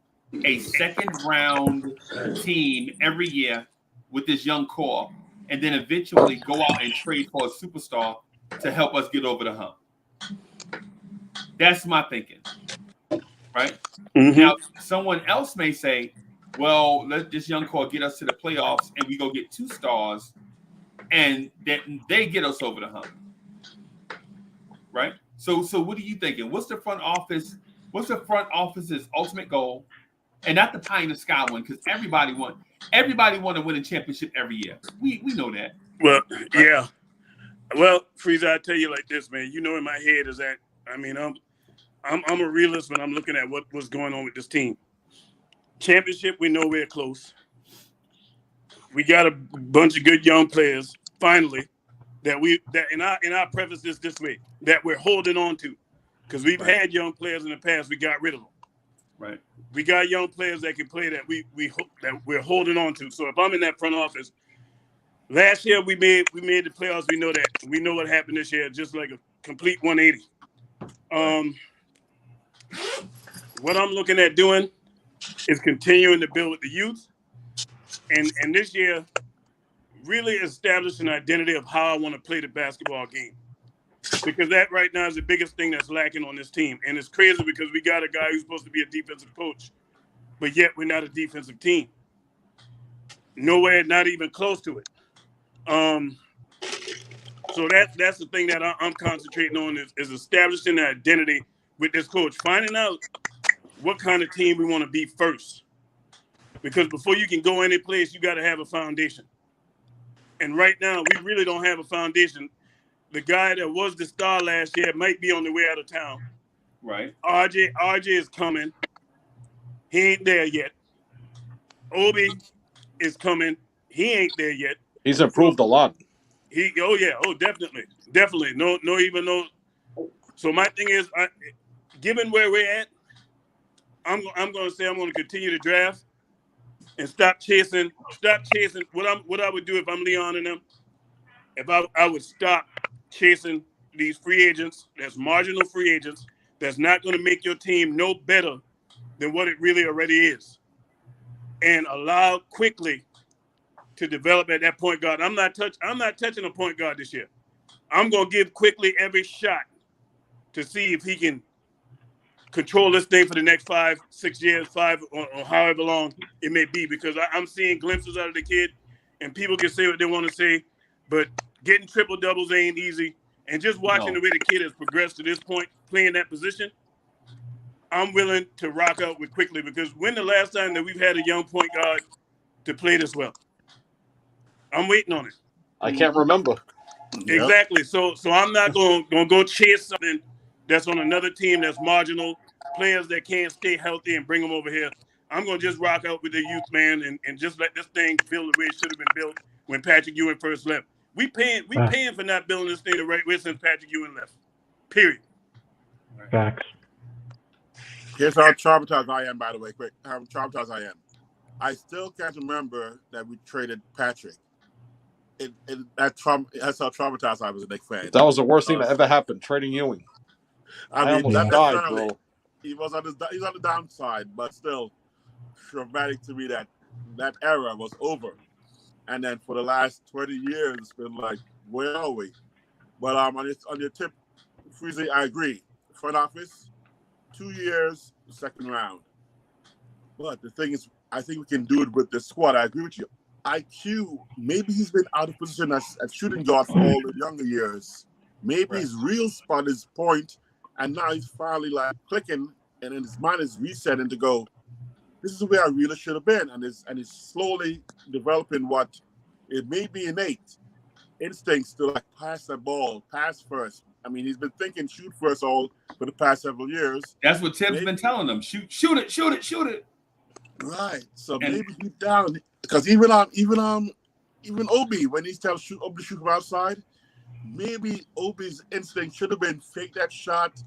a second round team every year with this young core, and then eventually go out and trade for a superstar to help us get over the hump. That's my thinking, right? Mm-hmm. Now, someone else may say, well, let this young core get us to the playoffs and we go get 2 stars and then they get us over the hump, right? So what are you thinking? What's the front office's ultimate goal? And not the pie in the sky one, because everybody want to win a championship every year. We know that. Well, yeah. Well, Freezer, I tell you like this, man. In my head is that I'm a realist when I'm looking at what's going on with this team. Championship, we know we're close. We got a bunch of good young players finally and I preface this way that we're holding on to, because we've had young players in the past. We got rid of them. Right. We got young players that can play that we're holding on to. So if I'm in that front office, last year we made the playoffs. We know that. We know what happened this year, just like a complete 180. What I'm looking at doing is continuing to build with the youth, and this year really establish an identity of how I want to play the basketball game, because that right now is the biggest thing that's lacking on this team. And it's crazy because we got a guy who's supposed to be a defensive coach, but yet we're not a defensive team. Nowhere, not even close to it. So that's the thing that I'm concentrating on is establishing the identity with this coach, finding out what kind of team we want to be first. Because before you can go any place, you got to have a foundation. And right now, we really don't have a foundation. The guy that was the star last year might be on the way out of town. Right. RJ is coming. He ain't there yet. Obi is coming. He ain't there yet. He's improved a lot. Definitely. No. So my thing is, given where we're at, I'm going to say I'm going to continue to draft and stop chasing. What I would do if I'm Leon and them, if I would stop chasing these free agents, that's marginal free agents, that's not going to make your team no better than what it really already is, and allow Quickley to develop at that point guard. I'm not touching a point guard this year. I'm going to give Quickley every shot to see if he can control this thing for the next 5-6 years, or however long it may be, because I'm seeing glimpses out of the kid, and people can say what they want to say, but getting triple doubles ain't easy. And just watching the way the kid has progressed to this point, playing that position, I'm willing to rock out with Quickley, because when the last time that we've had a young point guard to play this well? I'm waiting on it. I can't remember. Exactly. So I'm not going to go chase something that's on another team that's marginal, players that can't stay healthy and bring them over here. I'm going to just rock out with the youth, man, and just let this thing build the way it should have been built when Patrick Ewing first left. We paying for not building this thing the right way since Patrick Ewing left. Period. Facts. Here's how traumatized I am, by the way. Quick, how traumatized I am. I still can't remember that we traded Patrick. That's how traumatized I was a Knicks fan. That was the worst thing that ever happened, trading Ewing. I almost died, bro. He's on the downside, but still traumatic to me that era was over. And then for the last 20 years, it's been like, where are we? But on your tip, Freezy, I agree. Front office, 2 years, second round. But the thing is, I think we can do it with the squad. I agree with you. IQ, maybe he's been out of position as shooting guard for all the younger years. Maybe his real spot is point, and now he's finally like clicking, and then his mind is resetting to go, this is where I really should have been. And he's slowly developing what it may be innate instincts to like pass the ball, pass first. I mean, he's been thinking shoot first all for the past several years. That's what Tim's been telling them. Shoot it. Right. So maybe deep down, because even Obi, when he's telling Obi to shoot from outside, maybe Obi's instinct should have been fake that shot.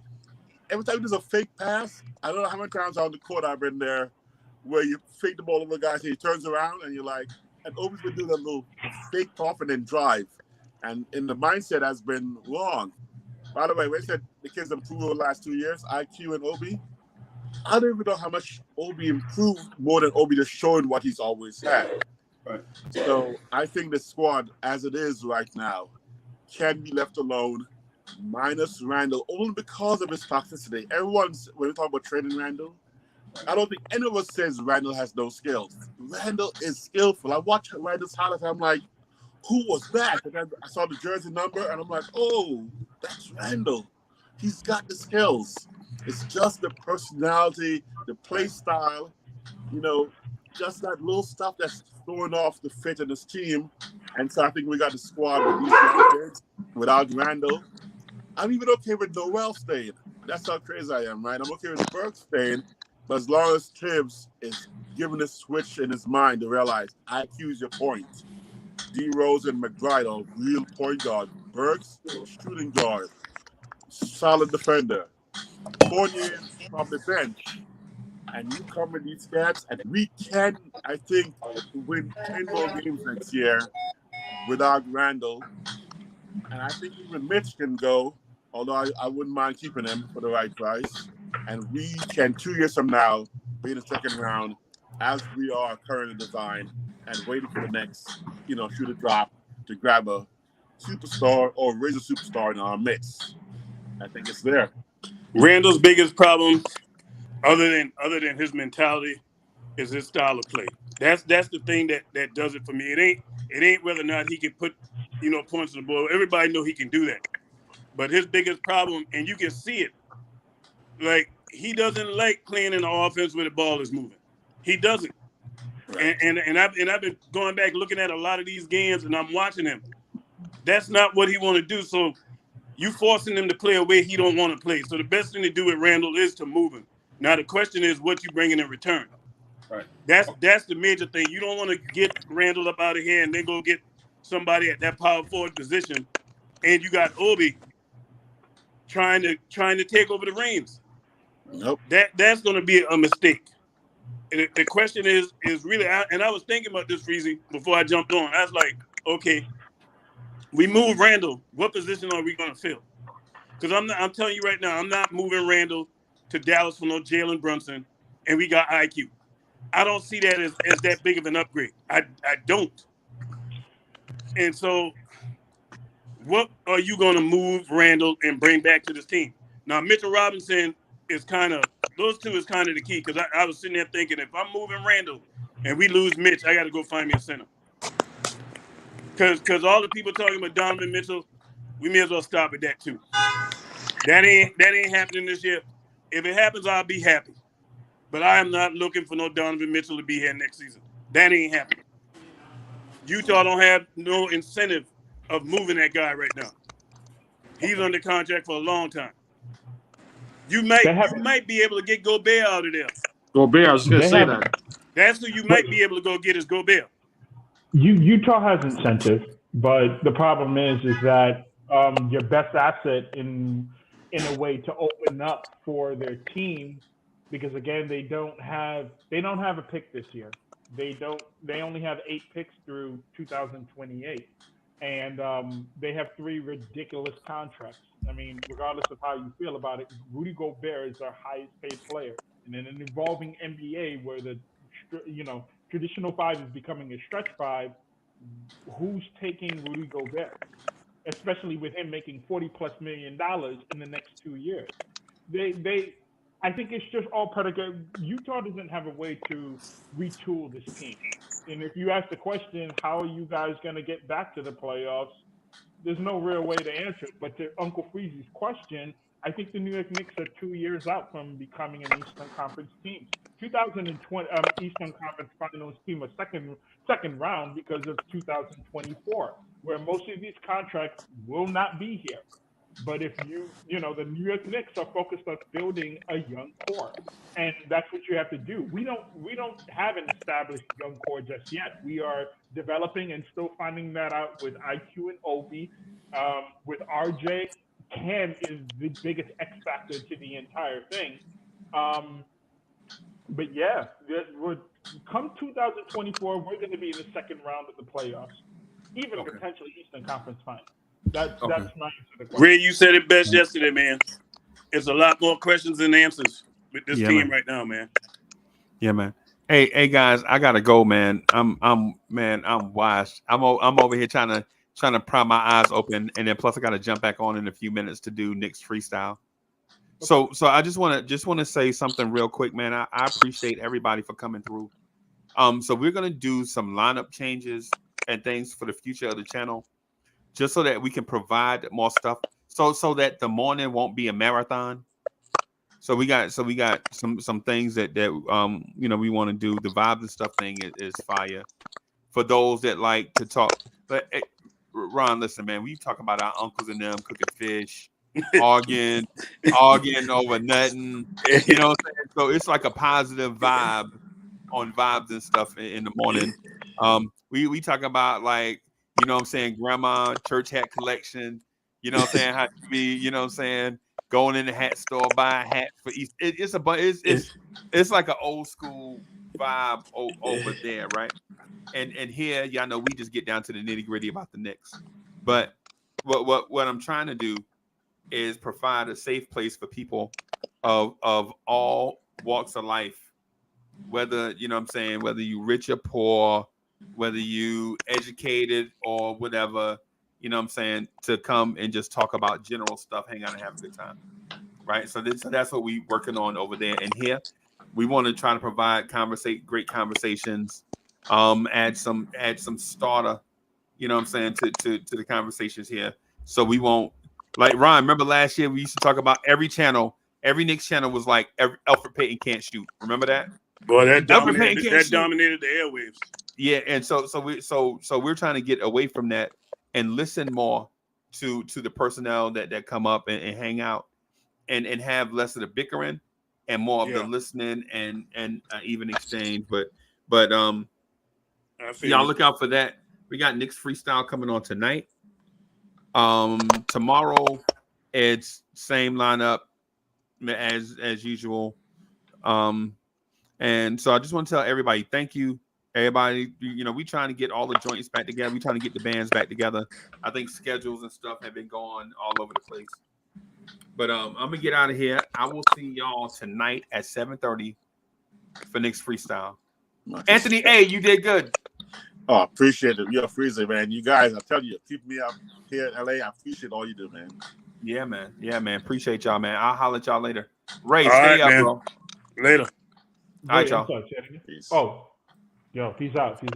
Every time there's a fake pass, I don't know how many times on the court I've been there where you fake the ball over the guy, so he turns around and you're like, and Obi's been doing that little fake off and then drive. And the mindset has been wrong. By the way, when I said the kids improved over the last 2 years, IQ and Obi, I don't even know how much Obi improved more than Obi just showing what he's always had. Right. So I think the squad, as it is right now, can be left alone, minus Randall, only because of his toxicity. When we talk about trading Randall, I don't think any of us says Randall has no skills. Randall is skillful. I watch Randall's highlights, I'm like, who was that? And then I saw the jersey number, and I'm like, oh, that's Randall. He's got the skills. It's just the personality, the play style, just that little stuff that's throwing off the fit in this team. And so I think we got the squad with these young kids without Randall. I'm even okay with Noel staying. That's how crazy I am, right? I'm okay with Burke staying, but as long as Tibbs is given a switch in his mind to realize IQ is your point. D Rose and McBride, real point guard. Burks, shooting guard, solid defender. Fournier from the bench. And you come with these stats, and we can, I think, win 10 more games next year without Randall. And I think even Mitch can go, although I wouldn't mind keeping him for the right price. And we can, 2 years from now, be in the second round as we are currently designed and waiting for the next, shoot a drop to grab a superstar or raise a superstar in our mix. I think it's there. Randall's biggest problem, other than his mentality, is his style of play. That's the thing that does it for me. It ain't whether or not he can put points on the board. Everybody know he can do that. But his biggest problem, and you can see it, like he doesn't like playing in the offense where the ball is moving. He doesn't. Right. And I've been going back looking at a lot of these games, and I'm watching him. That's not what he want to do. So you forcing him to play a way he don't want to play. So the best thing to do with Randall is to move him. Now the question is what you bringing in return. Right. That's the major thing. You don't want to get Randall up out of here and then go get somebody at that power forward position, and you got Obi trying to take over the reins. Nope. That's going to be a mistake. And the question is really, and I was thinking about this, Freezy, before I jumped on. I was like, okay, we move Randall. What position are we going to fill? Because I'm telling you right now, I'm not moving Randall to Dallas for no Jalen Brunson, and we got IQ. I don't see that as that big of an upgrade. I don't. And so what are you going to move Randall and bring back to this team? Now, Mitchell Robinson is those two is kind of the key, because I was sitting there thinking, if I'm moving Randall and we lose Mitch, I got to go find me a center. Because all the people talking about Donovan Mitchell, we may as well stop at that too. That ain't happening this year. If it happens, I'll be happy. But I am not looking for no Donovan Mitchell to be here next season. That ain't happening. Utah don't have no incentive of moving that guy right now. He's under contract for a long time. You might be able to get Gobert out of there. Gobert, I was going to say that. That's who you might be able to go get is Gobert. Utah has incentive, but the problem is that your best asset in a way to open up for their team, because again they don't have a pick this year. They only have 8 picks through 2028, and they have 3 ridiculous contracts. I mean, regardless of how you feel about it, Rudy Gobert is their highest paid player, and in an evolving NBA where the traditional 5 is becoming a stretch 5, who's taking Rudy Gobert? Especially with him making $40+ million in the next 2 years. I think it's just all predicated. Utah doesn't have a way to retool this team. And if you ask the question, how are you guys going to get back to the playoffs? There's no real way to answer it. But to Uncle Freezy's question, I think the New York Knicks are 2 years out from becoming an Eastern Conference team. 2020 Eastern Conference Finals team was second round because of 2024, where most of these contracts will not be here. But if the New York Knicks are focused on building a young core, and that's what you have to do. We don't have an established young core just yet. We are developing and still finding that out with IQ and Obi. With RJ, Cam is the biggest X factor to the entire thing. But yeah, come 2024, we're going to be in the second round of the playoffs, even potentially Eastern Conference Finals. That's my answer to the question. Ray, you said it best yesterday, man. It's a lot more questions than answers with this team right now, man. Yeah, man. Hey, guys, I gotta go, man. I'm washed. I'm over here trying to pry my eyes open, and then plus I gotta jump back on in a few minutes to do Knicks freestyle. So I just want to say something real quick, man. I appreciate everybody for coming through. So we're gonna do some lineup changes and things for the future of the channel, just so that we can provide more stuff. So that the morning won't be a marathon. So we got some things that we want to do. The vibes and stuff thing is fire for those that like to talk. But hey, Ron, listen, man, we talk about our uncles and them cooking fish, arguing over nothing. You know what I'm saying? So it's like a positive vibe vibes and stuff in the morning. We talk about, like, you know what I'm saying, grandma church hat collection. You know what I'm saying? How to be, you know what I'm saying, going in the hat store, buying hats for East. It's like an old school vibe over there, right? And here, y'all know, we just get down to the nitty gritty about the Knicks. But what I'm trying to do is provide a safe place for people of all walks of life, whether, you know what I'm saying, whether you rich or poor, whether you educated or whatever, you know what I'm saying, to come and just talk about general stuff, hang out and have a good time, right? So that's what we working on over there. And here, we want to try to provide great conversations, add some starter, you know what I'm saying, to the conversations here. So we won't, like, Ron, remember last year we used to talk about every Knicks channel was like Alfred Payton can't shoot. Remember that? Boy, that dominated the airwaves. Yeah, and so we're trying to get away from that and listen more to the personnel that come up and hang out and have less of the bickering and more of the listening and even exchange. But y'all look out for that. We got Knicks freestyle coming on tonight. Tomorrow it's same lineup as usual. And so I just want to tell everybody, thank you. Everybody, you know, we trying to get all the joints back together. We trying to get the bands back together. I think schedules and stuff have been going all over the place. But I'm gonna get out of here. I will see y'all tonight at 7:30 for Knicks freestyle. Anthony A, you did good. Oh, appreciate it. You're a freezer, man. You guys, I tell you, keep me up here in LA. I appreciate all you do, man. Yeah, man. Yeah, man. Appreciate y'all, man. I'll holler at y'all later. Ray, All stay right, up, man. bro. Later. All right, y'all. Oh, yo, peace out.